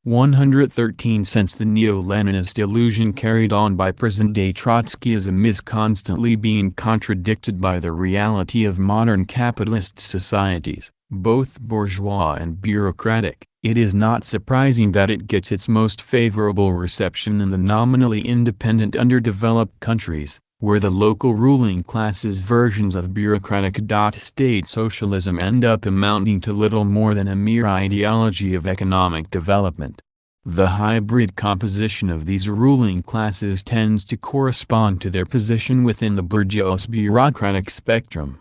113 Since the neo-Leninist illusion carried on by present-day Trotskyism is constantly being contradicted by the reality of modern capitalist societies, both bourgeois and bureaucratic, it is not surprising that it gets its most favorable reception in the nominally independent underdeveloped countries, where the local ruling class's versions of bureaucratic state socialism end up amounting to little more than a mere ideology of economic development. The hybrid composition of these ruling classes tends to correspond to their position within the bourgeois bureaucratic spectrum.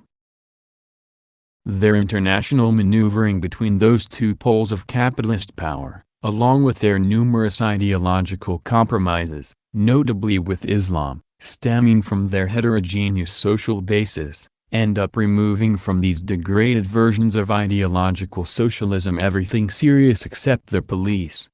Their international maneuvering between those two poles of capitalist power, along with their numerous ideological compromises, notably with Islam, stemming from their heterogeneous social basis, end up removing from these degraded versions of ideological socialism everything serious except the police.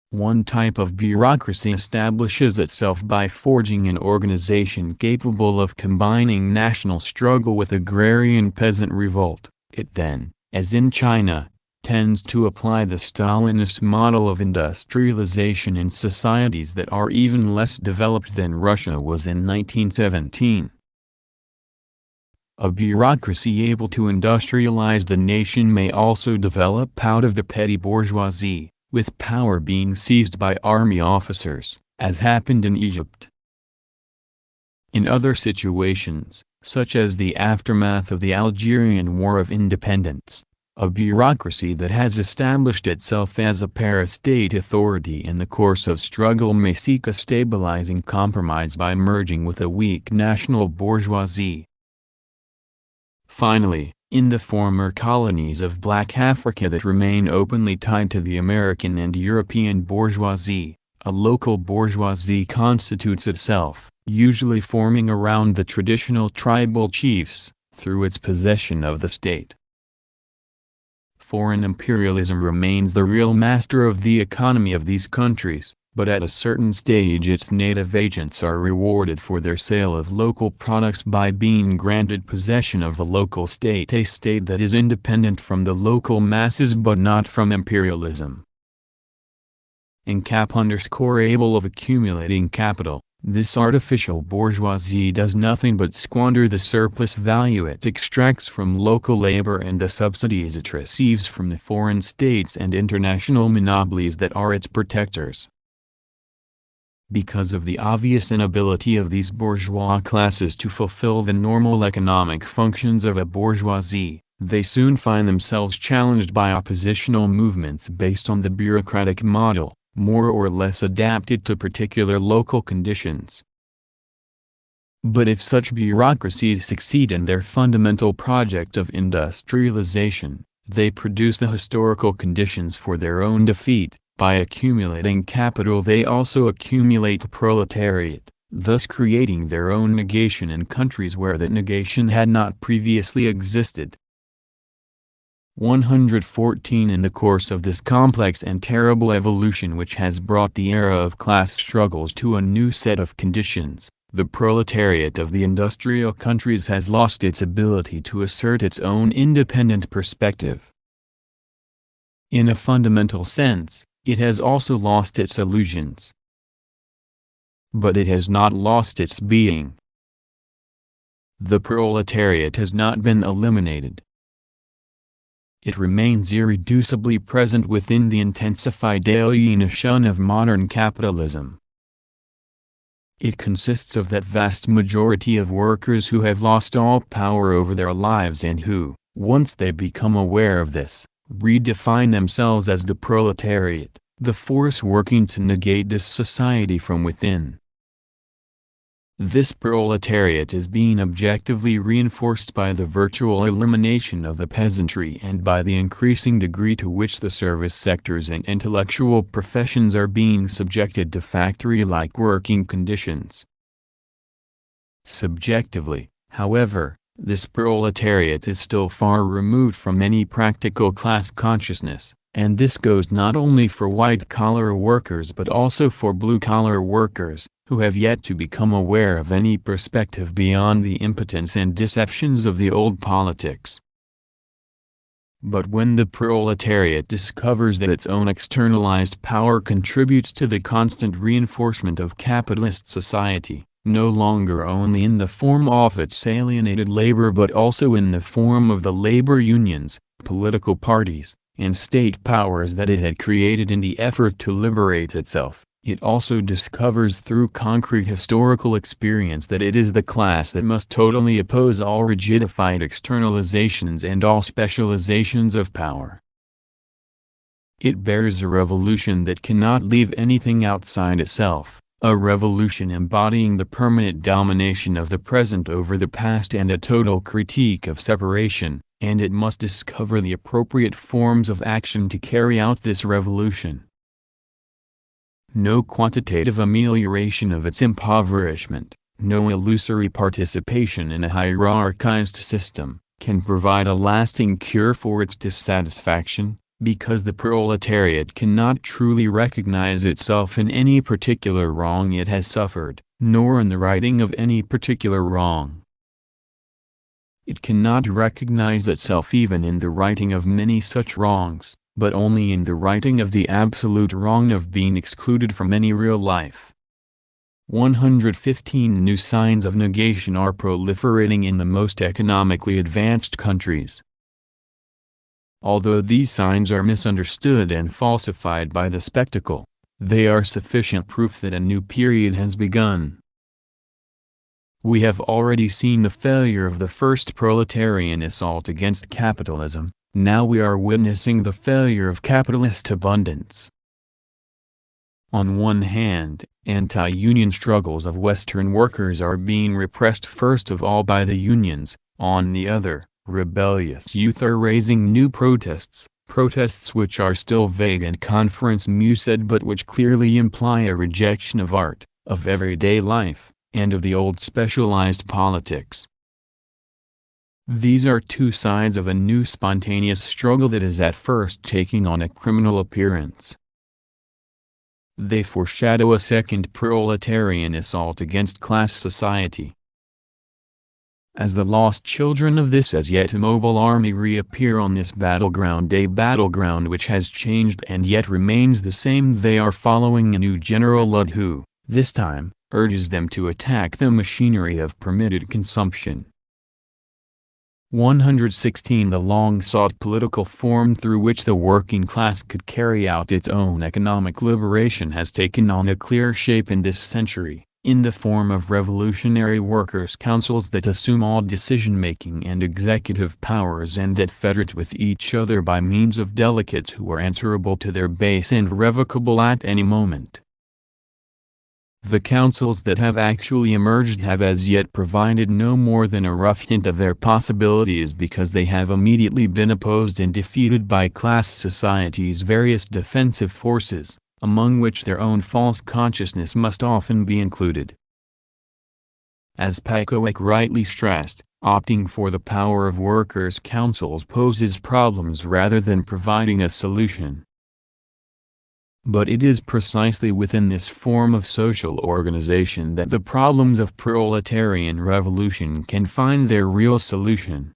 One type of bureaucracy establishes itself by forging an organization capable of combining national struggle with agrarian peasant revolt. It then, as in China, tends to apply the Stalinist model of industrialization in societies that are even less developed than Russia was in 1917. A bureaucracy able to industrialize the nation may also develop out of the petty bourgeoisie, with power being seized by army officers, as happened in Egypt. In other situations, such as the aftermath of the Algerian War of Independence, a bureaucracy that has established itself as a parastate authority in the course of struggle may seek a stabilizing compromise by merging with a weak national bourgeoisie. Finally, in the former colonies of Black Africa that remain openly tied to the American and European bourgeoisie, a local bourgeoisie constitutes itself, usually forming around the traditional tribal chiefs, through its possession of the state. Foreign imperialism remains the real master of the economy of these countries, but at a certain stage its native agents are rewarded for their sale of local products by being granted possession of the local state, a state that is independent from the local masses but not from imperialism. Able of accumulating capital, this artificial bourgeoisie does nothing but squander the surplus value it extracts from local labor and the subsidies it receives from the foreign states and international monopolies that are its protectors. Because of the obvious inability of these bourgeois classes to fulfill the normal economic functions of a bourgeoisie, they soon find themselves challenged by oppositional movements based on the bureaucratic model, more or less adapted to particular local conditions. But if such bureaucracies succeed in their fundamental project of industrialization, they produce the historical conditions for their own defeat. By accumulating capital they also accumulate the proletariat, thus creating their own negation in countries where that negation had not previously existed. 114 In the course of this complex and terrible evolution which has brought the era of class struggles to a new set of conditions, The proletariat of the industrial countries has lost its ability to assert its own independent perspective. In a fundamental sense, it has also lost its illusions. But it has not lost its being. The proletariat has not been eliminated. It remains irreducibly present within the intensified alienation of modern capitalism. It consists of that vast majority of workers who have lost all power over their lives and who, once they become aware of this, redefine themselves as the proletariat, the force working to negate this society from within. This proletariat is being objectively reinforced by the virtual elimination of the peasantry and by the increasing degree to which the service sectors and intellectual professions are being subjected to factory-like working conditions. Subjectively, however, this proletariat is still far removed from any practical class consciousness, and this goes not only for white-collar workers but also for blue-collar workers, who have yet to become aware of any perspective beyond the impotence and deceptions of the old politics. But when the proletariat discovers that its own externalized power contributes to the constant reinforcement of capitalist society, no longer only in the form of its alienated labor but also in the form of the labor unions, political parties, and state powers that it had created in the effort to liberate itself, it also discovers through concrete historical experience that it is the class that must totally oppose all rigidified externalizations and all specializations of power. It bears a revolution that cannot leave anything outside itself, a revolution embodying the permanent domination of the present over the past and a total critique of separation, and it must discover the appropriate forms of action to carry out this revolution. No quantitative amelioration of its impoverishment, no illusory participation in a hierarchized system, can provide a lasting cure for its dissatisfaction, because the proletariat cannot truly recognize itself in any particular wrong it has suffered, nor in the righting of any particular wrong. It cannot recognize itself even in the righting of many such wrongs, but only in the righting of the absolute wrong of being excluded from any real life. 115 new signs of negation are proliferating in the most economically advanced countries. Although these signs are misunderstood and falsified by the spectacle, they are sufficient proof that a new period has begun. We have already seen the failure of the first proletarian assault against capitalism. Now we are witnessing the failure of capitalist abundance. On one hand, anti-union struggles of Western workers are being repressed first of all by the unions, on the other, rebellious youth are raising new protests which are still vague and conference-mused but which clearly imply a rejection of art, of everyday life, and of the old specialized politics. These are two sides of a new spontaneous struggle that is at first taking on a criminal appearance. They foreshadow a second proletarian assault against class society. As the lost children of this as yet immobile army reappear on this battleground, a battleground which has changed and yet remains the same, they are following a new General Lud who, this time, urges them to attack the machinery of permitted consumption. 116 The long-sought political form through which the working class could carry out its own economic liberation has taken on a clear shape in this century, in the form of revolutionary workers' councils that assume all decision-making and executive powers and that federate with each other by means of delegates who are answerable to their base and revocable at any moment. The councils that have actually emerged have as yet provided no more than a rough hint of their possibilities because they have immediately been opposed and defeated by class society's various defensive forces, among which their own false consciousness must often be included. As Paikowick rightly stressed, opting for the power of workers' councils poses problems rather than providing a solution. But it is precisely within this form of social organization that the problems of proletarian revolution can find their real solution.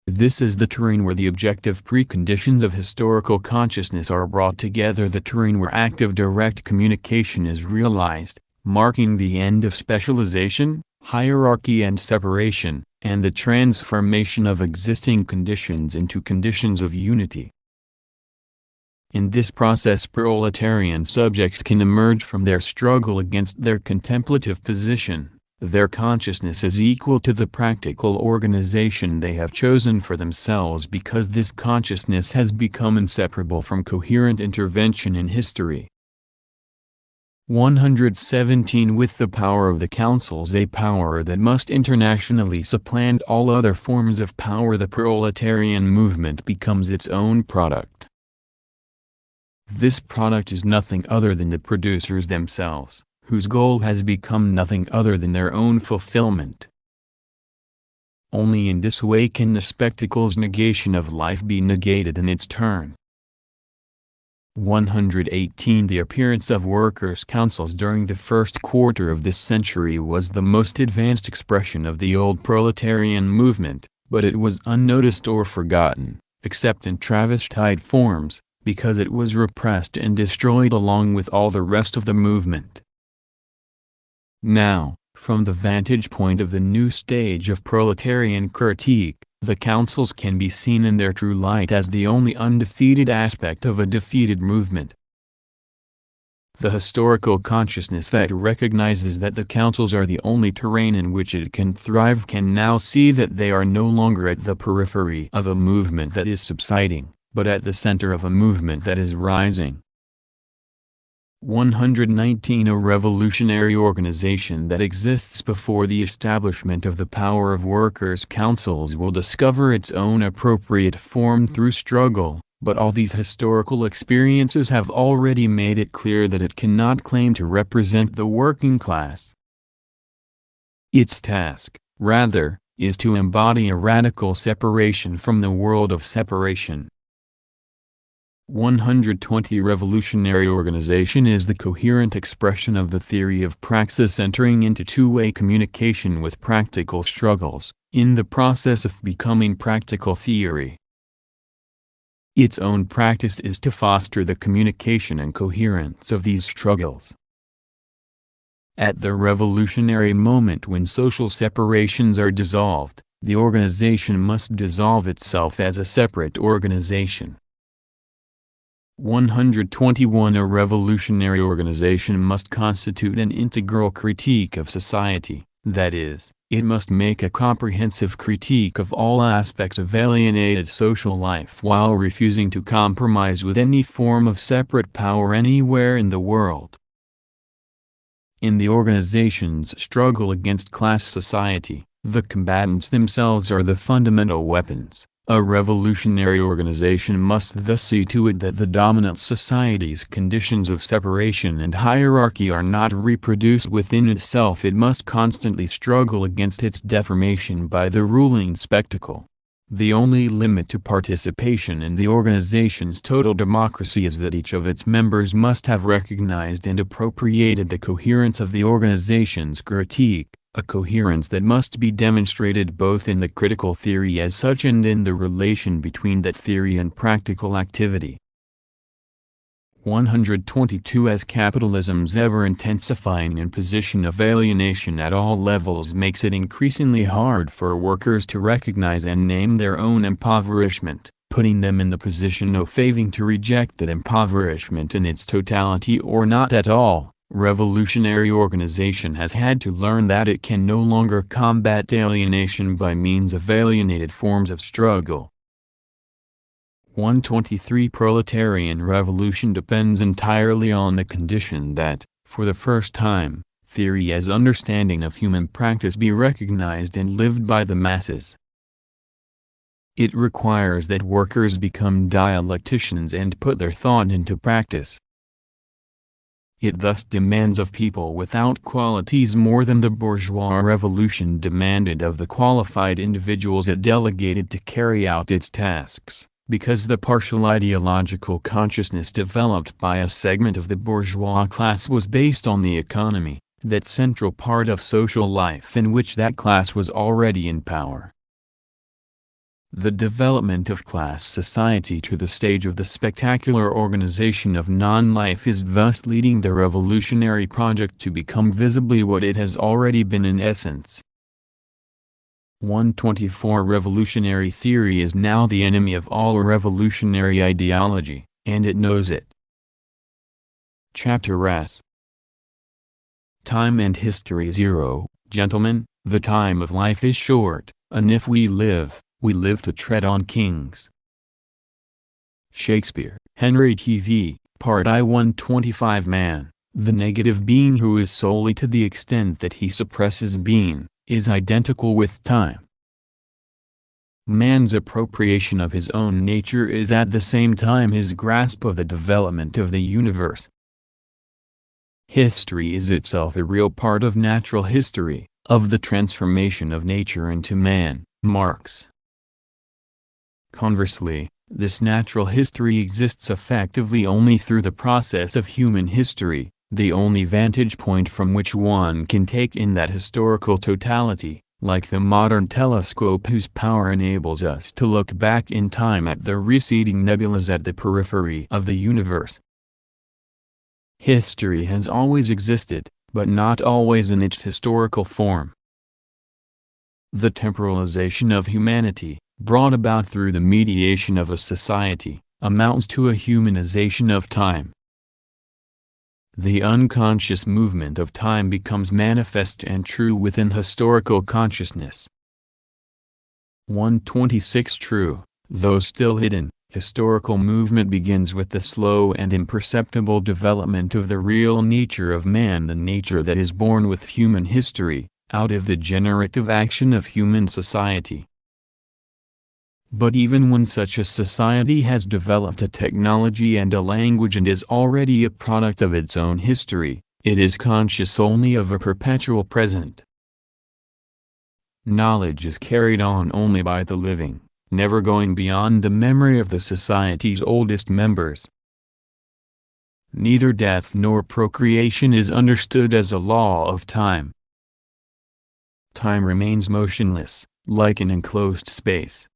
This is the terrain where the objective preconditions of historical consciousness are brought together, the terrain where active direct communication is realized, marking the end of specialization, hierarchy and separation, and the transformation of existing conditions into conditions of unity. In this process, proletarian subjects can emerge from their struggle against their contemplative position. Their consciousness is equal to the practical organization they have chosen for themselves, because this consciousness has become inseparable from coherent intervention in history. 117 With the power of the councils, a power that must internationally supplant all other forms of power, the proletarian movement becomes its own product. This product is nothing other than the producers themselves, whose goal has become nothing other than their own fulfillment. Only in this way can the spectacle's negation of life be negated in its turn. 118 The appearance of workers' councils during the first quarter of this century was the most advanced expression of the old proletarian movement, but it was unnoticed or forgotten, except in travestied forms, because it was repressed and destroyed along with all the rest of the movement. Now, from the vantage point of the new stage of proletarian critique, the councils can be seen in their true light as the only undefeated aspect of a defeated movement. The historical consciousness that recognizes that the councils are the only terrain in which it can thrive can now see that they are no longer at the periphery of a movement that is subsiding, but at the center of a movement that is rising. 119 A revolutionary organization that exists before the establishment of the power of workers' councils will discover its own appropriate form through struggle, but all these historical experiences have already made it clear that it cannot claim to represent the working class. Its task, rather, is to embody a radical separation from the world of separation. 120 Revolutionary organization is the coherent expression of the theory of praxis entering into two-way communication with practical struggles, in the process of becoming practical theory. Its own practice is to foster the communication and coherence of these struggles. At the revolutionary moment when social separations are dissolved, the organization must dissolve itself as a separate organization. 121 A revolutionary organization must constitute an integral critique of society, that is, it must make a comprehensive critique of all aspects of alienated social life while refusing to compromise with any form of separate power anywhere in the world. In the organization's struggle against class society, the combatants themselves are the fundamental weapons. A revolutionary organization must thus see to it that the dominant society's conditions of separation and hierarchy are not reproduced within itself. It must constantly struggle against its deformation by the ruling spectacle. The only limit to participation in the organization's total democracy is that each of its members must have recognized and appropriated the coherence of the organization's critique, a coherence that must be demonstrated both in the critical theory as such and in the relation between that theory and practical activity. 122 As capitalism's ever-intensifying imposition of alienation at all levels makes it increasingly hard for workers to recognize and name their own impoverishment, putting them in the position of having to reject that impoverishment in its totality or not at all. Revolutionary organization has had to learn that it can no longer combat alienation by means of alienated forms of struggle. 123 Proletarian revolution depends entirely on the condition that, for the first time, theory as understanding of human practice be recognized and lived by the masses. It requires that workers become dialecticians and put their thought into practice. It thus demands of people without qualities more than the bourgeois revolution demanded of the qualified individuals it delegated to carry out its tasks, Because the partial ideological consciousness developed by a segment of the bourgeois class was based on the economy, that central part of social life in which that class was already in power. The development of class society to the stage of the spectacular organization of non-life is thus leading the revolutionary project to become visibly what it has already been in essence. 124 Revolutionary theory is now the enemy of all revolutionary ideology, and it knows it. Chapter S. Time and History 0. Gentlemen, the time of life is short, and if we live to tread on kings. Shakespeare, Henry TV, Part I 125 Man, the negative being who is solely to the extent that he suppresses being, is identical with time. Man's appropriation of his own nature is at the same time his grasp of the development of the universe. History is itself a real part of natural history, of the transformation of nature into man. Marx. Conversely, this natural history exists effectively only through the process of human history, the only vantage point from which one can take in that historical totality, like the modern telescope whose power enables us to look back in time at the receding nebulas at the periphery of the universe. History has always existed, but not always in its historical form. The temporalization of humanity, brought about through the mediation of a society, amounts to a humanization of time. The unconscious movement of time becomes manifest and true within historical consciousness. 126 True, though still hidden, historical movement begins with the slow and imperceptible development of the real nature of man, the nature that is born with human history, out of the generative action of human society. But even when such a society has developed a technology and a language and is already a product of its own history, it is conscious only of a perpetual present. Knowledge is carried on only by the living, never going beyond the memory of the society's oldest members. Neither death nor procreation is understood as a law of time. Time remains motionless, like an enclosed space.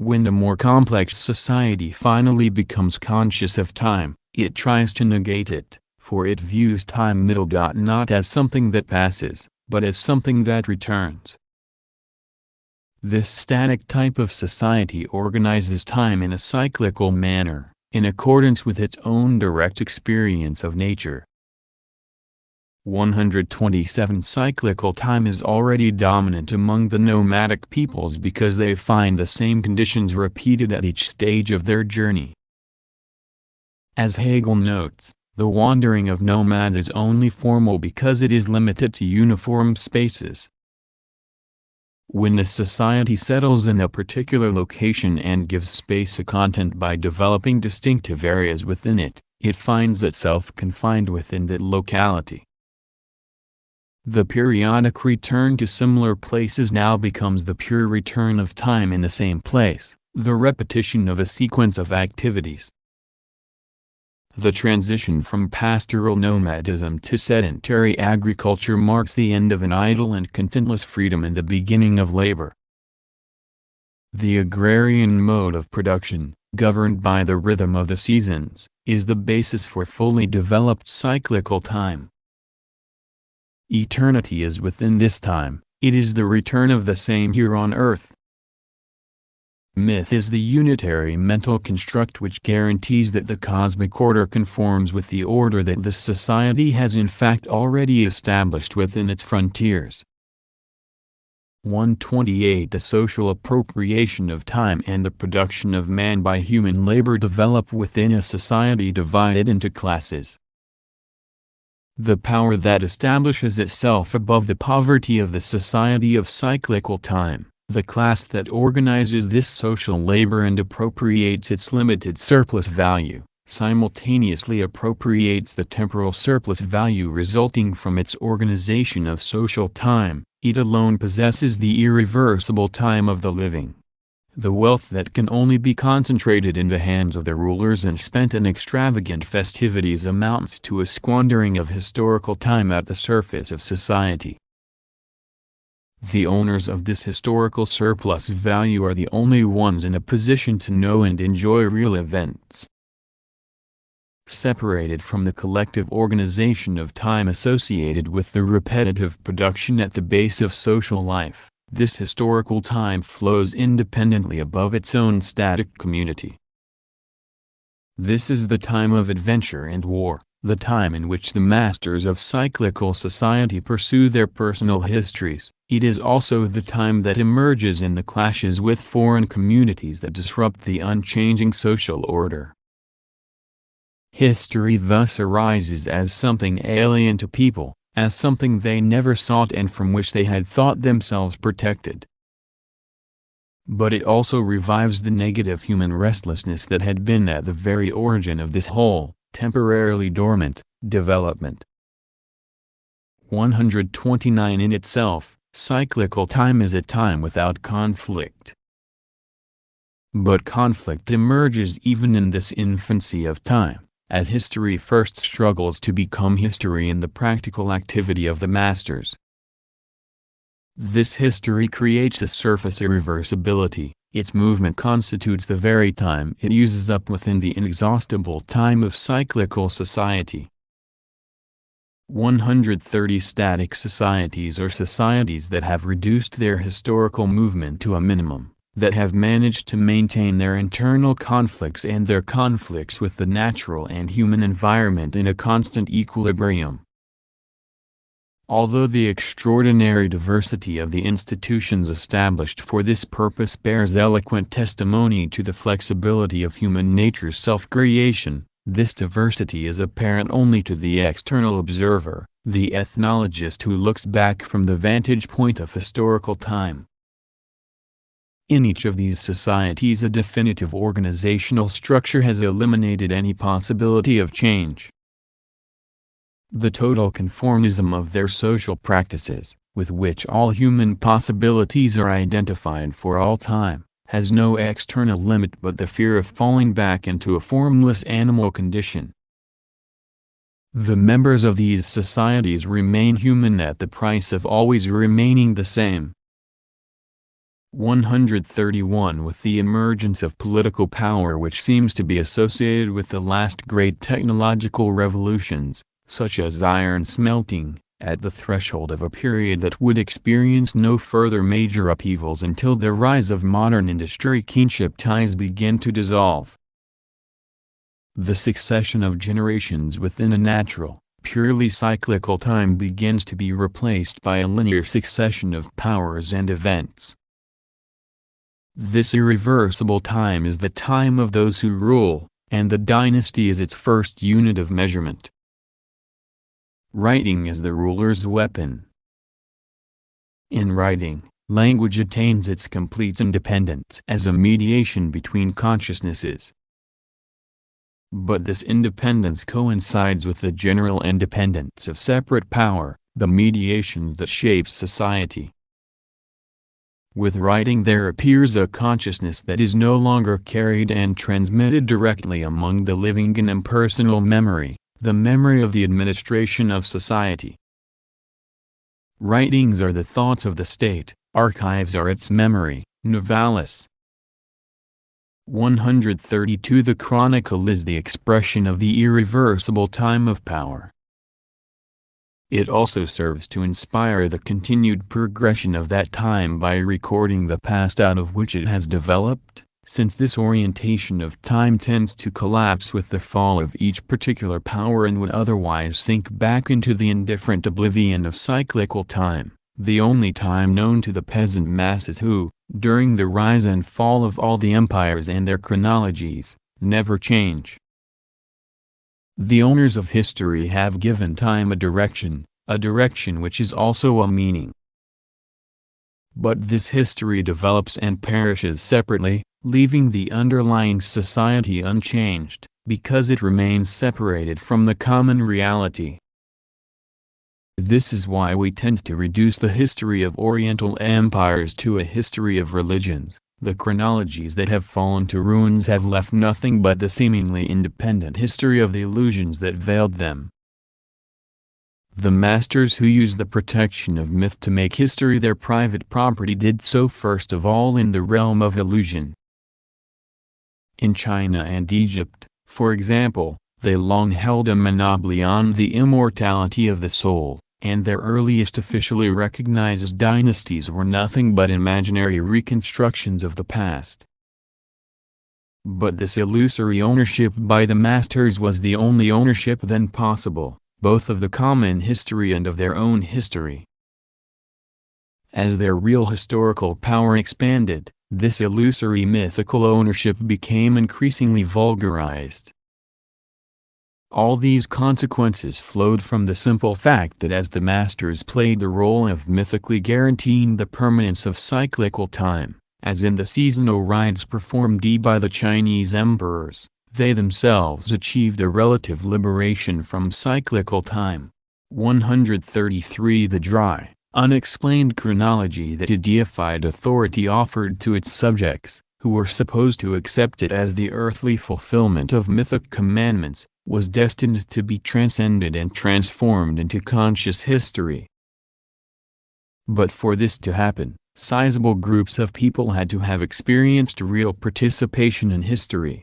When the more complex society finally becomes conscious of time, it tries to negate it, for it views time not as something that passes, but as something that returns. This static type of society organizes time in a cyclical manner, in accordance with its own direct experience of nature. 127 Cyclical time is already dominant among the nomadic peoples because they find the same conditions repeated at each stage of their journey. As Hegel notes, the wandering of nomads is only formal because it is limited to uniform spaces. When a society settles in a particular location and gives space a content by developing distinctive areas within it, it finds itself confined within that locality. The periodic return to similar places now becomes the pure return of time in the same place, the repetition of a sequence of activities. The transition from pastoral nomadism to sedentary agriculture marks the end of an idle and contentless freedom and the beginning of labor. The agrarian mode of production, governed by the rhythm of the seasons, is the basis for fully developed cyclical time. Eternity is within this time, it is the return of the same here on earth. Myth is the unitary mental construct which guarantees that the cosmic order conforms with the order that the society has in fact already established within its frontiers. 128 The social appropriation of time and the production of man by human labor develop within a society divided into classes. The power that establishes itself above the poverty of the society of cyclical time, the class that organizes this social labor and appropriates its limited surplus value, simultaneously appropriates the temporal surplus value resulting from its organization of social time. It alone possesses the irreversible time of the living. The wealth that can only be concentrated in the hands of the rulers and spent in extravagant festivities amounts to a squandering of historical time at the surface of society. The owners of this historical surplus value are the only ones in a position to know and enjoy real events. Separated from the collective organization of time associated with the repetitive production at the base of social life, this historical time flows independently above its own static community. This is the time of adventure and war, the time in which the masters of cyclical society pursue their personal histories. It is also the time that emerges in the clashes with foreign communities that disrupt the unchanging social order. History thus arises as something alien to people, as something they never sought and from which they had thought themselves protected. But it also revives the negative human restlessness that had been at the very origin of this whole, temporarily dormant, development. 129 In itself, cyclical time is a time without conflict. But conflict emerges even in this infancy of time, as history first struggles to become history in the practical activity of the masters. This history creates a surface irreversibility, its movement constitutes the very time it uses up within the inexhaustible time of cyclical society. 130 Static societies are societies that have reduced their historical movement to a minimum, that have managed to maintain their internal conflicts and their conflicts with the natural and human environment in a constant equilibrium. Although the extraordinary diversity of the institutions established for this purpose bears eloquent testimony to the flexibility of human nature's self-creation, this diversity is apparent only to the external observer, the ethnologist who looks back from the vantage point of historical time. In each of these societies a definitive organizational structure has eliminated any possibility of change. The total conformism of their social practices, with which all human possibilities are identified for all time, has no external limit but the fear of falling back into a formless animal condition. The members of these societies remain human at the price of always remaining the same. 131 With the emergence of political power which seems to be associated with the last great technological revolutions, such as iron smelting, at the threshold of a period that would experience no further major upheavals until the rise of modern industry, kinship ties begin to dissolve. The succession of generations within a natural, purely cyclical time begins to be replaced by a linear succession of powers and events. This irreversible time is the time of those who rule, and the dynasty is its first unit of measurement. Writing is the ruler's weapon. In writing, language attains its complete independence as a mediation between consciousnesses. But this independence coincides with the general independence of separate power, the mediation that shapes society. With writing there appears a consciousness that is no longer carried and transmitted directly among the living in impersonal memory, the memory of the administration of society. Writings are the thoughts of the state, archives are its memory, novalis. 132 The chronicle is the expression of the irreversible time of power. It also serves to inspire the continued progression of that time by recording the past out of which it has developed, since this orientation of time tends to collapse with the fall of each particular power and would otherwise sink back into the indifferent oblivion of cyclical time, the only time known to the peasant masses who, during the rise and fall of all the empires and their chronologies, never change. The owners of history have given time a direction which is also a meaning. But this history develops and perishes separately, leaving the underlying society unchanged, because it remains separated from the common reality. This is why we tend to reduce the history of Oriental empires to a history of religions, The chronologies that have fallen to ruins have left nothing but the seemingly independent history of the illusions that veiled them. The masters who used the protection of myth to make history their private property did so first of all in the realm of illusion. In China and Egypt, for example, they long held a monopoly on the immortality of the soul, and their earliest officially recognized dynasties were nothing but imaginary reconstructions of the past. But this illusory ownership by the masters was the only ownership then possible, both of the common history and of their own history. As their real historical power expanded, this illusory mythical ownership became increasingly vulgarized. All these consequences flowed from the simple fact that as the masters played the role of mythically guaranteeing the permanence of cyclical time, as in the seasonal rites performed by the Chinese emperors, they themselves achieved a relative liberation from cyclical time. 133 The dry, unexplained chronology that a deified authority offered to its subjects, who were supposed to accept it as the earthly fulfillment of mythic commandments, was destined to be transcended and transformed into conscious history. But for this to happen, sizable groups of people had to have experienced real participation in history.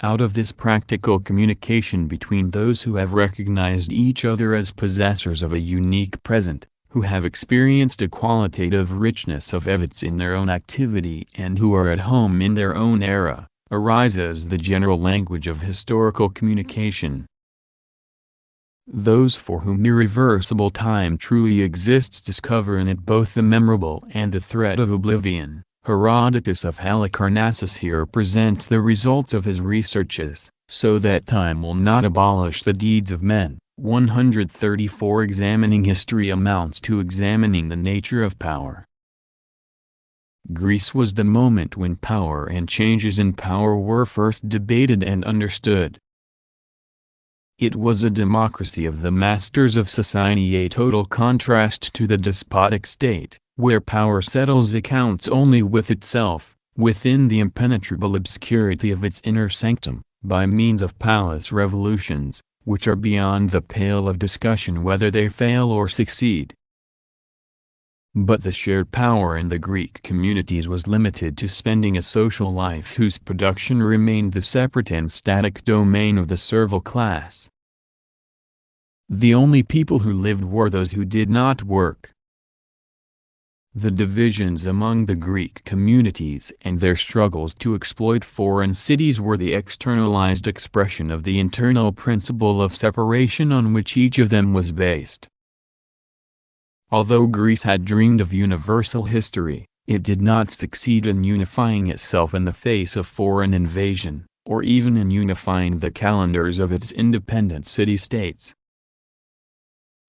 Out of this practical communication between those who have recognized each other as possessors of a unique present, who have experienced a qualitative richness of evidence in their own activity and who are at home in their own era, arises the general language of historical communication. Those for whom irreversible time truly exists discover in it both the memorable and the threat of oblivion. Herodotus of Halicarnassus here presents the results of his researches, so that time will not abolish the deeds of men. 134 Examining history amounts to examining the nature of power. Greece was the moment when power and changes in power were first debated and understood. It was a democracy of the masters of society, a total contrast to the despotic state, where power settles accounts only with itself, within the impenetrable obscurity of its inner sanctum, by means of palace revolutions, which are beyond the pale of discussion whether they fail or succeed. But the shared power in the Greek communities was limited to spending a social life whose production remained the separate and static domain of the servile class. The only people who lived were those who did not work. The divisions among the Greek communities and their struggles to exploit foreign cities were the externalized expression of the internal principle of separation on which each of them was based. Although Greece had dreamed of universal history, it did not succeed in unifying itself in the face of foreign invasion, or even in unifying the calendars of its independent city-states.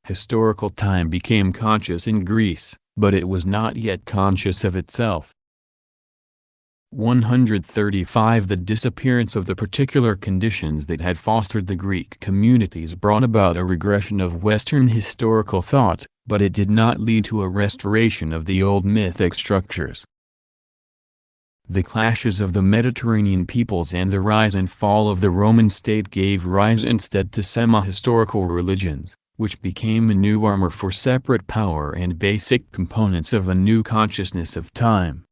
Historical time became conscious in Greece, but it was not yet conscious of itself. 135 The disappearance of the particular conditions that had fostered the Greek communities brought about a regression of Western historical thought, but it did not lead to a restoration of the old mythic structures. The clashes of the Mediterranean peoples and the rise and fall of the Roman state gave rise instead to semi-historical religions, which became a new armor for separate power and basic components of a new consciousness of time.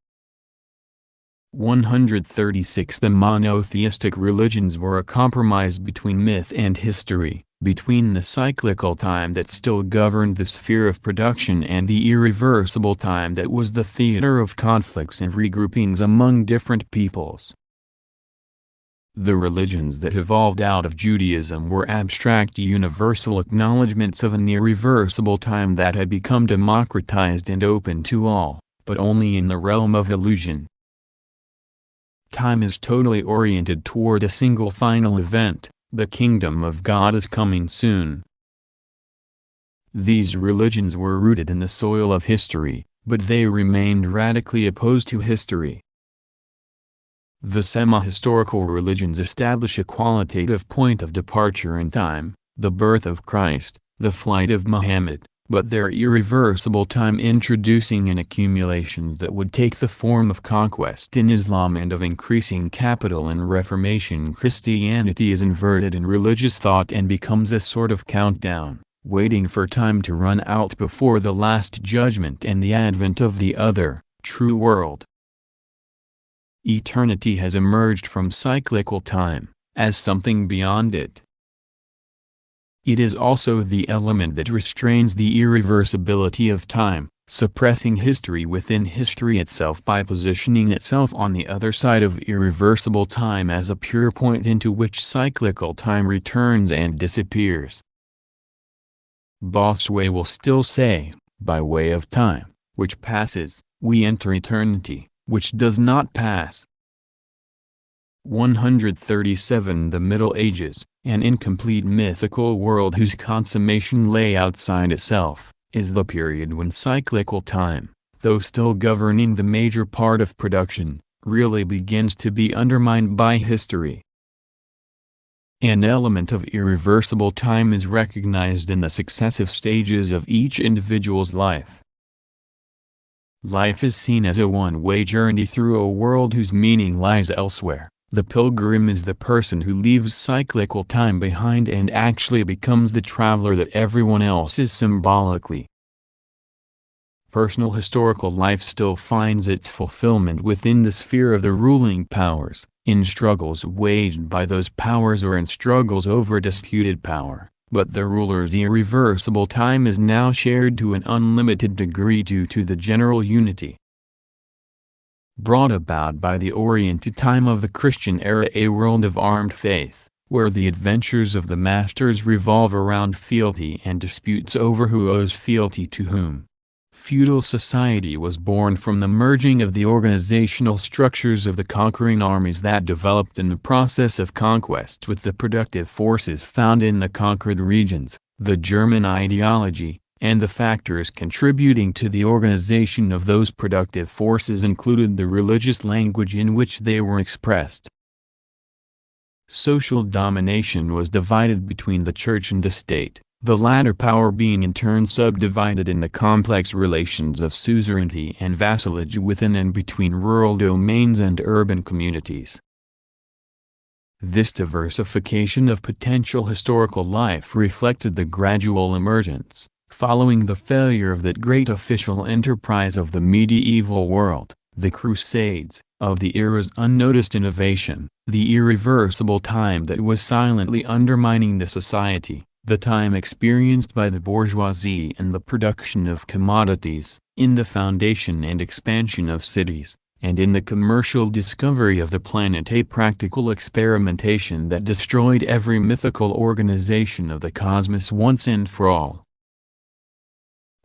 136 The monotheistic religions were a compromise between myth and history, between the cyclical time that still governed the sphere of production and the irreversible time that was the theater of conflicts and regroupings among different peoples. The religions that evolved out of Judaism were abstract universal acknowledgments of an irreversible time that had become democratized and open to all, but only in the realm of illusion. Time is totally oriented toward a single final event: the kingdom of God is coming soon. These religions were rooted in the soil of history, but they remained radically opposed to history. The semi-historical religions establish a qualitative point of departure in time, the birth of Christ, the flight of Muhammad, but their irreversible time introducing an accumulation that would take the form of conquest in Islam and of increasing capital in Reformation. Christianity is inverted in religious thought and becomes a sort of countdown, waiting for time to run out before the Last Judgment and the advent of the other, true world. Eternity has emerged from cyclical time, as something beyond it. It is also the element that restrains the irreversibility of time, suppressing history within history itself by positioning itself on the other side of irreversible time as a pure point into which cyclical time returns and disappears. Bossuet will still say, by way of time, which passes, we enter eternity, which does not pass. 137. The Middle Ages, an incomplete mythical world whose consummation lay outside itself, is the period when cyclical time, though still governing the major part of production, really begins to be undermined by history. An element of irreversible time is recognized in the successive stages of each individual's life. Life is seen as a one-way journey through a world whose meaning lies elsewhere. The pilgrim is the person who leaves cyclical time behind and actually becomes the traveler that everyone else is symbolically. Personal historical life still finds its fulfillment within the sphere of the ruling powers, in struggles waged by those powers or in struggles over disputed power, but the ruler's irreversible time is now shared to an unlimited degree due to the general unity brought about by the oriented time of the Christian era, a world of armed faith, where the adventures of the masters revolve around fealty and disputes over who owes fealty to whom. Feudal society was born from the merging of the organizational structures of the conquering armies that developed in the process of conquest with the productive forces found in the conquered regions, the German ideology, and the factors contributing to the organization of those productive forces included the religious language in which they were expressed. Social domination was divided between the church and the state, the latter power being in turn subdivided in the complex relations of suzerainty and vassalage within and between rural domains and urban communities. This diversification of potential historical life reflected the gradual emergence, following the failure of that great official enterprise of the medieval world, the Crusades, of the era's unnoticed innovation, the irreversible time that was silently undermining the society, the time experienced by the bourgeoisie in the production of commodities, in the foundation and expansion of cities, and in the commercial discovery of the planet, a practical experimentation that destroyed every mythical organization of the cosmos once and for all.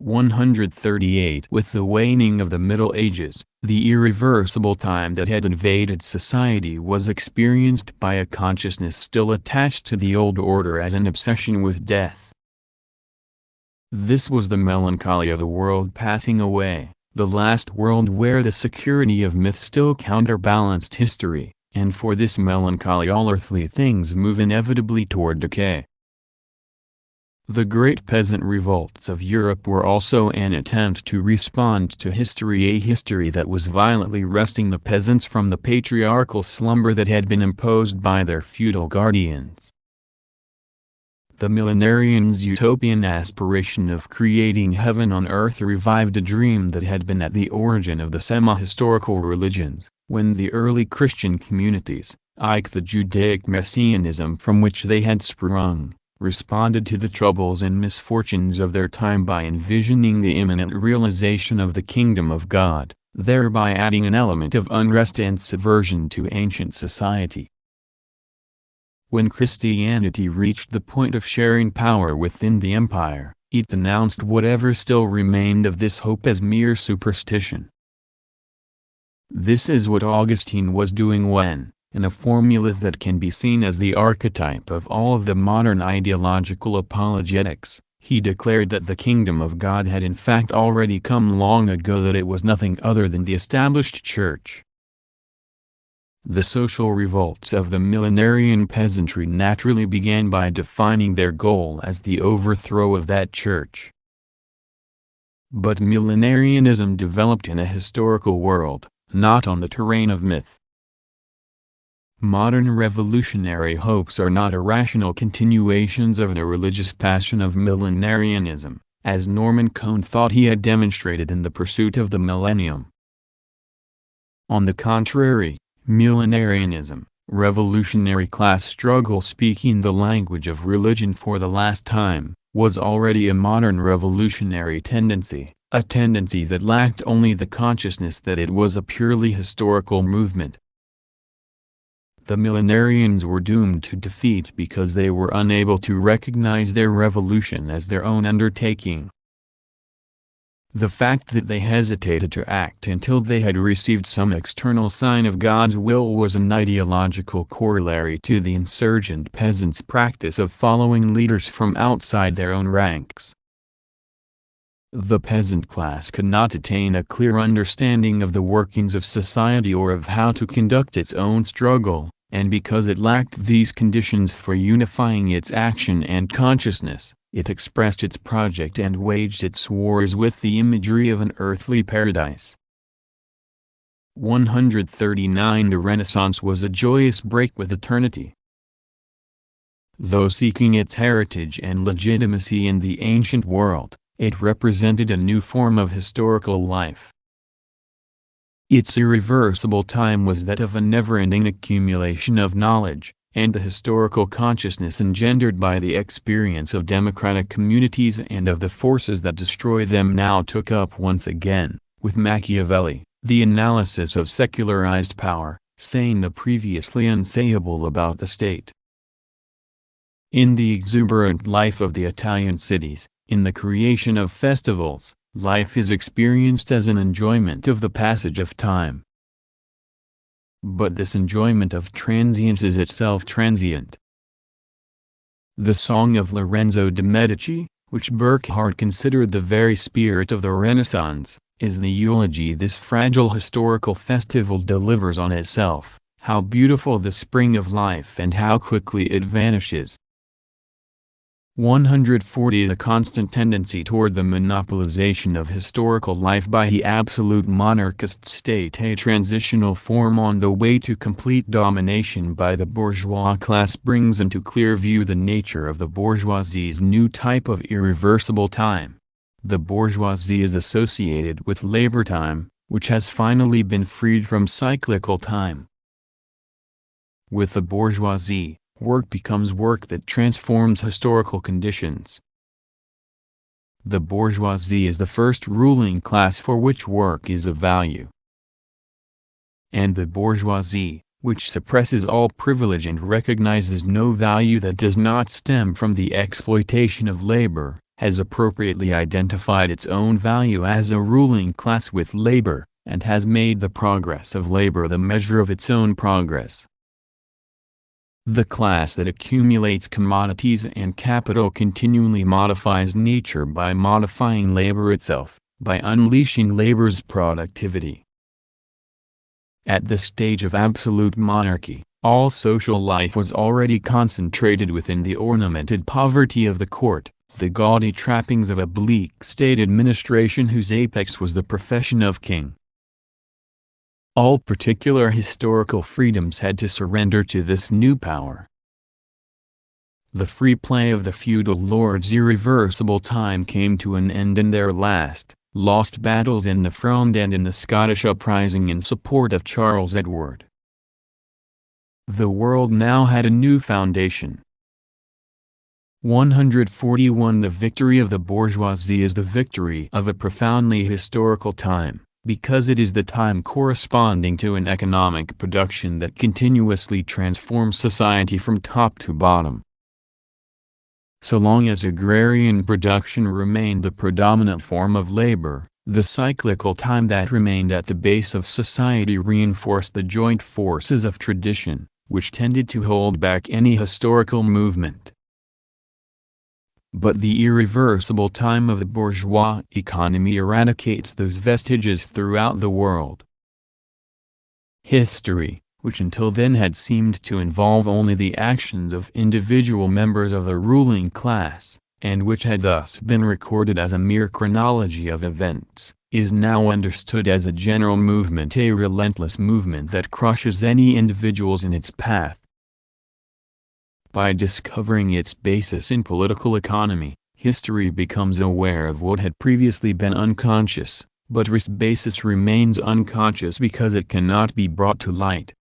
138. With the waning of the Middle Ages, the irreversible time that had invaded society was experienced by a consciousness still attached to the old order as an obsession with death. This was the melancholy of the world passing away, the last world where the security of myth still counterbalanced history, and for this melancholy all earthly things move inevitably toward decay. The great peasant revolts of Europe were also an attempt to respond to history, a history that was violently wresting the peasants from the patriarchal slumber that had been imposed by their feudal guardians. The millenarians' utopian aspiration of creating heaven on earth revived a dream that had been at the origin of the semi-historical religions, when the early Christian communities, like the Judaic messianism from which they had sprung, responded to the troubles and misfortunes of their time by envisioning the imminent realization of the kingdom of God, thereby adding an element of unrest and subversion to ancient society. When Christianity reached the point of sharing power within the empire, it denounced whatever still remained of this hope as mere superstition. This is what Augustine was doing when, in a formula that can be seen as the archetype of all of the modern ideological apologetics, he declared that the kingdom of God had in fact already come long ago, that it was nothing other than the established church. The social revolts of the millenarian peasantry naturally began by defining their goal as the overthrow of that church. But millenarianism developed in a historical world, not on the terrain of myth. Modern revolutionary hopes are not irrational continuations of the religious passion of millenarianism, as Norman Cohn thought he had demonstrated in The Pursuit of the Millennium. On the contrary, millenarianism, revolutionary class struggle speaking the language of religion for the last time, was already a modern revolutionary tendency, a tendency that lacked only the consciousness that it was a purely historical movement. The millenarians were doomed to defeat because they were unable to recognize their revolution as their own undertaking. The fact that they hesitated to act until they had received some external sign of God's will was an ideological corollary to the insurgent peasants' practice of following leaders from outside their own ranks. The peasant class could not attain a clear understanding of the workings of society or of how to conduct its own struggle, and because it lacked these conditions for unifying its action and consciousness, it expressed its project and waged its wars with the imagery of an earthly paradise. 139 The Renaissance was a joyous break with eternity. Though seeking its heritage and legitimacy in the ancient world, it represented a new form of historical life. Its irreversible time was that of a never-ending accumulation of knowledge, and the historical consciousness engendered by the experience of democratic communities and of the forces that destroy them now took up once again, with Machiavelli, the analysis of secularized power, saying the previously unsayable about the state. In the exuberant life of the Italian cities, in the creation of festivals, life is experienced as an enjoyment of the passage of time. But this enjoyment of transience is itself transient. The Song of Lorenzo de' Medici, which Burckhardt considered the very spirit of the Renaissance, is the eulogy this fragile historical festival delivers on itself. How beautiful the spring of life and how quickly it vanishes. 140 The constant tendency toward the monopolization of historical life by the absolute monarchist state, a transitional form on the way to complete domination by the bourgeois class, brings into clear view the nature of the bourgeoisie's new type of irreversible time. The bourgeoisie is associated with labor time, which has finally been freed from cyclical time. With the bourgeoisie, work becomes work that transforms historical conditions. The bourgeoisie is the first ruling class for which work is of value. And the bourgeoisie, which suppresses all privilege and recognizes no value that does not stem from the exploitation of labor, has appropriately identified its own value as a ruling class with labor, and has made the progress of labor the measure of its own progress. The class that accumulates commodities and capital continually modifies nature by modifying labor itself, by unleashing labor's productivity. At the stage of absolute monarchy, all social life was already concentrated within the ornamented poverty of the court, the gaudy trappings of a bleak state administration whose apex was the profession of king. All particular historical freedoms had to surrender to this new power. The free play of the feudal lords' irreversible time came to an end in their lost battles in the Fronde and in the Scottish uprising in support of Charles Edward. The world now had a new foundation. 141 The victory of the bourgeoisie is the victory of a profoundly historical time, because it is the time corresponding to an economic production that continuously transforms society from top to bottom. So long as agrarian production remained the predominant form of labor, the cyclical time that remained at the base of society reinforced the joint forces of tradition, which tended to hold back any historical movement. But the irreversible time of the bourgeois economy eradicates those vestiges throughout the world. History, which until then had seemed to involve only the actions of individual members of the ruling class, and which had thus been recorded as a mere chronology of events, is now understood as a general movement, a relentless movement that crushes any individuals in its path. By discovering its basis in political economy, history becomes aware of what had previously been unconscious, but its basis remains unconscious because it cannot be brought to light.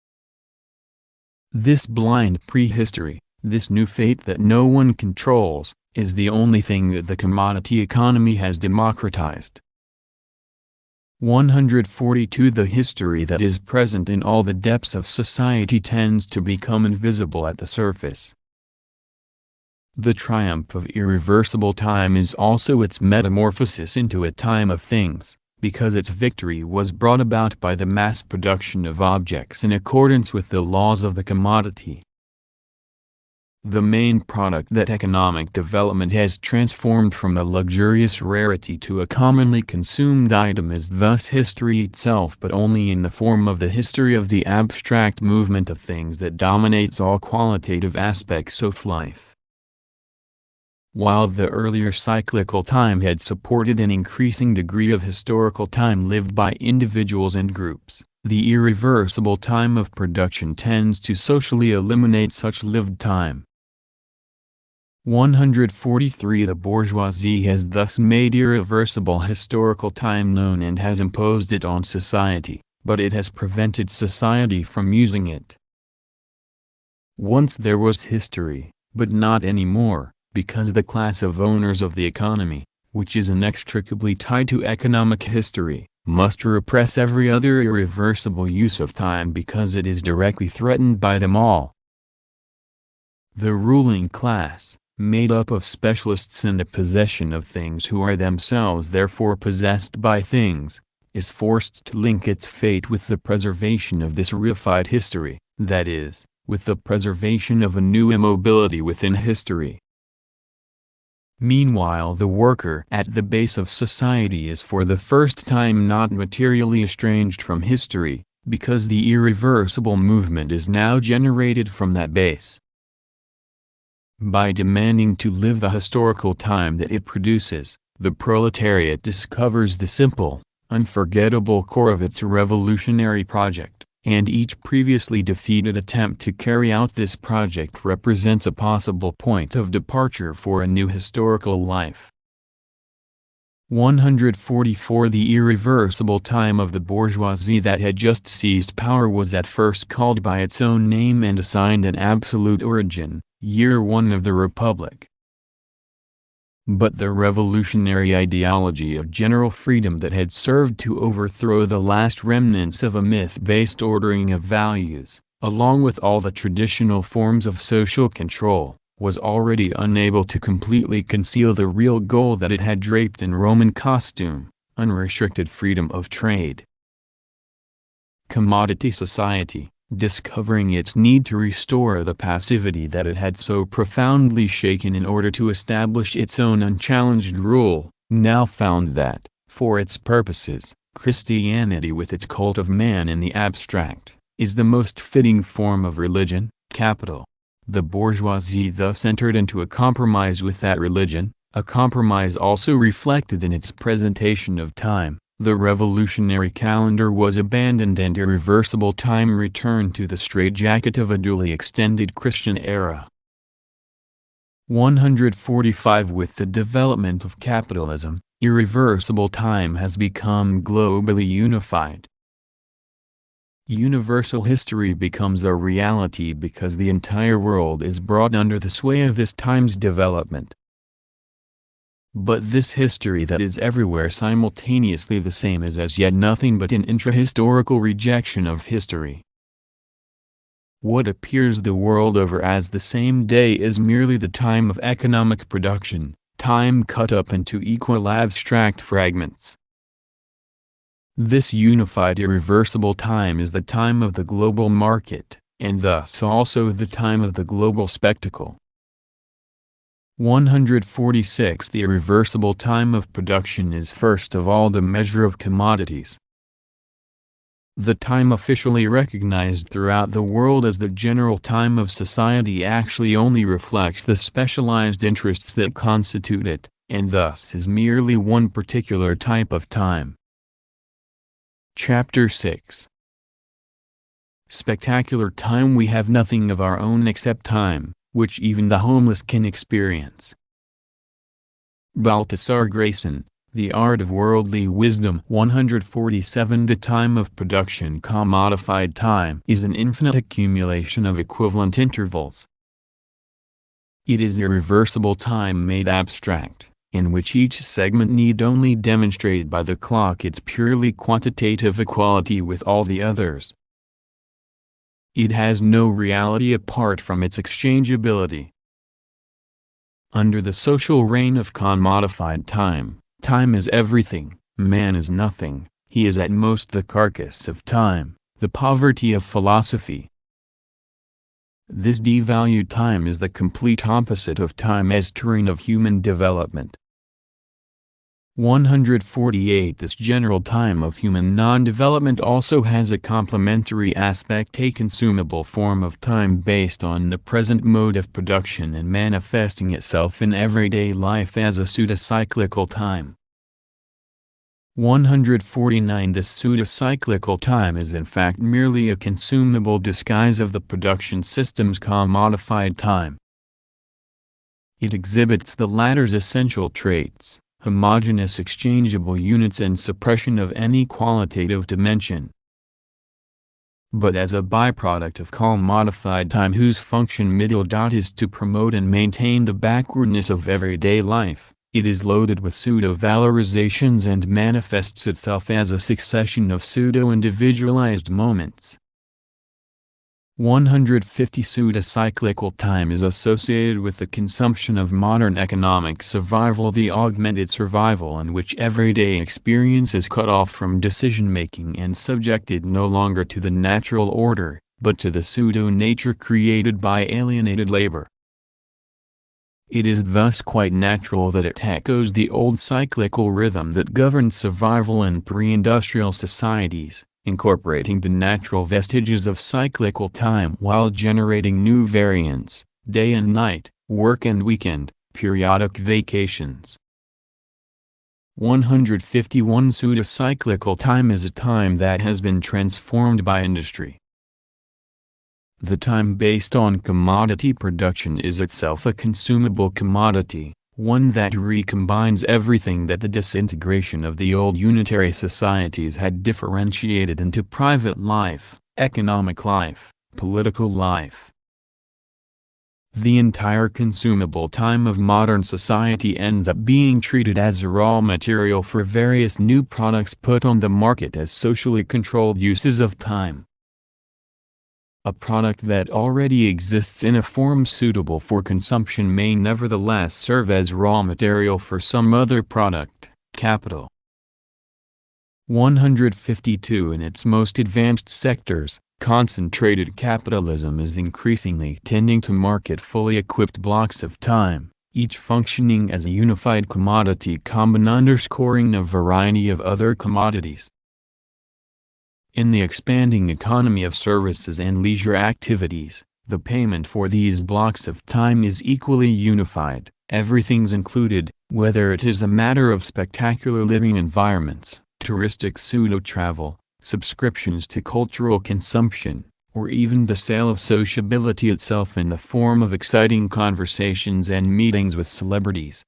This blind prehistory, this new fate that no one controls, is the only thing that the commodity economy has democratized. 142 The history that is present in all the depths of society tends to become invisible at the surface. The triumph of irreversible time is also its metamorphosis into a time of things, because its victory was brought about by the mass production of objects in accordance with the laws of the commodity. The main product that economic development has transformed from a luxurious rarity to a commonly consumed item is thus history itself, but only in the form of the history of the abstract movement of things that dominates all qualitative aspects of life. While the earlier cyclical time had supported an increasing degree of historical time lived by individuals and groups, the irreversible time of production tends to socially eliminate such lived time. 143 The bourgeoisie has thus made irreversible historical time known and has imposed it on society, but it has prevented society from using it. Once there was history, but not anymore, because the class of owners of the economy, which is inextricably tied to economic history, must repress every other irreversible use of time because it is directly threatened by them all. The ruling class, made up of specialists in the possession of things who are themselves therefore possessed by things, is forced to link its fate with the preservation of this reified history, that is, with the preservation of a new immobility within history. Meanwhile, the worker at the base of society is for the first time not materially estranged from history, because the irreversible movement is now generated from that base. By demanding to live the historical time that it produces, the proletariat discovers the simple, unforgettable core of its revolutionary project, and each previously defeated attempt to carry out this project represents a possible point of departure for a new historical life. 144 The irreversible time of the bourgeoisie that had just seized power was at first called by its own name and assigned an absolute origin, year 1 of the Republic. But the revolutionary ideology of general freedom that had served to overthrow the last remnants of a myth-based ordering of values, along with all the traditional forms of social control, was already unable to completely conceal the real goal that it had draped in Roman costume: unrestricted freedom of trade. Commodity society, discovering its need to restore the passivity that it had so profoundly shaken in order to establish its own unchallenged rule, now found that, for its purposes, Christianity with its cult of man in the abstract, is the most fitting form of religion, capital. The bourgeoisie thus entered into a compromise with that religion, a compromise also reflected in its presentation of time. The revolutionary calendar was abandoned and irreversible time returned to the straitjacket of a duly extended Christian era. 145 With the development of capitalism, irreversible time has become globally unified. Universal history becomes a reality because the entire world is brought under the sway of this time's development. But this history that is everywhere simultaneously the same is as yet nothing but an intrahistorical rejection of history. What appears the world over as the same day is merely the time of economic production, time cut up into equal abstract fragments. This unified irreversible time is the time of the global market, and thus also the time of the global spectacle. 146 The irreversible time of production is first of all the measure of commodities. The time officially recognized throughout the world as the general time of society actually only reflects the specialized interests that constitute it, and thus is merely one particular type of time. Chapter 6. Spectacular time. We have nothing of our own except time, which even the homeless can experience. Baltasar Grayson, The Art of Worldly Wisdom 147. The time of production. Commodified time is an infinite accumulation of equivalent intervals. It is irreversible time made abstract, in which each segment need only demonstrate by the clock its purely quantitative equality with all the others. It has no reality apart from its exchangeability. Under the social reign of commodified time, time is everything, man is nothing, he is at most the carcass of time, the poverty of philosophy. This devalued time is the complete opposite of time as terrain of human development. 148. This general time of human non-development also has a complementary aspect, a consumable form of time based on the present mode of production and manifesting itself in everyday life as a pseudo-cyclical time. 149. This pseudo-cyclical time is in fact merely a consumable disguise of the production system's commodified time. It exhibits the latter's essential traits: homogeneous exchangeable units and suppression of any qualitative dimension. But as a byproduct of commodified time, whose function is to promote and maintain the backwardness of everyday life, it is loaded with pseudo-valorizations and manifests itself as a succession of pseudo-individualized moments. 150. Pseudo-cyclical time is associated with the consumption of modern economic survival, the augmented survival in which everyday experience is cut off from decision-making and subjected no longer to the natural order, but to the pseudo-nature created by alienated labor. It is thus quite natural that it echoes the old cyclical rhythm that governed survival in pre-industrial societies, incorporating the natural vestiges of cyclical time while generating new variants, day and night, work and weekend, periodic vacations. 151. Pseudo-cyclical time is a time that has been transformed by industry. The time based on commodity production is itself a consumable commodity, one that recombines everything that the disintegration of the old unitary societies had differentiated into private life, economic life, political life. The entire consumable time of modern society ends up being treated as raw material for various new products put on the market as socially controlled uses of time. A product that already exists in a form suitable for consumption may nevertheless serve as raw material for some other product, capital. 152. In its most advanced sectors, concentrated capitalism is increasingly tending to market fully equipped blocks of time, each functioning as a unified commodity common underscoring a variety of other commodities. In the expanding economy of services and leisure activities, the payment for these blocks of time is equally unified, everything's included, whether it is a matter of spectacular living environments, touristic pseudo-travel, subscriptions to cultural consumption, or even the sale of sociability itself in the form of exciting conversations and meetings with celebrities.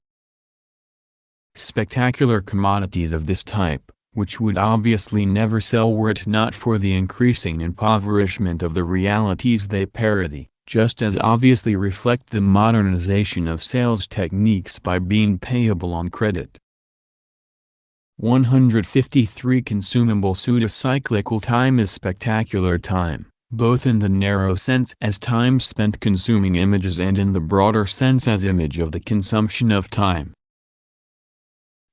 Spectacular commodities of this type, which would obviously never sell were it not for the increasing impoverishment of the realities they parody, just as obviously reflect the modernization of sales techniques by being payable on credit. 153. Consumable pseudo-cyclical time is spectacular time, both in the narrow sense as time spent consuming images and in the broader sense as image of the consumption of time.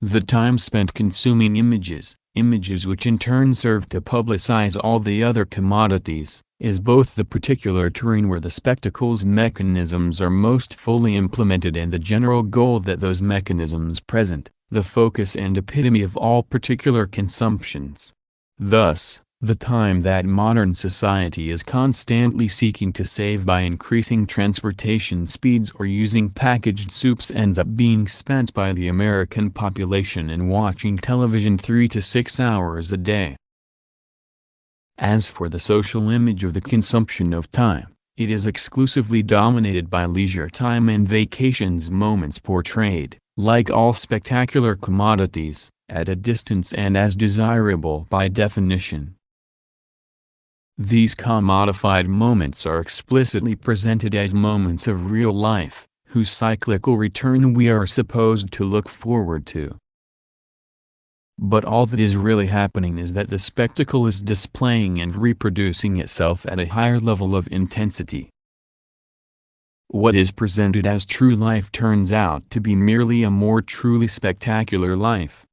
The time spent consuming images which in turn serve to publicize all the other commodities, is both the particular terrain where the spectacle's mechanisms are most fully implemented and the general goal that those mechanisms present, the focus and epitome of all particular consumptions. Thus, the time that modern society is constantly seeking to save by increasing transportation speeds or using packaged soups ends up being spent by the American population in watching television 3 to 6 hours a day. As for the social image of the consumption of time, it is exclusively dominated by leisure time and vacations moments portrayed, like all spectacular commodities, at a distance and as desirable by definition. These commodified moments are explicitly presented as moments of real life, whose cyclical return we are supposed to look forward to. But all that is really happening is that the spectacle is displaying and reproducing itself at a higher level of intensity. What is presented as true life turns out to be merely a more truly spectacular life.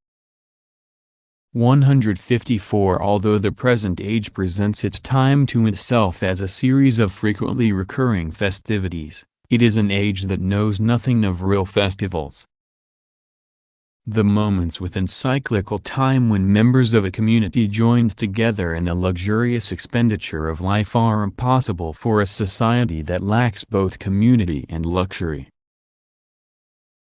154 Although the present age presents its time to itself as a series of frequently recurring festivities, it is an age that knows nothing of real festivals. The moments within cyclical time when members of a community joined together in a luxurious expenditure of life are impossible for a society that lacks both community and luxury.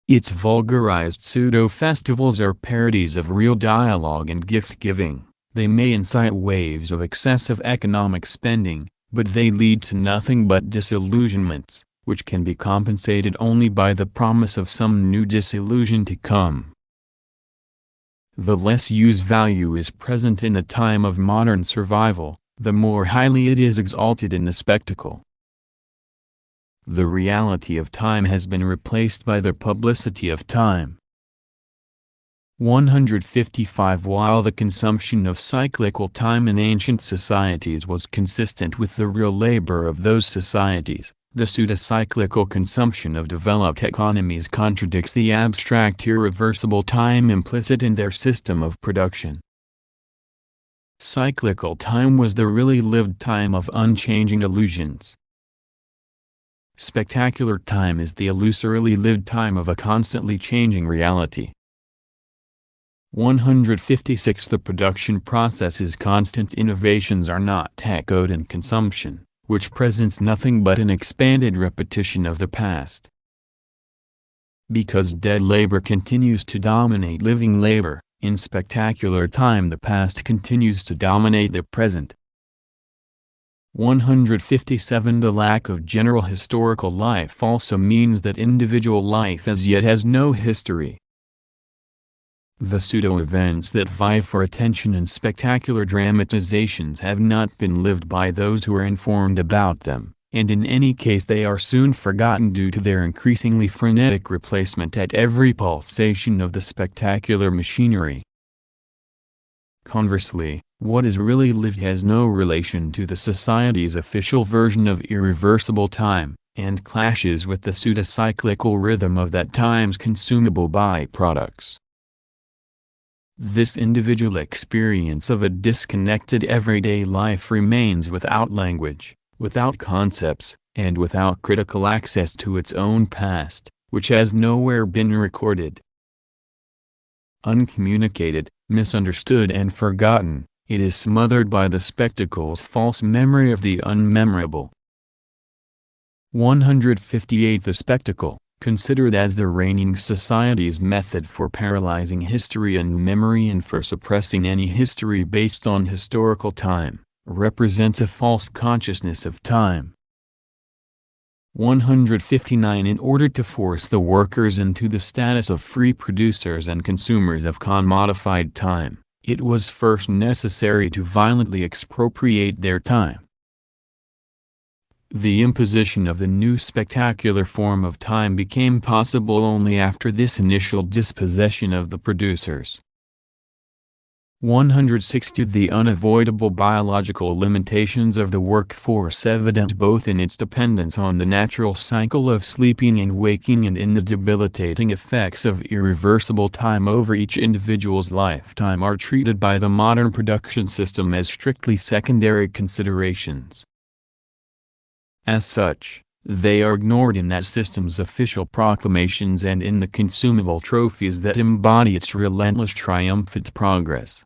Its vulgarized pseudo-festivals are parodies of real dialogue and gift-giving. They may incite waves of excessive economic spending, but they lead to nothing but disillusionments, which can be compensated only by the promise of some new disillusion to come. The less use value is present in the time of modern survival, the more highly it is exalted in the spectacle. The reality of time has been replaced by the publicity of time. 155 While the consumption of cyclical time in ancient societies was consistent with the real labor of those societies, the pseudo-cyclical consumption of developed economies contradicts the abstract irreversible time implicit in their system of production. Cyclical time was the really lived time of unchanging illusions. Spectacular time is the illusorily lived time of a constantly changing reality. 156 The production process's constant innovations are not echoed in consumption, which presents nothing but an expanded repetition of the past. Because dead labor continues to dominate living labor, in spectacular time the past continues to dominate the present. 157 The lack of general historical life also means that individual life as yet has no history. The pseudo-events that vie for attention in spectacular dramatizations have not been lived by those who are informed about them, and in any case they are soon forgotten due to their increasingly frenetic replacement at every pulsation of the spectacular machinery. Conversely, what is really lived has no relation to the society's official version of irreversible time, and clashes with the pseudo-cyclical rhythm of that time's consumable byproducts. This individual experience of a disconnected everyday life remains without language, without concepts, and without critical access to its own past, which has nowhere been recorded. Uncommunicated, misunderstood and forgotten, it is smothered by the spectacle's false memory of the unmemorable. 158 The spectacle, considered as the reigning society's method for paralyzing history and memory and for suppressing any history based on historical time, represents a false consciousness of time. 159 In order to force the workers into the status of free producers and consumers of commodified time, it was first necessary to violently expropriate their time. The imposition of the new spectacular form of time became possible only after this initial dispossession of the producers. 160 The unavoidable biological limitations of the workforce evident both in its dependence on the natural cycle of sleeping and waking and in the debilitating effects of irreversible time over each individual's lifetime are treated by the modern production system as strictly secondary considerations. As such, they are ignored in that system's official proclamations and in the consumable trophies that embody its relentless triumphant progress.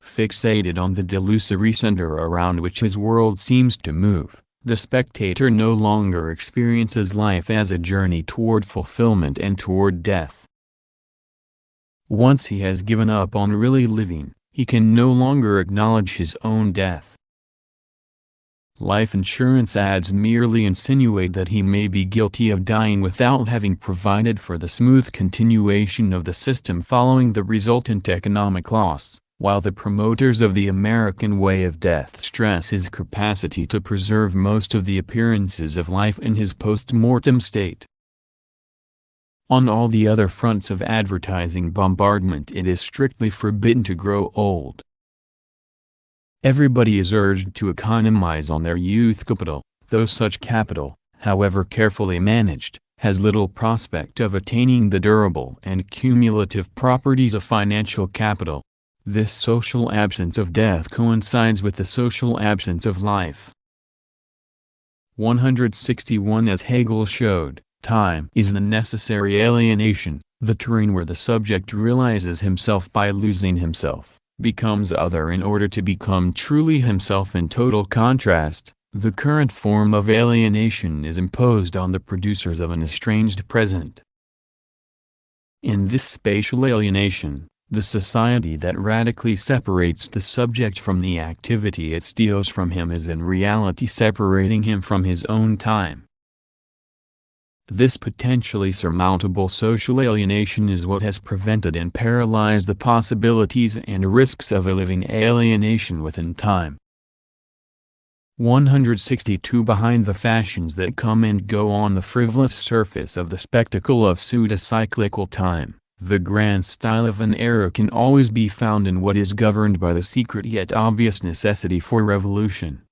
Fixated on the delusory center around which his world seems to move, the spectator no longer experiences life as a journey toward fulfillment and toward death. Once he has given up on really living, he can no longer acknowledge his own death. Life insurance ads merely insinuate that he may be guilty of dying without having provided for the smooth continuation of the system following the resultant economic loss, while the promoters of the American way of death stress his capacity to preserve most of the appearances of life in his post-mortem state. On all the other fronts of advertising bombardment, it is strictly forbidden to grow old. Everybody is urged to economize on their youth capital, though such capital, however carefully managed, has little prospect of attaining the durable and cumulative properties of financial capital. This social absence of death coincides with the social absence of life. 161. As Hegel showed, time is the necessary alienation, the terrain where the subject realizes himself by losing himself, becomes other in order to become truly himself. In total contrast, the current form of alienation is imposed on the producers of an estranged present. In this spatial alienation, the society that radically separates the subject from the activity it steals from him is in reality separating him from his own time. This potentially surmountable social alienation is what has prevented and paralyzed the possibilities and risks of a living alienation within time. 162. Behind the fashions that come and go on the frivolous surface of the spectacle of pseudo-cyclical time, the grand style of an era can always be found in what is governed by the secret yet obvious necessity for revolution.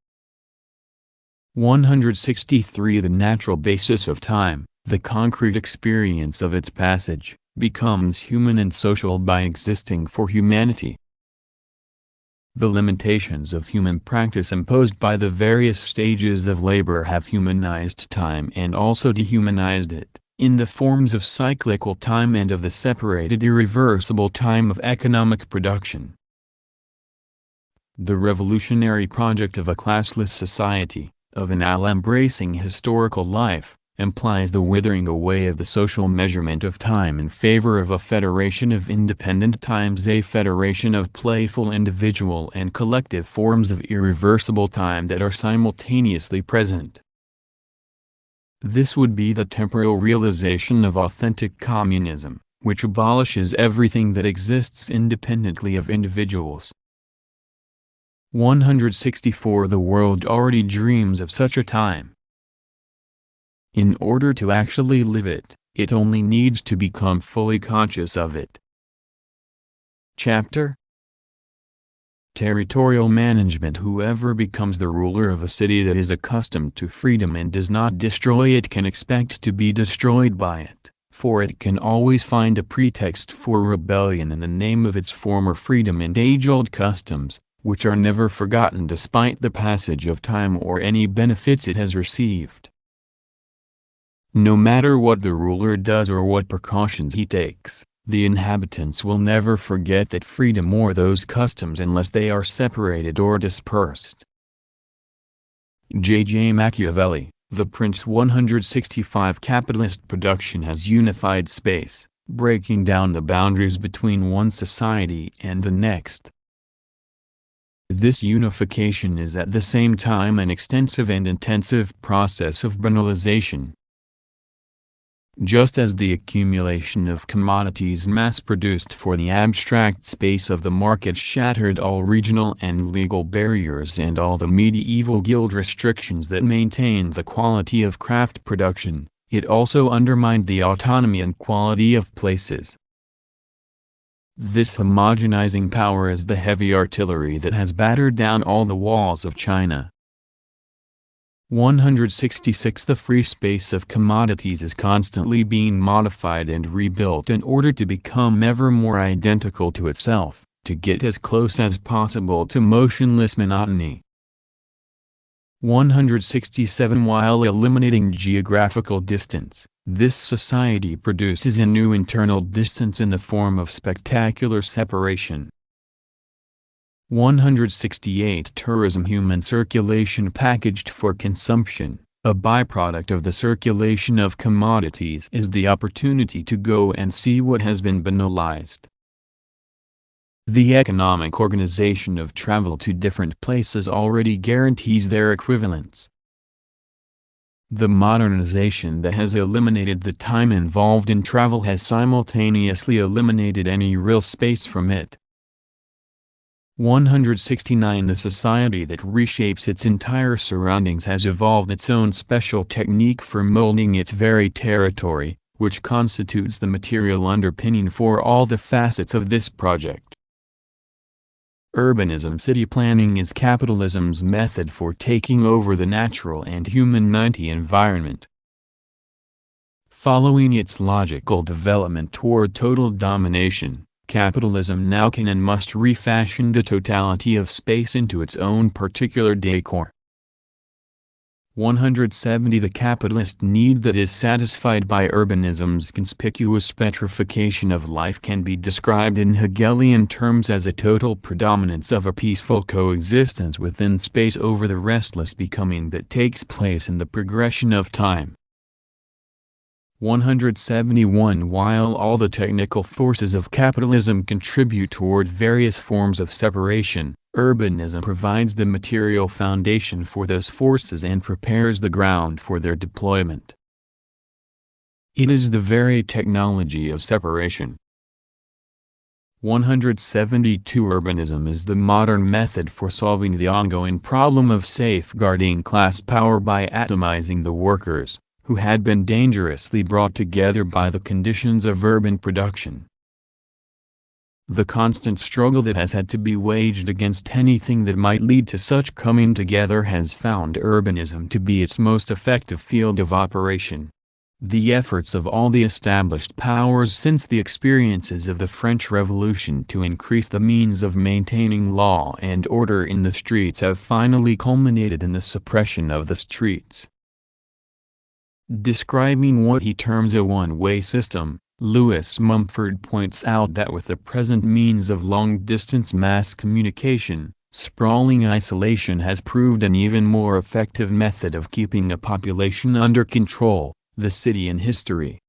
163. The natural basis of time, the concrete experience of its passage, becomes human and social by existing for humanity. The limitations of human practice imposed by the various stages of labor have humanized time and also dehumanized it, in the forms of cyclical time and of the separated irreversible time of economic production. The revolutionary project of a classless society, of an all-embracing historical life, implies the withering away of the social measurement of time in favor of a federation of independent times, a federation of playful individual and collective forms of irreversible time that are simultaneously present. This would be the temporal realization of authentic communism, which abolishes everything that exists independently of individuals. 164. The world already dreams of such a time. In order to actually live it, it only needs to become fully conscious of it. Chapter Territorial management. Whoever becomes the ruler of a city that is accustomed to freedom and does not destroy it can expect to be destroyed by it, for it can always find a pretext for rebellion in the name of its former freedom and age-old customs, which are never forgotten despite the passage of time or any benefits it has received. No matter what the ruler does or what precautions he takes, the inhabitants will never forget that freedom or those customs unless they are separated or dispersed. J. Machiavelli, The Prince. 165. Capitalist production has unified space, breaking down the boundaries between one society and the next. This unification is at the same time an extensive and intensive process of banalization. Just as the accumulation of commodities mass-produced for the abstract space of the market shattered all regional and legal barriers and all the medieval guild restrictions that maintained the quality of craft production, it also undermined the autonomy and quality of places. This homogenizing power is the heavy artillery that has battered down all the walls of China. 166. The free space of commodities is constantly being modified and rebuilt in order to become ever more identical to itself, to get as close as possible to motionless monotony. 167. While eliminating geographical distance, this society produces a new internal distance in the form of spectacular separation. 168 Tourism. Human circulation packaged for consumption. A byproduct of the circulation of commodities is the opportunity to go and see what has been banalized. The economic organization of travel to different places already guarantees their equivalence. The modernization that has eliminated the time involved in travel has simultaneously eliminated any real space from it. 169 The society that reshapes its entire surroundings has evolved its own special technique for molding its very territory, which constitutes the material underpinning for all the facets of this project. Urbanism. City planning is capitalism's method for taking over the natural and human-made environment. Following its logical development toward total domination, capitalism now can and must refashion the totality of space into its own particular decor. 170 The capitalist need that is satisfied by urbanism's conspicuous petrification of life can be described in Hegelian terms as a total predominance of a peaceful coexistence within space over the restless becoming that takes place in the progression of time. 171 While all the technical forces of capitalism contribute toward various forms of separation, urbanism provides the material foundation for those forces and prepares the ground for their deployment. It is the very technology of separation. 172 Urbanism is the modern method for solving the ongoing problem of safeguarding class power by atomizing the workers, who had been dangerously brought together by the conditions of urban production. The constant struggle that has had to be waged against anything that might lead to such coming together has found urbanism to be its most effective field of operation. The efforts of all the established powers since the experiences of the French Revolution to increase the means of maintaining law and order in the streets have finally culminated in the suppression of the streets. Describing what he terms a one-way system, Lewis Mumford points out that with the present means of long-distance mass communication, sprawling isolation has proved an even more effective method of keeping a population under control, the city in history.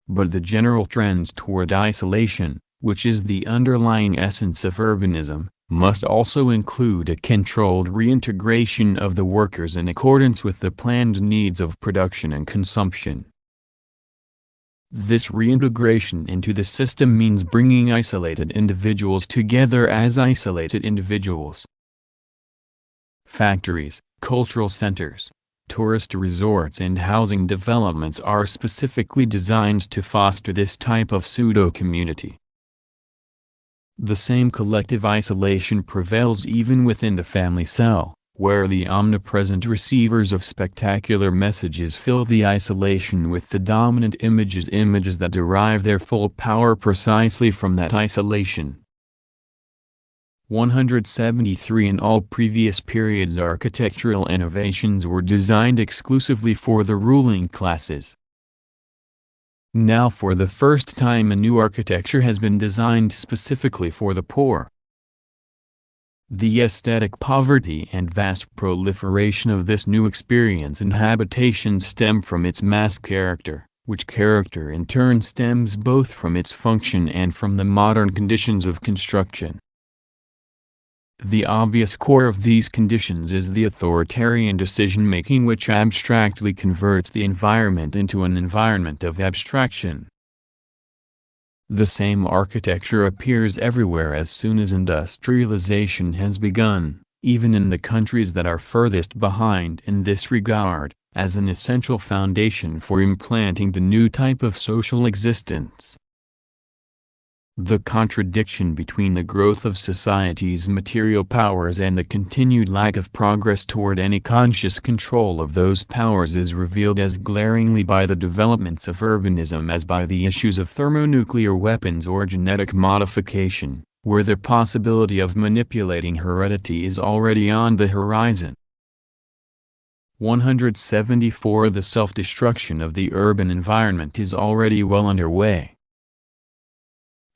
But the general trend toward isolation, which is the underlying essence of urbanism, must also include a controlled reintegration of the workers in accordance with the planned needs of production and consumption. This reintegration into the system means bringing isolated individuals together as isolated individuals. Factories, cultural centers, tourist resorts and housing developments are specifically designed to foster this type of pseudo-community. The same collective isolation prevails even within the family cell, where the omnipresent receivers of spectacular messages fill the isolation with the dominant images that derive their full power precisely from that isolation. 173 In all previous periods architectural innovations were designed exclusively for the ruling classes. Now for the first time a new architecture has been designed specifically for the poor. The aesthetic poverty and vast proliferation of this new experience in habitation stem from its mass character, which character in turn stems both from its function and from the modern conditions of construction. The obvious core of these conditions is the authoritarian decision-making which abstractly converts the environment into an environment of abstraction. The same architecture appears everywhere as soon as industrialization has begun, even in the countries that are furthest behind in this regard, as an essential foundation for implanting the new type of social existence. The contradiction between the growth of society's material powers and the continued lack of progress toward any conscious control of those powers is revealed as glaringly by the developments of urbanism as by the issues of thermonuclear weapons or genetic modification, where the possibility of manipulating heredity is already on the horizon. 174 The self-destruction of the urban environment is already well underway.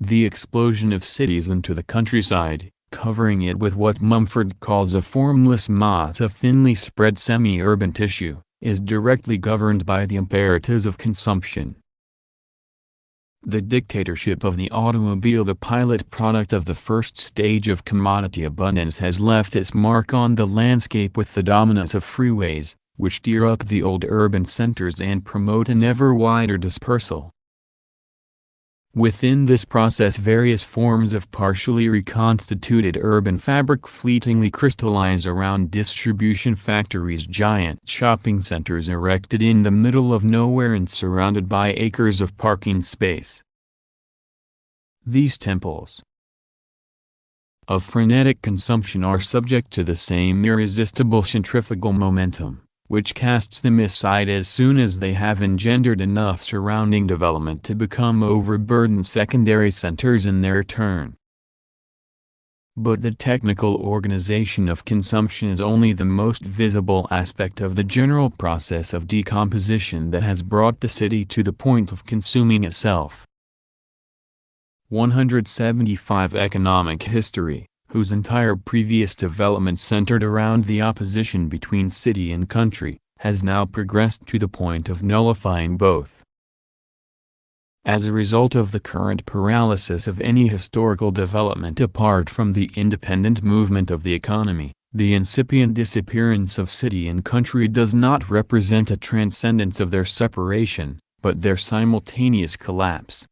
The explosion of cities into the countryside, covering it with what Mumford calls a formless mass of thinly spread semi-urban tissue, is directly governed by the imperatives of consumption. The dictatorship of the automobile, the pilot product of the first stage of commodity abundance, has left its mark on the landscape with the dominance of freeways, which tear up the old urban centers and promote an ever wider dispersal. Within this process, various forms of partially reconstituted urban fabric fleetingly crystallize around distribution factories, giant shopping centers erected in the middle of nowhere and surrounded by acres of parking space. These temples of frenetic consumption are subject to the same irresistible centrifugal momentum, which casts them aside as soon as they have engendered enough surrounding development to become overburdened secondary centers in their turn. But the technical organization of consumption is only the most visible aspect of the general process of decomposition that has brought the city to the point of consuming itself. 175 Economic history, whose entire previous development centered around the opposition between city and country, has now progressed to the point of nullifying both. As a result of the current paralysis of any historical development apart from the independent movement of the economy, the incipient disappearance of city and country does not represent a transcendence of their separation, but their simultaneous collapse.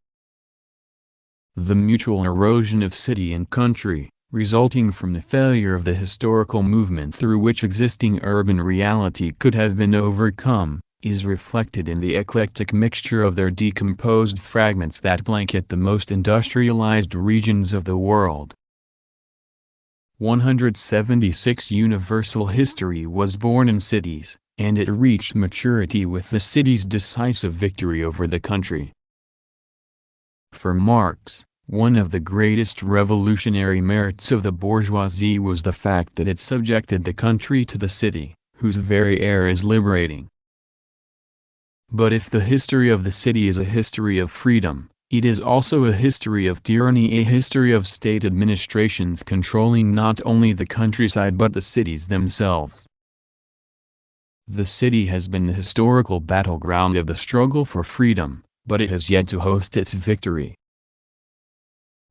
The mutual erosion of city and country, resulting from the failure of the historical movement through which existing urban reality could have been overcome, is reflected in the eclectic mixture of their decomposed fragments that blanket the most industrialized regions of the world. 176 Universal history was born in cities, and it reached maturity with the city's decisive victory over the country. For Marx, one of the greatest revolutionary merits of the bourgeoisie was the fact that it subjected the country to the city, whose very air is liberating. But if the history of the city is a history of freedom, it is also a history of tyranny, a history of state administrations controlling not only the countryside but the cities themselves. The city has been the historical battleground of the struggle for freedom, but it has yet to host its victory.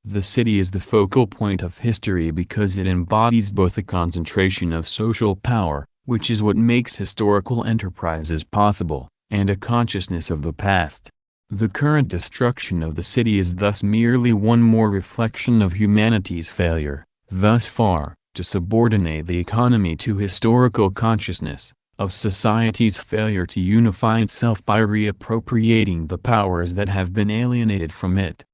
The city is the focal point of history because it embodies both a concentration of social power, which is what makes historical enterprises possible, and a consciousness of the past. The current destruction of the city is thus merely one more reflection of humanity's failure, thus far, to subordinate the economy to historical consciousness, of society's failure to unify itself by reappropriating the powers that have been alienated from it.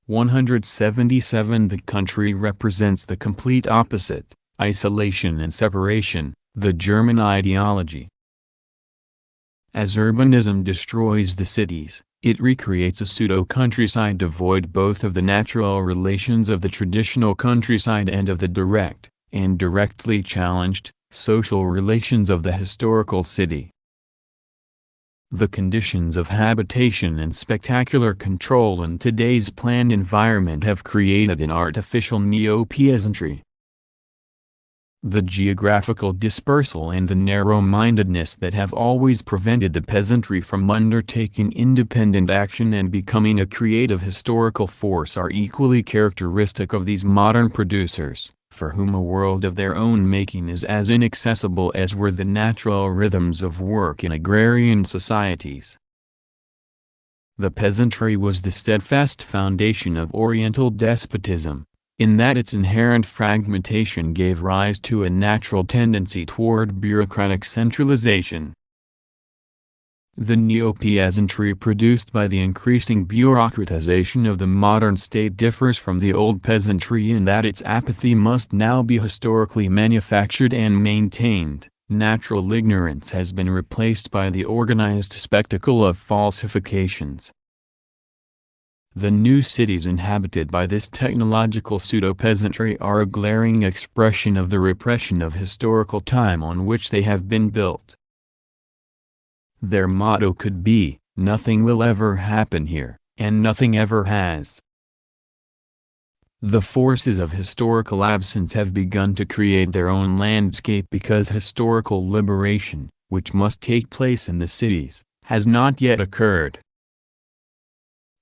177 The country represents the complete opposite, isolation and separation, the German ideology. As urbanism destroys the cities, it recreates a pseudo-countryside devoid both of the natural relations of the traditional countryside and of the direct, and directly challenged, social relations of the historical city. The conditions of habitation and spectacular control in today's planned environment have created an artificial neo-peasantry. The geographical dispersal and the narrow-mindedness that have always prevented the peasantry from undertaking independent action and becoming a creative historical force are equally characteristic of these modern producers, for whom a world of their own making is as inaccessible as were the natural rhythms of work in agrarian societies. The peasantry was the steadfast foundation of Oriental despotism, in that its inherent fragmentation gave rise to a natural tendency toward bureaucratic centralization. The neo-peasantry produced by the increasing bureaucratization of the modern state differs from the old peasantry in that its apathy must now be historically manufactured and maintained. Natural ignorance has been replaced by the organized spectacle of falsifications. The new cities inhabited by this technological pseudo-peasantry are a glaring expression of the repression of historical time on which they have been built. Their motto could be, "Nothing will ever happen here, and nothing ever has." The forces of historical absence have begun to create their own landscape because historical liberation, which must take place in the cities, has not yet occurred.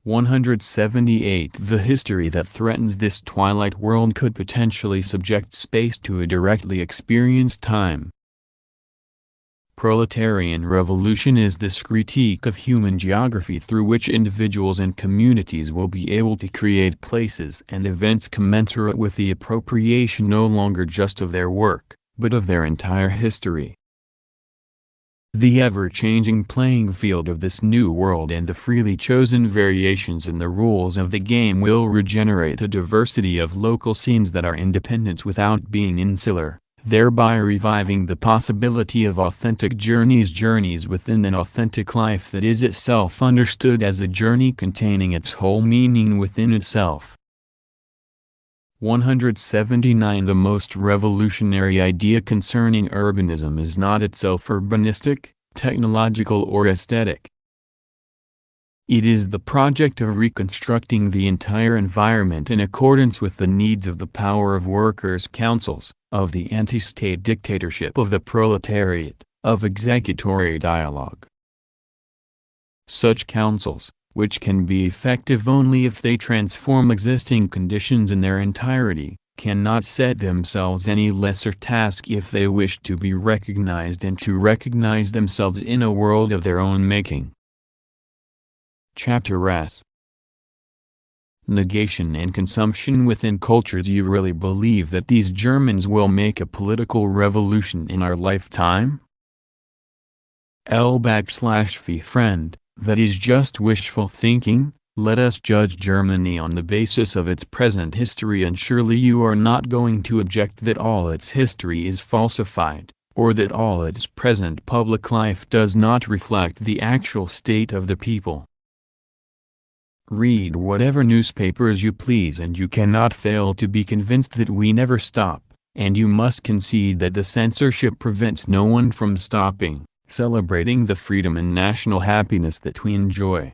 178. The history that threatens this twilight world could potentially subject space to a directly experienced time. Proletarian revolution is this critique of human geography through which individuals and communities will be able to create places and events commensurate with the appropriation no longer just of their work, but of their entire history. The ever-changing playing field of this new world and the freely chosen variations in the rules of the game will regenerate a diversity of local scenes that are independent without being insular, thereby reviving the possibility of authentic journeys within an authentic life that is itself understood as a journey containing its whole meaning within itself. 179. The most revolutionary idea concerning urbanism is not itself urbanistic, technological or aesthetic. It is the project of reconstructing the entire environment in accordance with the needs of the power of workers' councils, of the anti-state dictatorship of the proletariat, of executory dialogue. Such councils, which can be effective only if they transform existing conditions in their entirety, cannot set themselves any lesser task if they wish to be recognized and to recognize themselves in a world of their own making. Chapter S. Negation and consumption within culture. Do you really believe that these Germans will make a political revolution in our lifetime? L/V friend, that is just wishful thinking. Let us judge Germany on the basis of its present history, and surely you are not going to object that all its history is falsified, or that all its present public life does not reflect the actual state of the people. Read whatever newspapers you please and you cannot fail to be convinced that we never stop, and you must concede that the censorship prevents no one from stopping, celebrating the freedom and national happiness that we enjoy.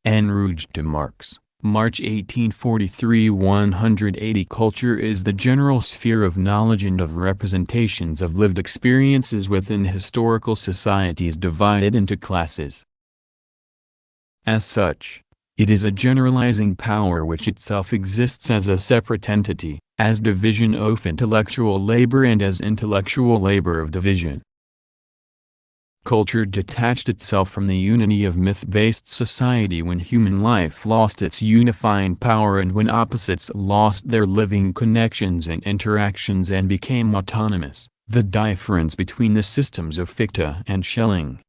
En route to Marx, March 1843. 180. Culture is the general sphere of knowledge and of representations of lived experiences within historical societies divided into classes. As such, it is a generalizing power which itself exists as a separate entity, as division of intellectual labor and as intellectual labor of division. Culture detached itself from the unity of myth-based society when human life lost its unifying power and when opposites lost their living connections and interactions and became autonomous, the difference between the systems of Fichte and Schelling.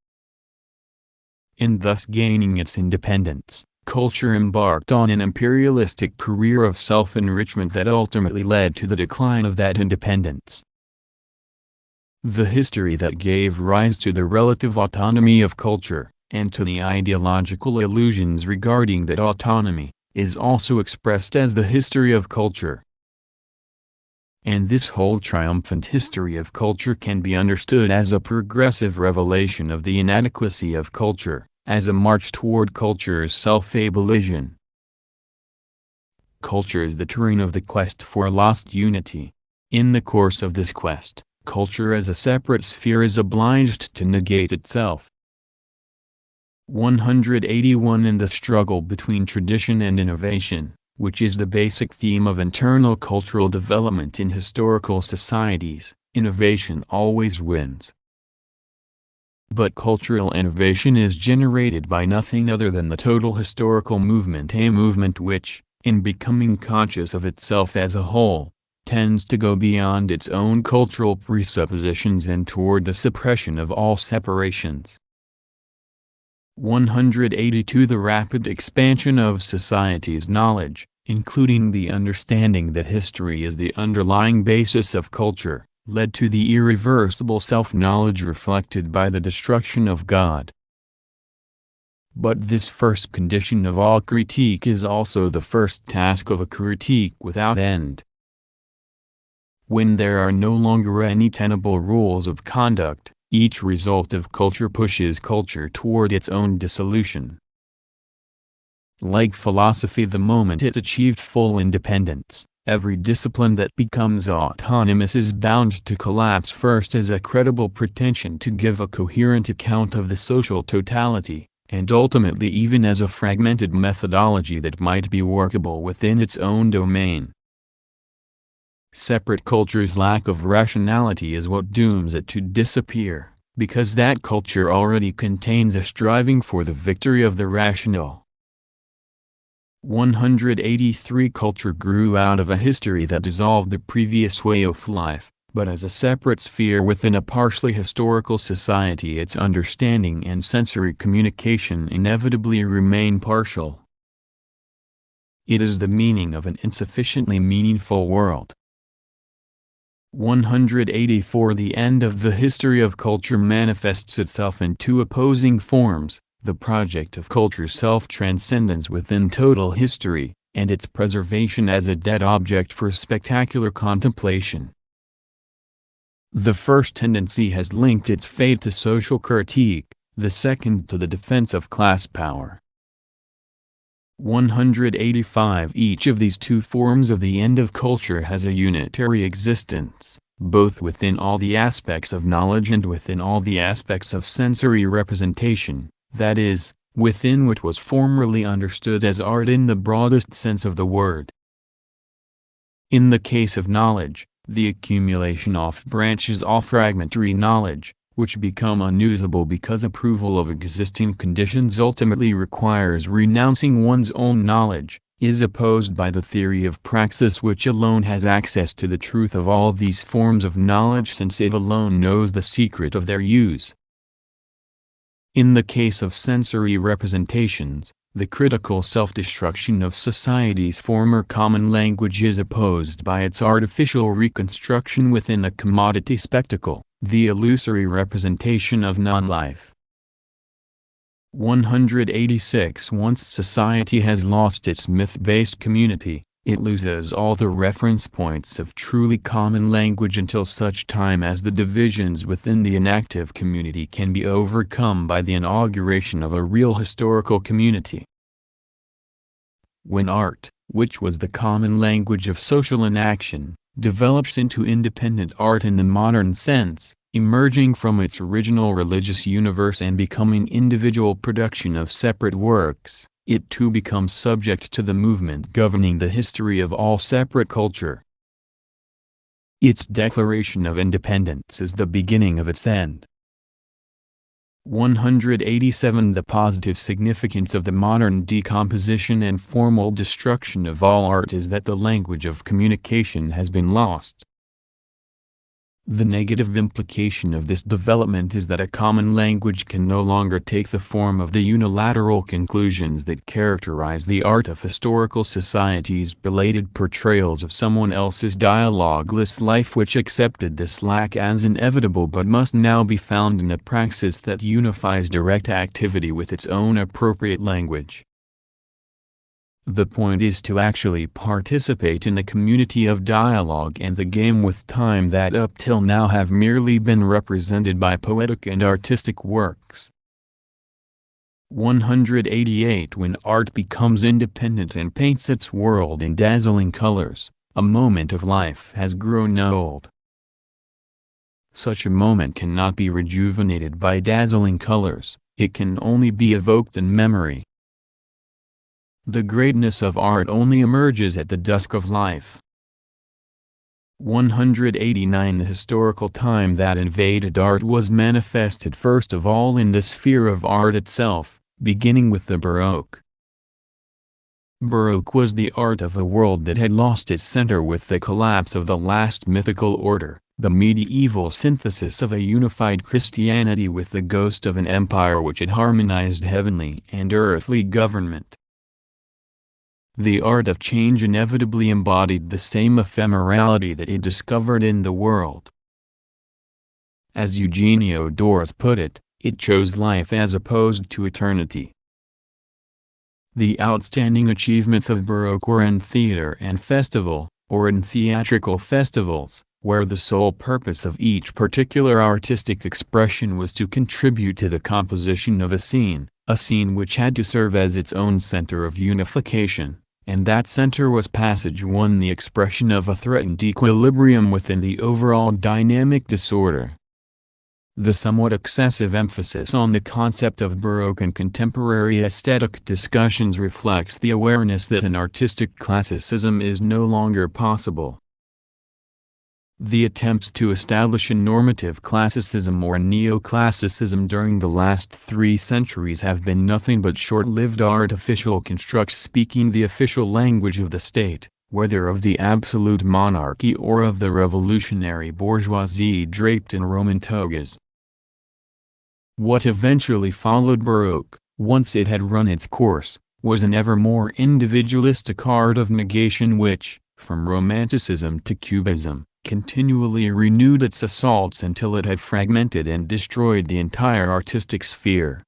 In thus gaining its independence, culture embarked on an imperialistic career of self-enrichment that ultimately led to the decline of that independence. The history that gave rise to the relative autonomy of culture, and to the ideological illusions regarding that autonomy, is also expressed as the history of culture. And this whole triumphant history of culture can be understood as a progressive revelation of the inadequacy of culture, as a march toward culture's self-abolition. Culture is the terrain of the quest for lost unity. In the course of this quest, culture as a separate sphere is obliged to negate itself. 181. In the struggle between tradition and innovation, which is the basic theme of internal cultural development in historical societies, innovation always wins. But cultural innovation is generated by nothing other than the total historical movement, a movement which, in becoming conscious of itself as a whole, tends to go beyond its own cultural presuppositions and toward the suppression of all separations. 182. The rapid expansion of society's knowledge, including the understanding that history is the underlying basis of culture, led to the irreversible self-knowledge reflected by the destruction of God. But this first condition of all critique is also the first task of a critique without end. When there are no longer any tenable rules of conduct, each result of culture pushes culture toward its own dissolution. Like philosophy, the moment it achieved full independence, every discipline that becomes autonomous is bound to collapse first as a credible pretension to give a coherent account of the social totality, and ultimately even as a fragmented methodology that might be workable within its own domain. Separate culture's lack of rationality is what dooms it to disappear, because that culture already contains a striving for the victory of the rational. 183 Culture grew out of a history that dissolved the previous way of life, but as a separate sphere within a partially historical society, its understanding and sensory communication inevitably remain partial. It is the meaning of an insufficiently meaningful world. 184 The end of the history of culture manifests itself in two opposing forms: the project of culture's self-transcendence within total history, and its preservation as a dead object for spectacular contemplation. The first tendency has linked its fate to social critique, the second to the defense of class power. 185 Each of these two forms of the end of culture has a unitary existence, both within all the aspects of knowledge and within all the aspects of sensory representation, that is, within what was formerly understood as art in the broadest sense of the word. In the case of knowledge, the accumulation of branches of fragmentary knowledge, which become unusable because approval of existing conditions ultimately requires renouncing one's own knowledge, is opposed by the theory of praxis, which alone has access to the truth of all these forms of knowledge since it alone knows the secret of their use. In the case of sensory representations, the critical self-destruction of society's former common language is opposed by its artificial reconstruction within a commodity spectacle, the illusory representation of non-life. 186 Once society has lost its myth-based community, it loses all the reference points of truly common language until such time as the divisions within the inactive community can be overcome by the inauguration of a real historical community. When art, which was the common language of social inaction, develops into independent art in the modern sense, emerging from its original religious universe and becoming individual production of separate works, it too becomes subject to the movement governing the history of all separate culture. Its declaration of independence is the beginning of its end. 187 The positive significance of the modern decomposition and formal destruction of all art is that the language of communication has been lost. The negative implication of this development is that a common language can no longer take the form of the unilateral conclusions that characterize the art of historical societies' belated portrayals of someone else's dialogueless life, which accepted this lack as inevitable but must now be found in a praxis that unifies direct activity with its own appropriate language. The point is to actually participate in the community of dialogue and the game with time that up till now have merely been represented by poetic and artistic works. 188 When art becomes independent and paints its world in dazzling colors, a moment of life has grown old. Such a moment cannot be rejuvenated by dazzling colors, it can only be evoked in memory. The greatness of art only emerges at the dusk of life. 189 The historical time that invaded art was manifested first of all in the sphere of art itself, beginning with the Baroque. Baroque was the art of a world that had lost its center with the collapse of the last mythical order, the medieval synthesis of a unified Christianity with the ghost of an empire which had harmonized heavenly and earthly government. The art of change inevitably embodied the same ephemerality that it discovered in the world. As Eugenio Dorth put it, it chose life as opposed to eternity. The outstanding achievements of Baroque were in theater and festival, or in theatrical festivals, where the sole purpose of each particular artistic expression was to contribute to the composition of a scene, a scene which had to serve as its own center of unification, and that center was passage one, the expression of a threatened equilibrium within the overall dynamic disorder. The somewhat excessive emphasis on the concept of Baroque in contemporary aesthetic discussions reflects the awareness that an artistic classicism is no longer possible. The attempts to establish a normative classicism or neoclassicism during the last 3 centuries have been nothing but short-lived artificial constructs speaking the official language of the state, whether of the absolute monarchy or of the revolutionary bourgeoisie draped in Roman togas. What eventually followed Baroque, once it had run its course, was an ever more individualistic art of negation which, from Romanticism to Cubism, continually renewed its assaults until it had fragmented and destroyed the entire artistic sphere.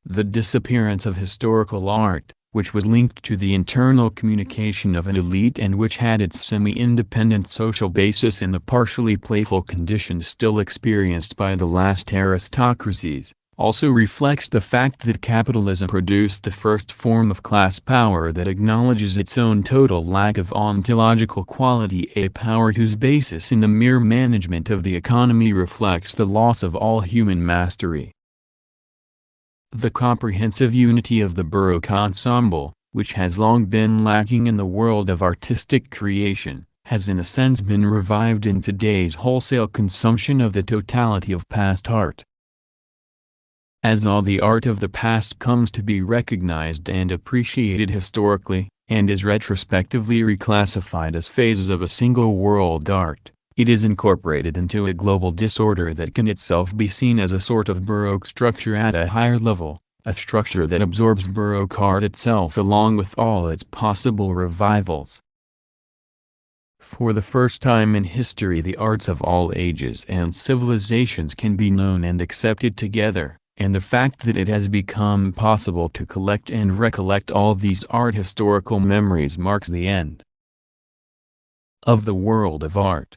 The disappearance of historical art, which was linked to the internal communication of an elite and which had its semi-independent social basis in the partially playful conditions still experienced by the last aristocracies, also reflects the fact that capitalism produced the first form of class power that acknowledges its own total lack of ontological quality, a power whose basis in the mere management of the economy reflects the loss of all human mastery. The comprehensive unity of the Baroque ensemble, which has long been lacking in the world of artistic creation, has in a sense been revived in today's wholesale consumption of the totality of past art. As all the art of the past comes to be recognized and appreciated historically, and is retrospectively reclassified as phases of a single world art, it is incorporated into a global disorder that can itself be seen as a sort of Baroque structure at a higher level, a structure that absorbs Baroque art itself along with all its possible revivals. For the first time in history, the arts of all ages and civilizations can be known and accepted together, and the fact that it has become possible to collect and recollect all these art historical memories marks the end of the world of art.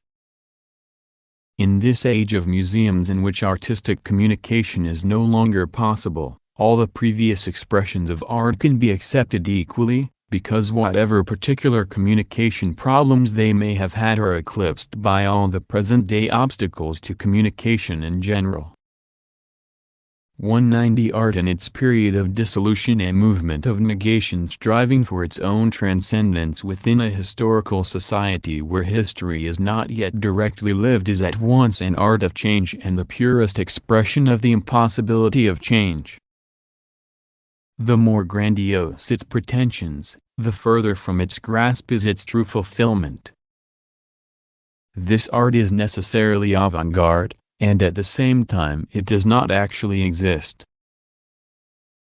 In this age of museums in which artistic communication is no longer possible, all the previous expressions of art can be accepted equally, because whatever particular communication problems they may have had are eclipsed by all the present-day obstacles to communication in general. 190 Art in its period of dissolution, a movement of negation striving for its own transcendence within a historical society where history is not yet directly lived, is at once an art of change and the purest expression of the impossibility of change. The more grandiose its pretensions, the further from its grasp is its true fulfillment. This art is necessarily avant-garde, and at the same time it does not actually exist.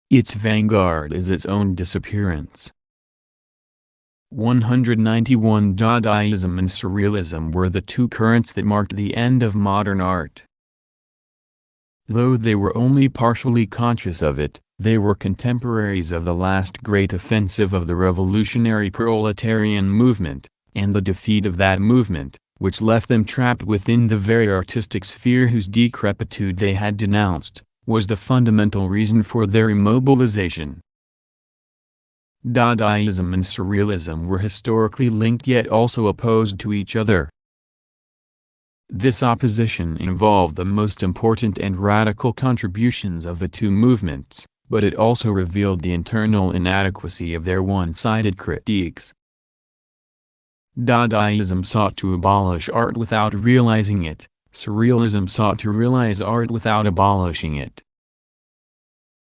Its vanguard is its own disappearance. 191 Dadaism and Surrealism were the two currents that marked the end of modern art. Though they were only partially conscious of it, they were contemporaries of the last great offensive of the revolutionary proletarian movement, and the defeat of that movement, which left them trapped within the very artistic sphere whose decrepitude they had denounced, was the fundamental reason for their immobilization. Dadaism and Surrealism were historically linked yet also opposed to each other. This opposition involved the most important and radical contributions of the two movements, but it also revealed the internal inadequacy of their one-sided critiques. Dadaism sought to abolish art without realizing it, Surrealism sought to realize art without abolishing it.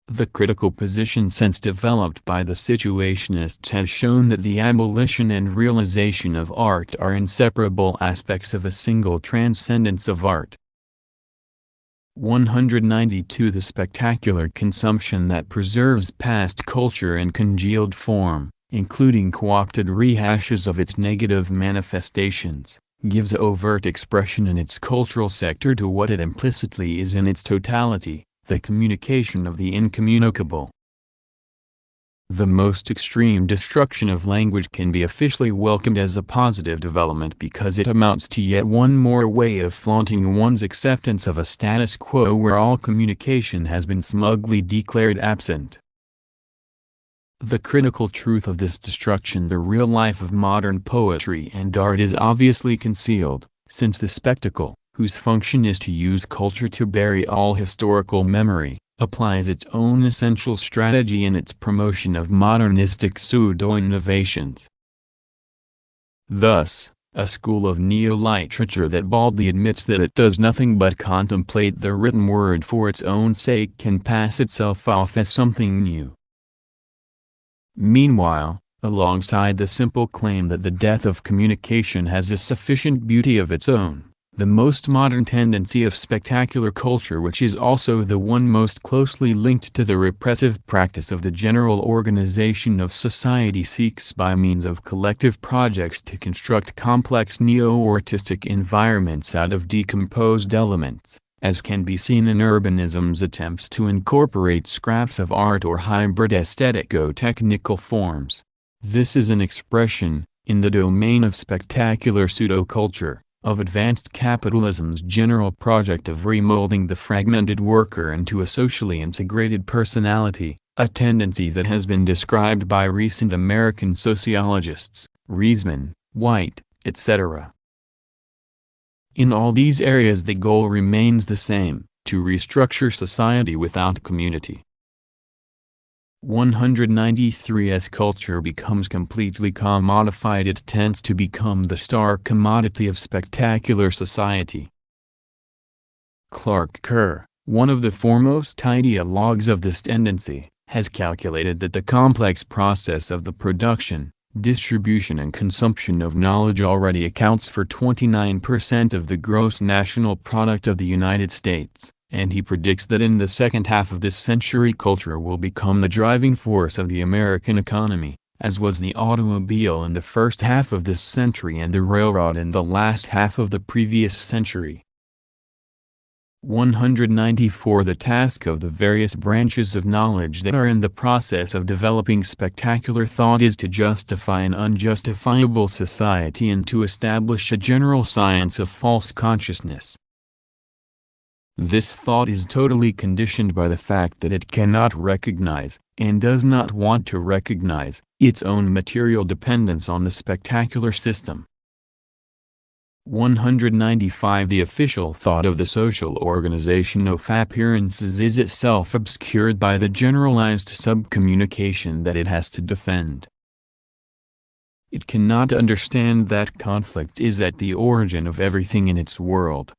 The critical position since developed by the Situationists has shown that the abolition and realization of art are inseparable aspects of a single transcendence of art. 192 The spectacular consumption that preserves past culture in congealed form, including co-opted rehashes of its negative manifestations, gives overt expression in its cultural sector to what it implicitly is in its totality, the communication of the incommunicable. The most extreme destruction of language can be officially welcomed as a positive development because it amounts to yet one more way of flaunting one's acceptance of a status quo where all communication has been smugly declared absent. The critical truth of this destruction, the real life of modern poetry and art, is obviously concealed, since the spectacle, whose function is to use culture to bury all historical memory, applies its own essential strategy in its promotion of modernistic pseudo-innovations. Thus, a school of neo-literature that baldly admits that it does nothing but contemplate the written word for its own sake can pass itself off as something new. Meanwhile, alongside the simple claim that the death of communication has a sufficient beauty of its own, the most modern tendency of spectacular culture, which is also the one most closely linked to the repressive practice of the general organization of society, seeks by means of collective projects to construct complex neo-artistic environments out of decomposed elements, as can be seen in urbanism's attempts to incorporate scraps of art or hybrid aesthetico-technical forms. This is an expression, in the domain of spectacular pseudo-culture, of advanced capitalism's general project of remolding the fragmented worker into a socially integrated personality, a tendency that has been described by recent American sociologists, Reisman, White, etc. In all these areas the goal remains the same: to restructure society without community. 193. As culture becomes completely commodified, it tends to become the star commodity of spectacular society. Clark Kerr, one of the foremost ideologues of this tendency, has calculated that the complex process of the production, distribution and consumption of knowledge already accounts for 29% of the gross national product of the United States. And he predicts that in the second half of this century culture will become the driving force of the American economy, as was the automobile in the first half of this century and the railroad in the last half of the previous century. 194. The task of the various branches of knowledge that are in the process of developing spectacular thought is to justify an unjustifiable society and to establish a general science of false consciousness. This thought is totally conditioned by the fact that it cannot recognize, and does not want to recognize, its own material dependence on the spectacular system. 195. The official thought of the social organization of appearances is itself obscured by the generalized subcommunication that it has to defend. It cannot understand that conflict is at the origin of everything in its world.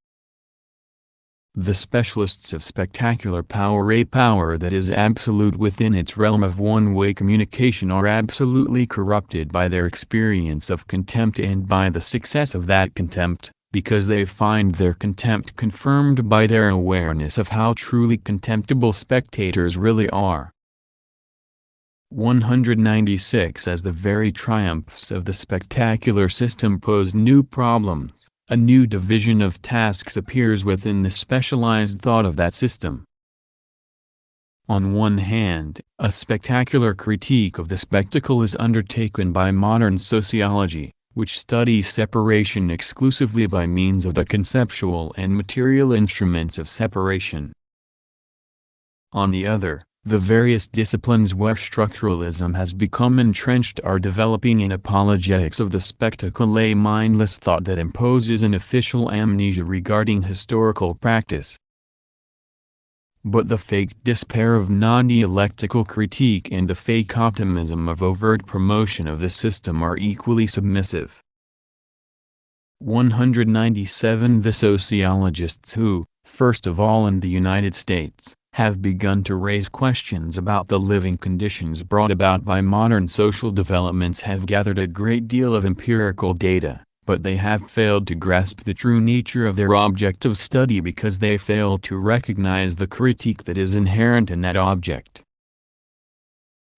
The specialists of spectacular power, a power that is absolute within its realm of one-way communication, are absolutely corrupted by their experience of contempt and by the success of that contempt, because they find their contempt confirmed by their awareness of how truly contemptible spectators really are. 196. As the very triumphs of the spectacular system pose new problems, a new division of tasks appears within the specialized thought of that system. On one hand, a spectacular critique of the spectacle is undertaken by modern sociology, which studies separation exclusively by means of the conceptual and material instruments of separation. On the other, the various disciplines where structuralism has become entrenched are developing an apologetics of the spectacle, a mindless thought that imposes an official amnesia regarding historical practice. But the fake despair of non-dialectical critique and the fake optimism of overt promotion of the system are equally submissive. 197. The sociologists who, first of all in the United States, have begun to raise questions about the living conditions brought about by modern social developments have gathered a great deal of empirical data, but they have failed to grasp the true nature of their object of study because they fail to recognize the critique that is inherent in that object.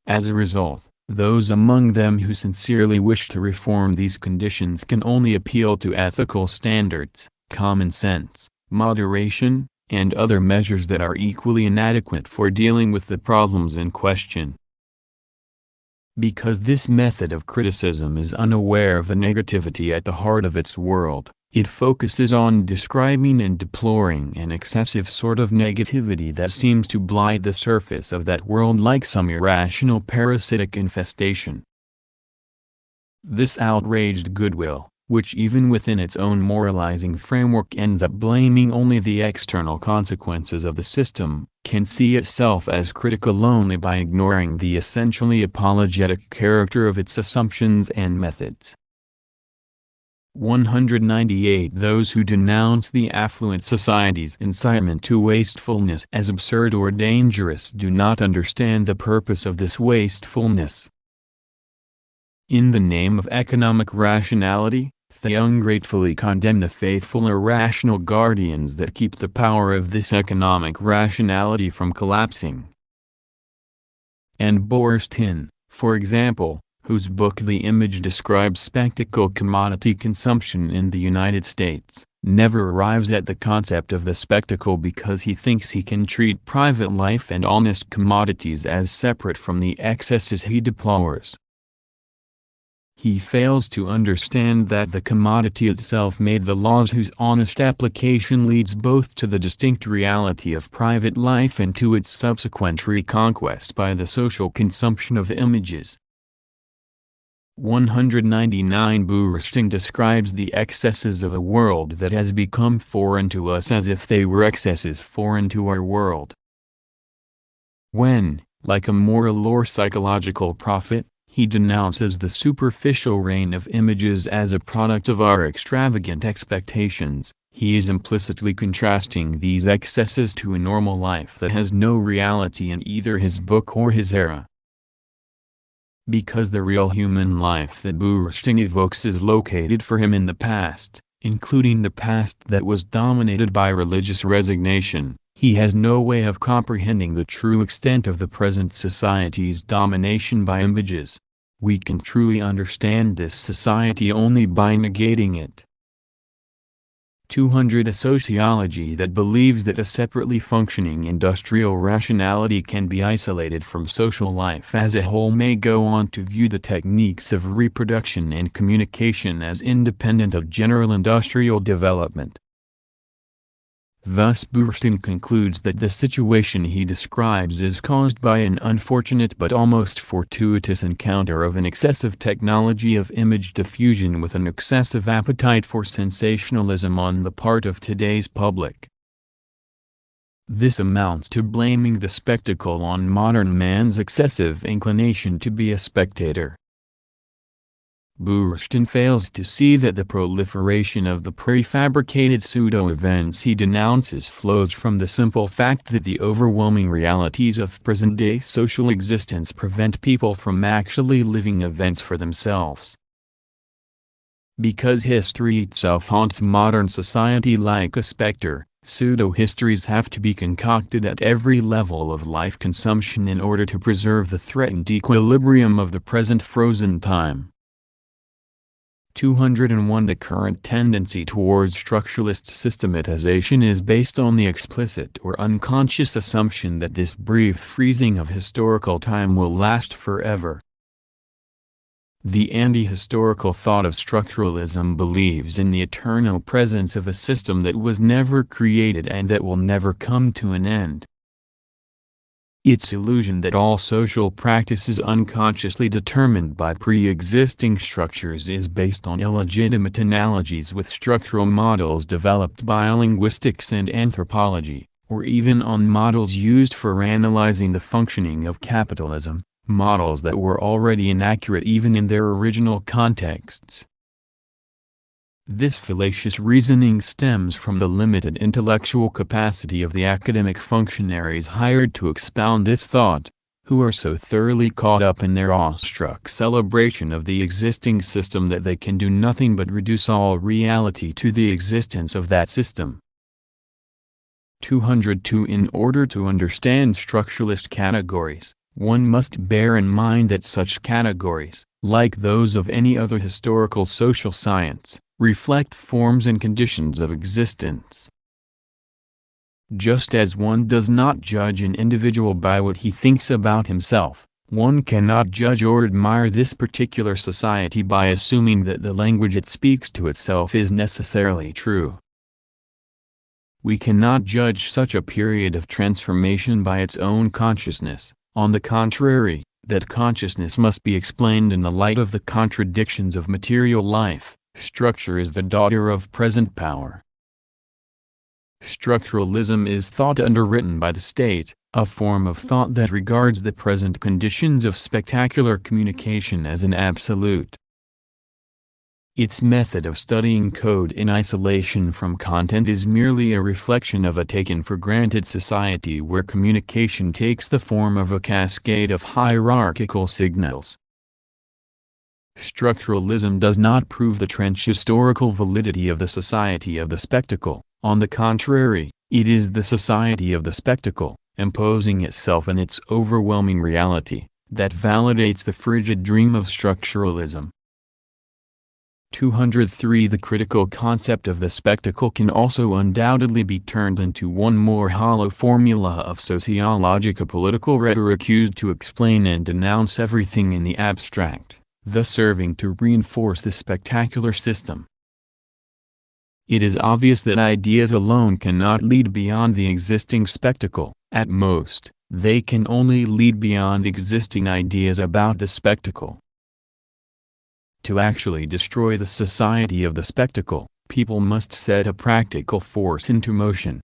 As a result, those among them who sincerely wish to reform these conditions can only appeal to ethical standards, common sense, moderation, and other measures that are equally inadequate for dealing with the problems in question. Because this method of criticism is unaware of the negativity at the heart of its world, it focuses on describing and deploring an excessive sort of negativity that seems to blight the surface of that world like some irrational parasitic infestation. This outraged goodwill, which even within its own moralizing framework ends up blaming only the external consequences of the system, can see itself as critical only by ignoring the essentially apologetic character of its assumptions and methods. 198 Those who denounce the affluent society's incitement to wastefulness as absurd or dangerous do not understand the purpose of this wastefulness. In the name of economic rationality, they ungratefully condemn the faithful irrational guardians that keep the power of this economic rationality from collapsing. And Borstin, for example, whose book The Image describes spectacle commodity consumption in the United States, never arrives at the concept of the spectacle because he thinks he can treat private life and honest commodities as separate from the excesses he deplores. He fails to understand that the commodity itself made the laws whose honest application leads both to the distinct reality of private life and to its subsequent reconquest by the social consumption of images. 199 Borstin describes the excesses of a world that has become foreign to us as if they were excesses foreign to our world. When, like a moral or psychological prophet, he denounces the superficial reign of images as a product of our extravagant expectations, he is implicitly contrasting these excesses to a normal life that has no reality in either his book or his era. Because the real human life that Borstin evokes is located for him in the past, including the past that was dominated by religious resignation, he has no way of comprehending the true extent of the present society's domination by images. We can truly understand this society only by negating it. 200 A sociology that believes that a separately functioning industrial rationality can be isolated from social life as a whole may go on to view the techniques of reproduction and communication as independent of general industrial development. Thus Borstin concludes that the situation he describes is caused by an unfortunate but almost fortuitous encounter of an excessive technology of image diffusion with an excessive appetite for sensationalism on the part of today's public. This amounts to blaming the spectacle on modern man's excessive inclination to be a spectator. Borstin fails to see that the proliferation of the prefabricated pseudo-events he denounces flows from the simple fact that the overwhelming realities of present-day social existence prevent people from actually living events for themselves. Because history itself haunts modern society like a specter, pseudo-histories have to be concocted at every level of life consumption in order to preserve the threatened equilibrium of the present frozen time. 201 The current tendency towards structuralist systematization is based on the explicit or unconscious assumption that this brief freezing of historical time will last forever. The anti-historical thought of structuralism believes in the eternal presence of a system that was never created and that will never come to an end. Its illusion that all social practice is unconsciously determined by pre-existing structures is based on illegitimate analogies with structural models developed by linguistics and anthropology, or even on models used for analyzing the functioning of capitalism, models that were already inaccurate even in their original contexts. This fallacious reasoning stems from the limited intellectual capacity of the academic functionaries hired to expound this thought, who are so thoroughly caught up in their awestruck celebration of the existing system that they can do nothing but reduce all reality to the existence of that system. 202 In order to understand structuralist categories, one must bear in mind that such categories, like those of any other historical social science, reflect forms and conditions of existence. Just as one does not judge an individual by what he thinks about himself, One cannot judge or admire this particular society by assuming that the language it speaks to itself is necessarily true. We cannot judge such a period of transformation by its own consciousness. On the contrary, that consciousness must be explained in the light of the contradictions of material life. Structure is the daughter of present power. Structuralism is thought underwritten by the state, a form of thought that regards the present conditions of spectacular communication as an absolute. Its method of studying code in isolation from content is merely a reflection of a taken-for-granted society where communication takes the form of a cascade of hierarchical signals. Structuralism does not prove the trench historical validity of the society of the spectacle. On the contrary, it is the society of the spectacle, imposing itself in its overwhelming reality, that validates the frigid dream of structuralism. 203 The critical concept of the spectacle can also undoubtedly be turned into one more hollow formula of sociologico-political rhetoric used to explain and denounce everything in the abstract, thus serving to reinforce the spectacular system. It is obvious that ideas alone cannot lead beyond the existing spectacle. At most, they can only lead beyond existing ideas about the spectacle. To actually destroy the society of the spectacle, people must set a practical force into motion.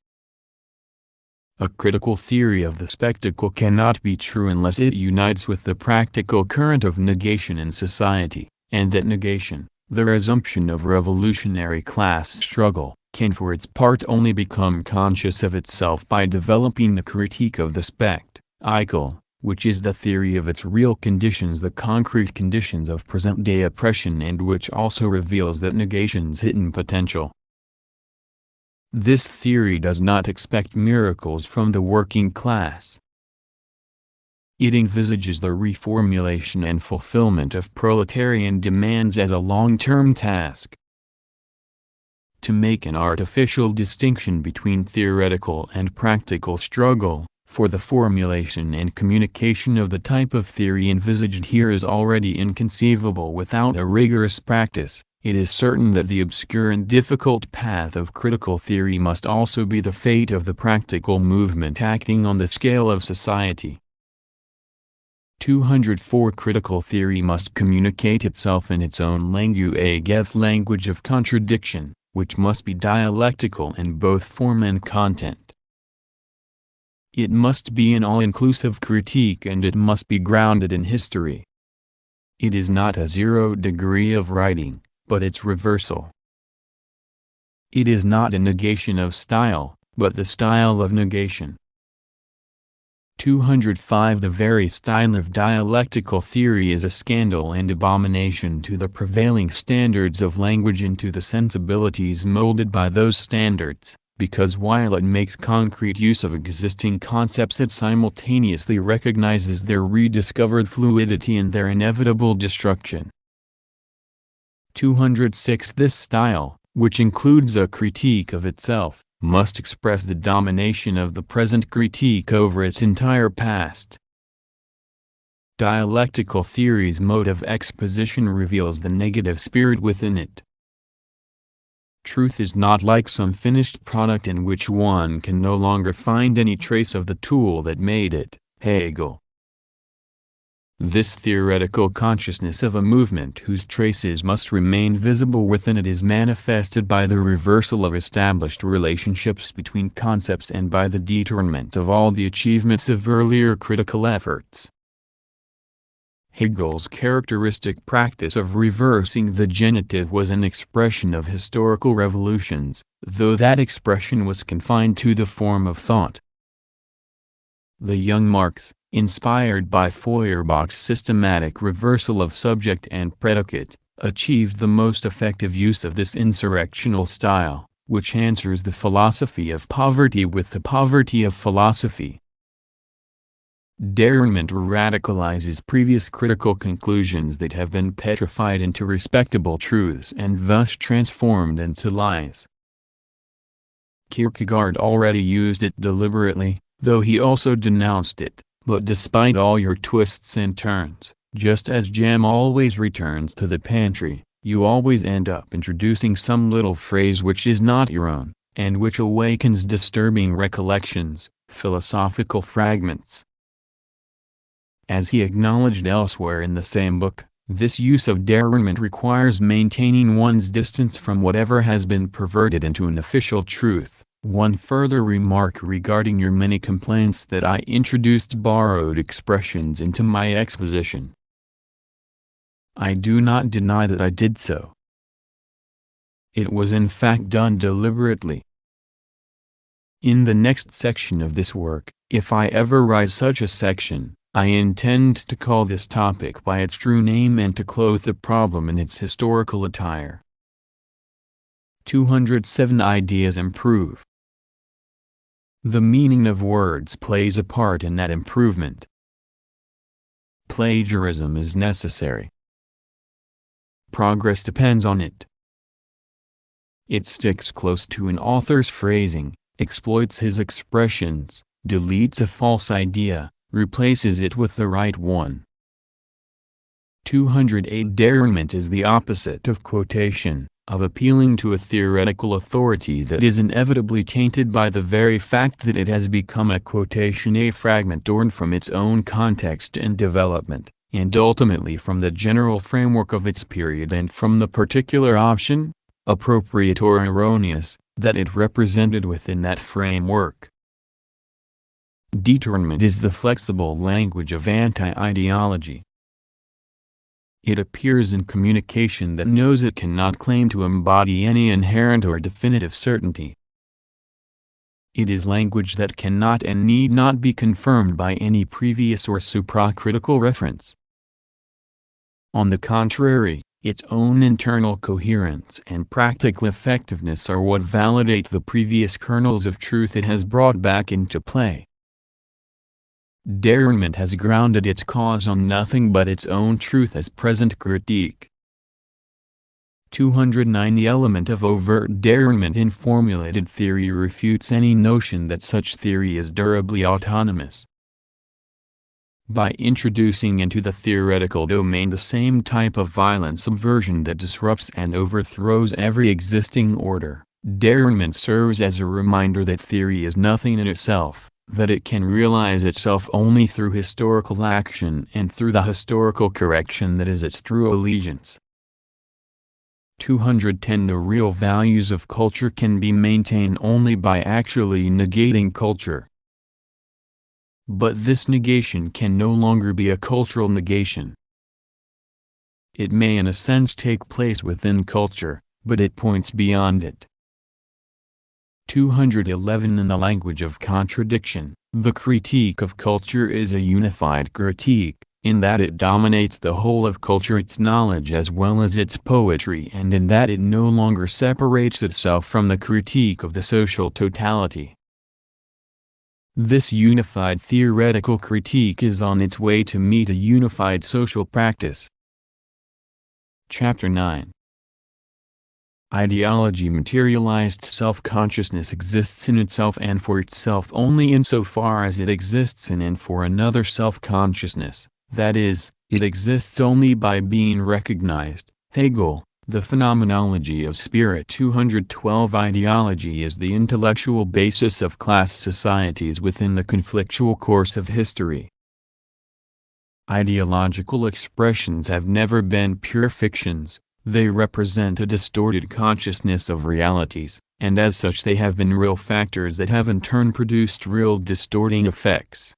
A critical theory of the spectacle cannot be true unless it unites with the practical current of negation in society, and that negation, the resumption of revolutionary class struggle, can for its part only become conscious of itself by developing the critique of the spectacle, which is the theory of its real conditions, the concrete conditions of present-day oppression, and which also reveals that negation's hidden potential. This theory does not expect miracles from the working class. It envisages the reformulation and fulfillment of proletarian demands as a long-term task. To make an artificial distinction between theoretical and practical struggle, for the formulation and communication of the type of theory envisaged here is already inconceivable without a rigorous practice, it is certain that the obscure and difficult path of critical theory must also be the fate of the practical movement acting on the scale of society. 204 Critical theory must communicate itself in its own language of contradiction, which must be dialectical in both form and content. It must be an all-inclusive critique, and it must be grounded in history. It is not a zero degree of writing, but its reversal. It is not a negation of style, but the style of negation. 205 The very style of dialectical theory is a scandal and abomination to the prevailing standards of language and to the sensibilities molded by those standards, because while it makes concrete use of existing concepts it simultaneously recognizes their rediscovered fluidity and their inevitable destruction. 206 This style, which includes a critique of itself, must express the domination of the present critique over its entire past. Dialectical theory's mode of exposition reveals the negative spirit within it. Truth is not like some finished product in which one can no longer find any trace of the tool that made it. Hegel. This theoretical consciousness of a movement whose traces must remain visible within it is manifested by the reversal of established relationships between concepts and by the determinant of all the achievements of earlier critical efforts. Hegel's characteristic practice of reversing the genitive was an expression of historical revolutions, though that expression was confined to the form of thought. The young Marx, inspired by Feuerbach's systematic reversal of subject and predicate, achieved the most effective use of this insurrectional style, which answers the philosophy of poverty with the poverty of philosophy. Derailment radicalizes previous critical conclusions that have been petrified into respectable truths and thus transformed into lies. Kierkegaard already used it deliberately, though he also denounced it, But despite all your twists and turns, just as jam always returns to the pantry, you always end up introducing some little phrase which is not your own, and which awakens disturbing recollections, philosophical fragments. As he acknowledged elsewhere in the same book, this use of derangement requires maintaining one's distance from whatever has been perverted into an official truth. One further remark regarding your many complaints that I introduced borrowed expressions into my exposition. I do not deny that I did so. It was in fact done deliberately. In the next section of this work, if I ever write such a section, I intend to call this topic by its true name and to clothe the problem in its historical attire. 207 Ideas improve. The meaning of words plays a part in that improvement. Plagiarism is necessary. Progress depends on it. It sticks close to an author's phrasing, exploits his expressions, deletes a false idea, replaces it with the right one. 208 Derangement is the opposite of quotation, of appealing to a theoretical authority that is inevitably tainted by the very fact that it has become a quotation, a fragment torn from its own context and development, and ultimately from the general framework of its period and from the particular option, appropriate or erroneous, that it represented within that framework. Derangement is the flexible language of anti-ideology. It appears in communication that knows it cannot claim to embody any inherent or definitive certainty. It is language that cannot and need not be confirmed by any previous or supracritical reference. On the contrary, its own internal coherence and practical effectiveness are what validate the previous kernels of truth it has brought back into play. Derangement has grounded its cause on nothing but its own truth as present critique. 209 The element of overt derangement in formulated theory refutes any notion that such theory is durably autonomous. By introducing into the theoretical domain the same type of violent subversion that disrupts and overthrows every existing order, derangement serves as a reminder that theory is nothing in itself, that it can realize itself only through historical action and through the historical correction that is its true allegiance. 210 The real values of culture can be maintained only by actually negating culture. But this negation can no longer be a cultural negation. It may in a sense take place within culture, but it points beyond it. 211 In the language of contradiction, the critique of culture is a unified critique, in that it dominates the whole of culture, its knowledge as well as its poetry, and in that it no longer separates itself from the critique of the social totality. This unified theoretical critique is on its way to meet a unified social practice. Chapter 9. Ideology Materialized self-consciousness exists in itself and for itself only insofar as it exists in and for another self-consciousness, that is, it exists only by being recognized. Hegel, The Phenomenology of Spirit. 212 Ideology is the intellectual basis of class societies within the conflictual course of history. Ideological expressions have never been pure fictions. They represent a distorted consciousness of realities, and as such they have been real factors that have in turn produced real distorting effects.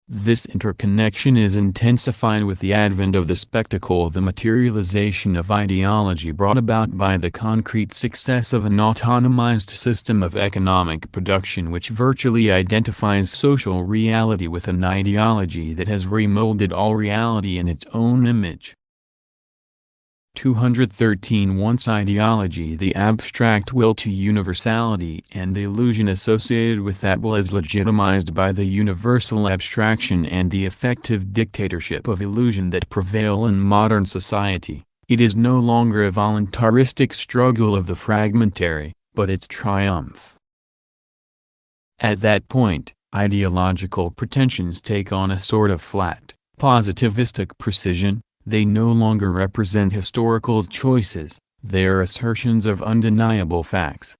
This interconnection is intensified with the advent of the spectacle of the materialization of ideology brought about by the concrete success of an autonomized system of economic production which virtually identifies social reality with an ideology that has remolded all reality in its own image. 213 Once ideology, the abstract will to universality and the illusion associated with that will is legitimized by the universal abstraction and the effective dictatorship of illusion that prevail in modern society, it is no longer a voluntaristic struggle of the fragmentary, but its triumph. At that point, Ideological pretensions take on a sort of flat, positivistic precision. They no longer represent historical choices, they are assertions of undeniable facts.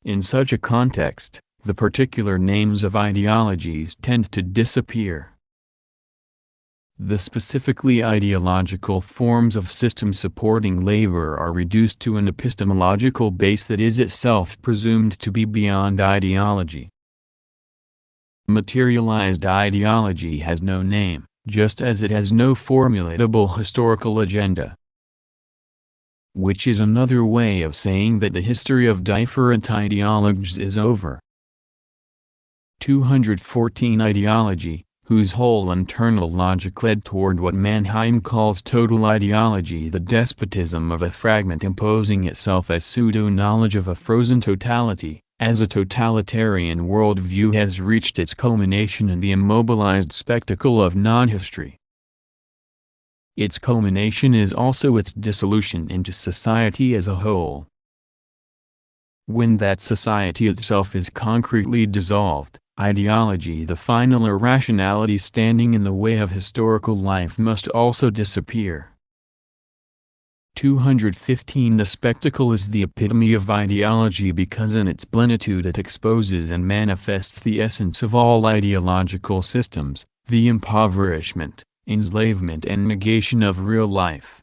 In such a context, the particular names of ideologies tend to disappear. The specifically ideological forms of system supporting labor are reduced to an epistemological base that is itself presumed to be beyond ideology. Materialized ideology has no name, just as it has no formulatable historical agenda. Which is another way of saying that the history of different ideologies is over. 214 Ideology, whose whole internal logic led toward what Mannheim calls total ideology, the despotism of a fragment imposing itself as pseudo-knowledge of a frozen totality, as a totalitarian worldview has reached its culmination in the immobilized spectacle of non-history. Its culmination is also its dissolution into society as a whole. When that society itself is concretely dissolved, ideology, the final irrationality standing in the way of historical life, must also disappear. 215 The spectacle is the epitome of ideology because in its plenitude it exposes and manifests the essence of all ideological systems, the impoverishment, enslavement and negation of real life.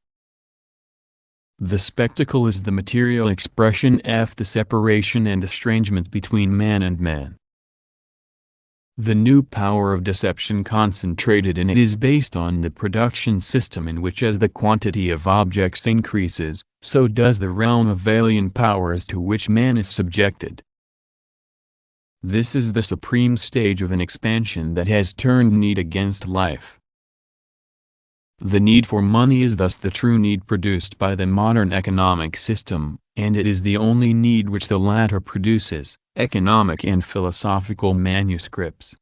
The spectacle is the material expression of the separation and estrangement between man and man. The new power of deception concentrated in it is based on the production system in which as the quantity of objects increases, so does the realm of alien powers to which man is subjected. This is the supreme stage of an expansion that has turned need against life. The need for money is thus the true need produced by the modern economic system, and it is the only need which the latter produces. Economic and philosophical manuscripts.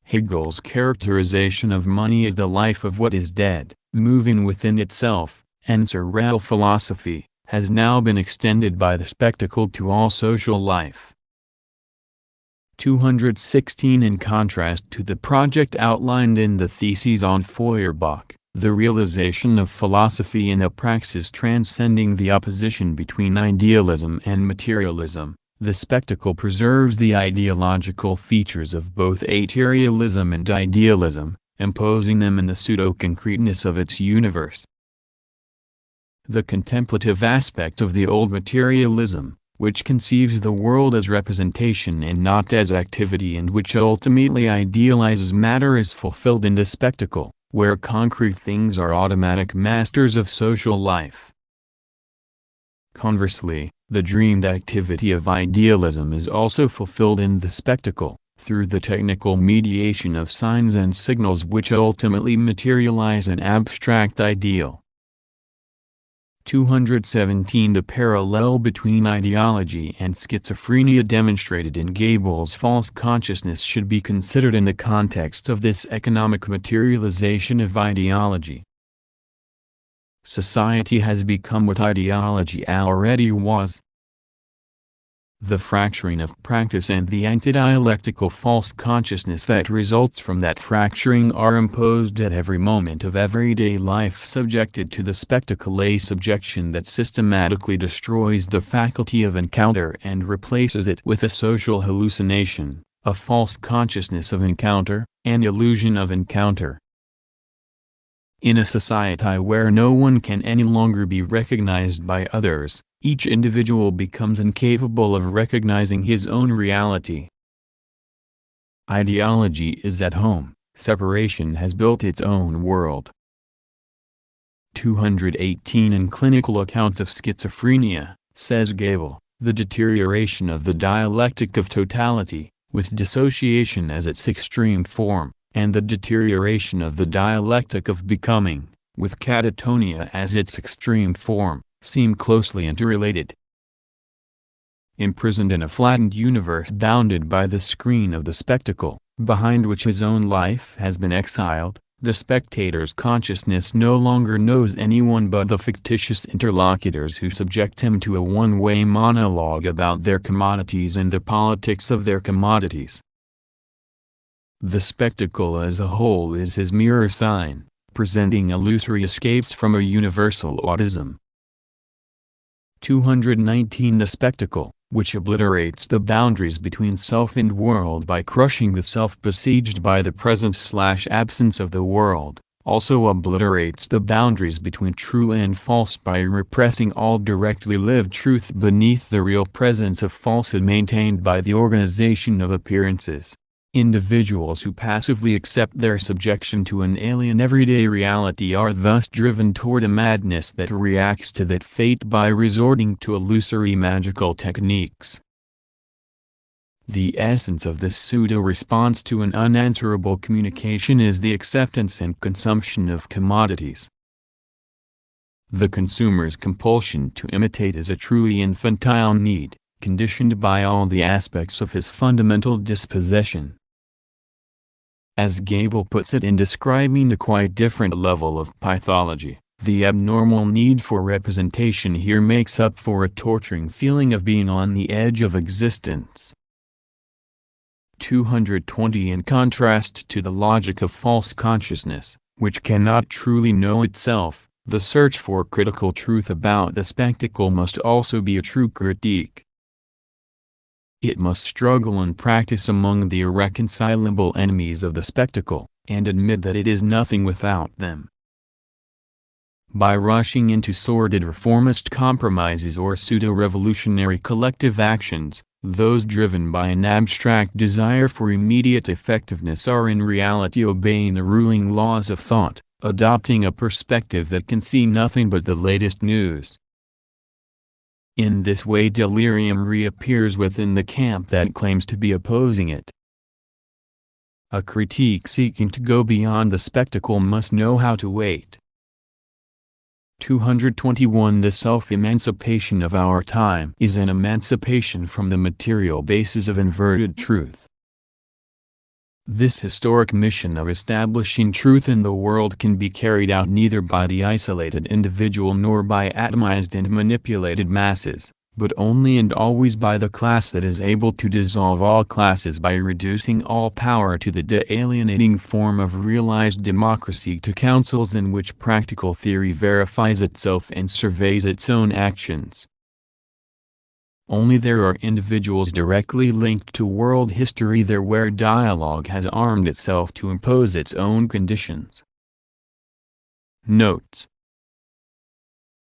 Hegel's characterization of money as the life of what is dead, moving within itself, and real philosophy, has now been extended by the spectacle to all social life. 216 In contrast to the project outlined in the Theses on Feuerbach, the realization of philosophy in a praxis transcending the opposition between idealism and materialism, the spectacle preserves the ideological features of both materialism and idealism, imposing them in the pseudo-concreteness of its universe. The contemplative aspect of the old materialism, which conceives the world as representation and not as activity and which ultimately idealizes matter, is fulfilled in the spectacle, where concrete things are automatic masters of social life. Conversely, the dreamed activity of idealism is also fulfilled in the spectacle, through the technical mediation of signs and signals which ultimately materialize an abstract ideal. 217 The parallel between ideology and schizophrenia demonstrated in Gabel's false consciousness should be considered in the context of this economic materialization of ideology. Society has become what ideology already was. The fracturing of practice and the anti-dialectical false consciousness that results from that fracturing are imposed at every moment of everyday life, subjected to the spectacle, a subjection that systematically destroys the faculty of encounter and replaces it with a social hallucination, a false consciousness of encounter, an illusion of encounter. In a society where no one can any longer be recognized by others, each individual becomes incapable of recognizing his own reality. Ideology is at home, separation has built its own world. 218 In clinical accounts of schizophrenia, says Gabel, the deterioration of the dialectic of totality, with dissociation as its extreme form, and the deterioration of the dialectic of becoming, with catatonia as its extreme form, seem closely interrelated. Imprisoned in a flattened universe bounded by the screen of the spectacle, behind which his own life has been exiled, The spectator's consciousness no longer knows anyone but the fictitious interlocutors who subject him to a one-way monologue about their commodities and the politics of their commodities. The spectacle as a whole is his mirror sign, presenting illusory escapes from a universal autism. 219 The spectacle, which obliterates the boundaries between self and world by crushing the self besieged by the presence/absence of the world, also obliterates the boundaries between true and false by repressing all directly lived truth beneath the real presence of falsehood maintained by the organization of appearances. Individuals who passively accept their subjection to an alien everyday reality are thus driven toward a madness that reacts to that fate by resorting to illusory magical techniques. The essence of this pseudo-response to an unanswerable communication is the acceptance and consumption of commodities. The consumer's compulsion to imitate is a truly infantile need, conditioned by all the aspects of his fundamental disposition. As Gable puts it in describing a quite different level of pathology, the abnormal need for representation here makes up for a torturing feeling of being on the edge of existence. 220 In contrast to the logic of false consciousness, which cannot truly know itself, the search for critical truth about the spectacle must also be a true critique. It must struggle and practice among the irreconcilable enemies of the spectacle, and admit that it is nothing without them. By rushing into sordid reformist compromises or pseudo-revolutionary collective actions, those driven by an abstract desire for immediate effectiveness are in reality obeying the ruling laws of thought, adopting a perspective that can see nothing but the latest news. In this way delirium reappears within the camp that claims to be opposing it. A critique seeking to go beyond the spectacle must know how to wait. 221 The self-emancipation of our time is an emancipation from the material basis of inverted truth. This historic mission of establishing truth in the world can be carried out neither by the isolated individual nor by atomized and manipulated masses, but only and always by the class that is able to dissolve all classes by reducing all power to the de-alienating form of realized democracy, to councils in which practical theory verifies itself and surveys its own actions. Only there are individuals directly linked to world history there where dialogue has armed itself to impose its own conditions. Notes.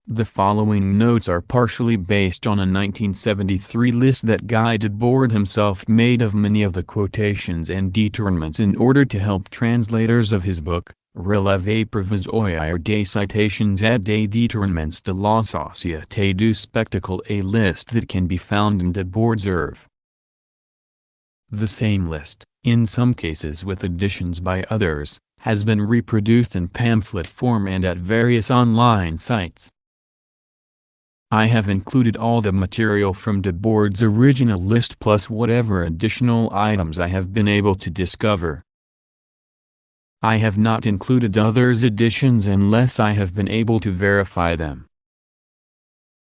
The following notes are partially based on a 1973 list that Guy Debord himself made of many of the quotations and détournements in order to help translators of his book, Relève provisoire des citations et des détournements de la société du spectacle, a list that can be found in Debord's œuvre. The same list, in some cases with additions by others, has been reproduced in pamphlet form and at various online sites. I have included all the material from Debord's original list plus whatever additional items I have been able to discover. I have not included others' editions unless I have been able to verify them.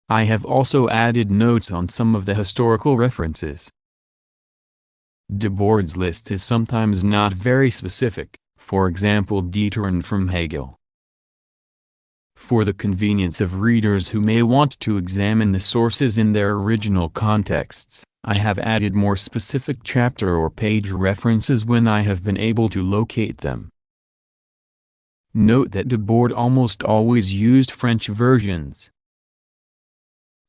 I have also added notes on some of the historical references. Debord's list is sometimes not very specific, for example détourné from Hegel. For the convenience of readers who may want to examine the sources in their original contexts, I have added more specific chapter or page references when I have been able to locate them. Note that Debord almost always used French versions.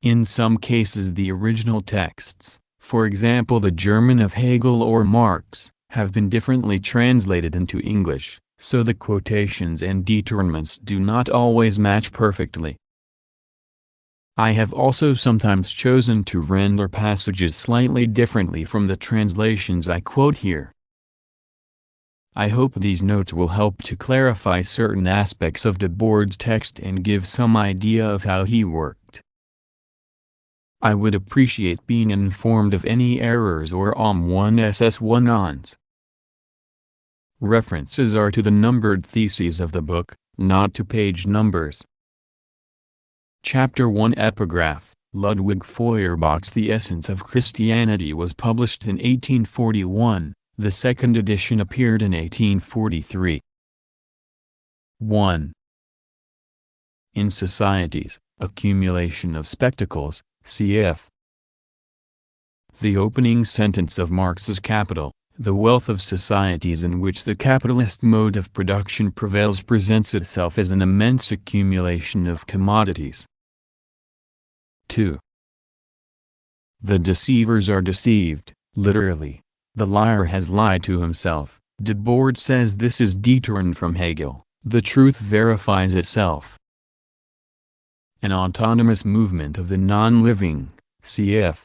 In some cases the original texts, for example the German of Hegel or Marx, have been differently translated into English, so the quotations and détournements do not always match perfectly. I have also sometimes chosen to render passages slightly differently from the translations I quote here. I hope these notes will help to clarify certain aspects of Debord's text and give some idea of how he worked. I would appreciate being informed of any errors or omissions. References are to the numbered theses of the book, not to page numbers. Chapter 1 Epigraph, Ludwig Feuerbach's The Essence of Christianity was published in 1841, the second edition appeared in 1843. 1. In societies, accumulation of spectacles, cf. The opening sentence of Marx's Capital, the wealth of societies in which the capitalist mode of production prevails presents itself as an immense accumulation of commodities. 2. The deceivers are deceived, literally. The liar has lied to himself. Debord says this is determined from Hegel. The truth verifies itself. An autonomous movement of the non-living, cf.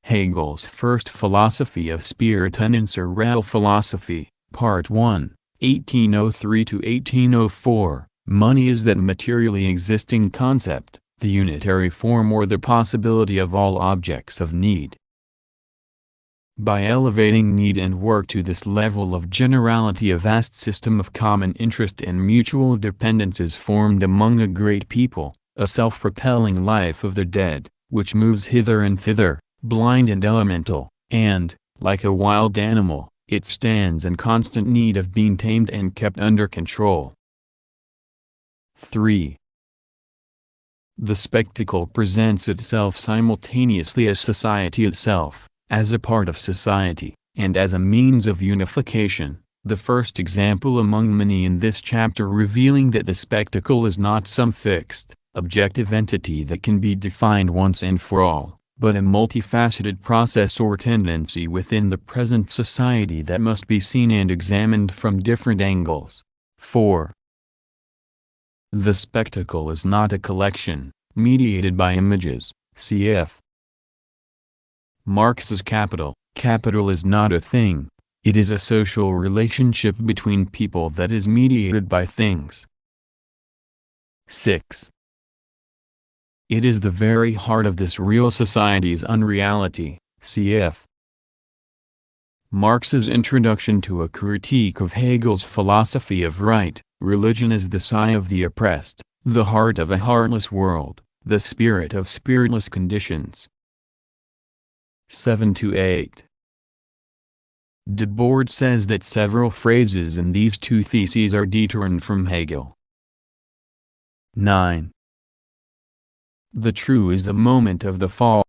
Hegel's First Philosophy of Spirit and Real Philosophy, Part 1, 1803–1804, money is that materially existing concept, the unitary form or the possibility of all objects of need. By elevating need and work to this level of generality, a vast system of common interest and mutual dependence is formed among a great people, a self-propelling life of the dead, which moves hither and thither, blind and elemental, and, like a wild animal, it stands in constant need of being tamed and kept under control. 3. The spectacle presents itself simultaneously as society itself, as a part of society, and as a means of unification, the first example among many in this chapter revealing that the spectacle is not some fixed, objective entity that can be defined once and for all, but a multifaceted process or tendency within the present society that must be seen and examined from different angles. 4. The spectacle is not a collection, mediated by images, cf. Marx's Capital. Capital is not a thing, it is a social relationship between people that is mediated by things. 6. It is the very heart of this real society's unreality, cf. Marx's Introduction to a Critique of Hegel's Philosophy of Right. Religion is the sigh of the oppressed, the heart of a heartless world, the spirit of spiritless conditions. 7–8. Debord says that several phrases in these two theses are determined from Hegel. 9. The true is a moment of the fall,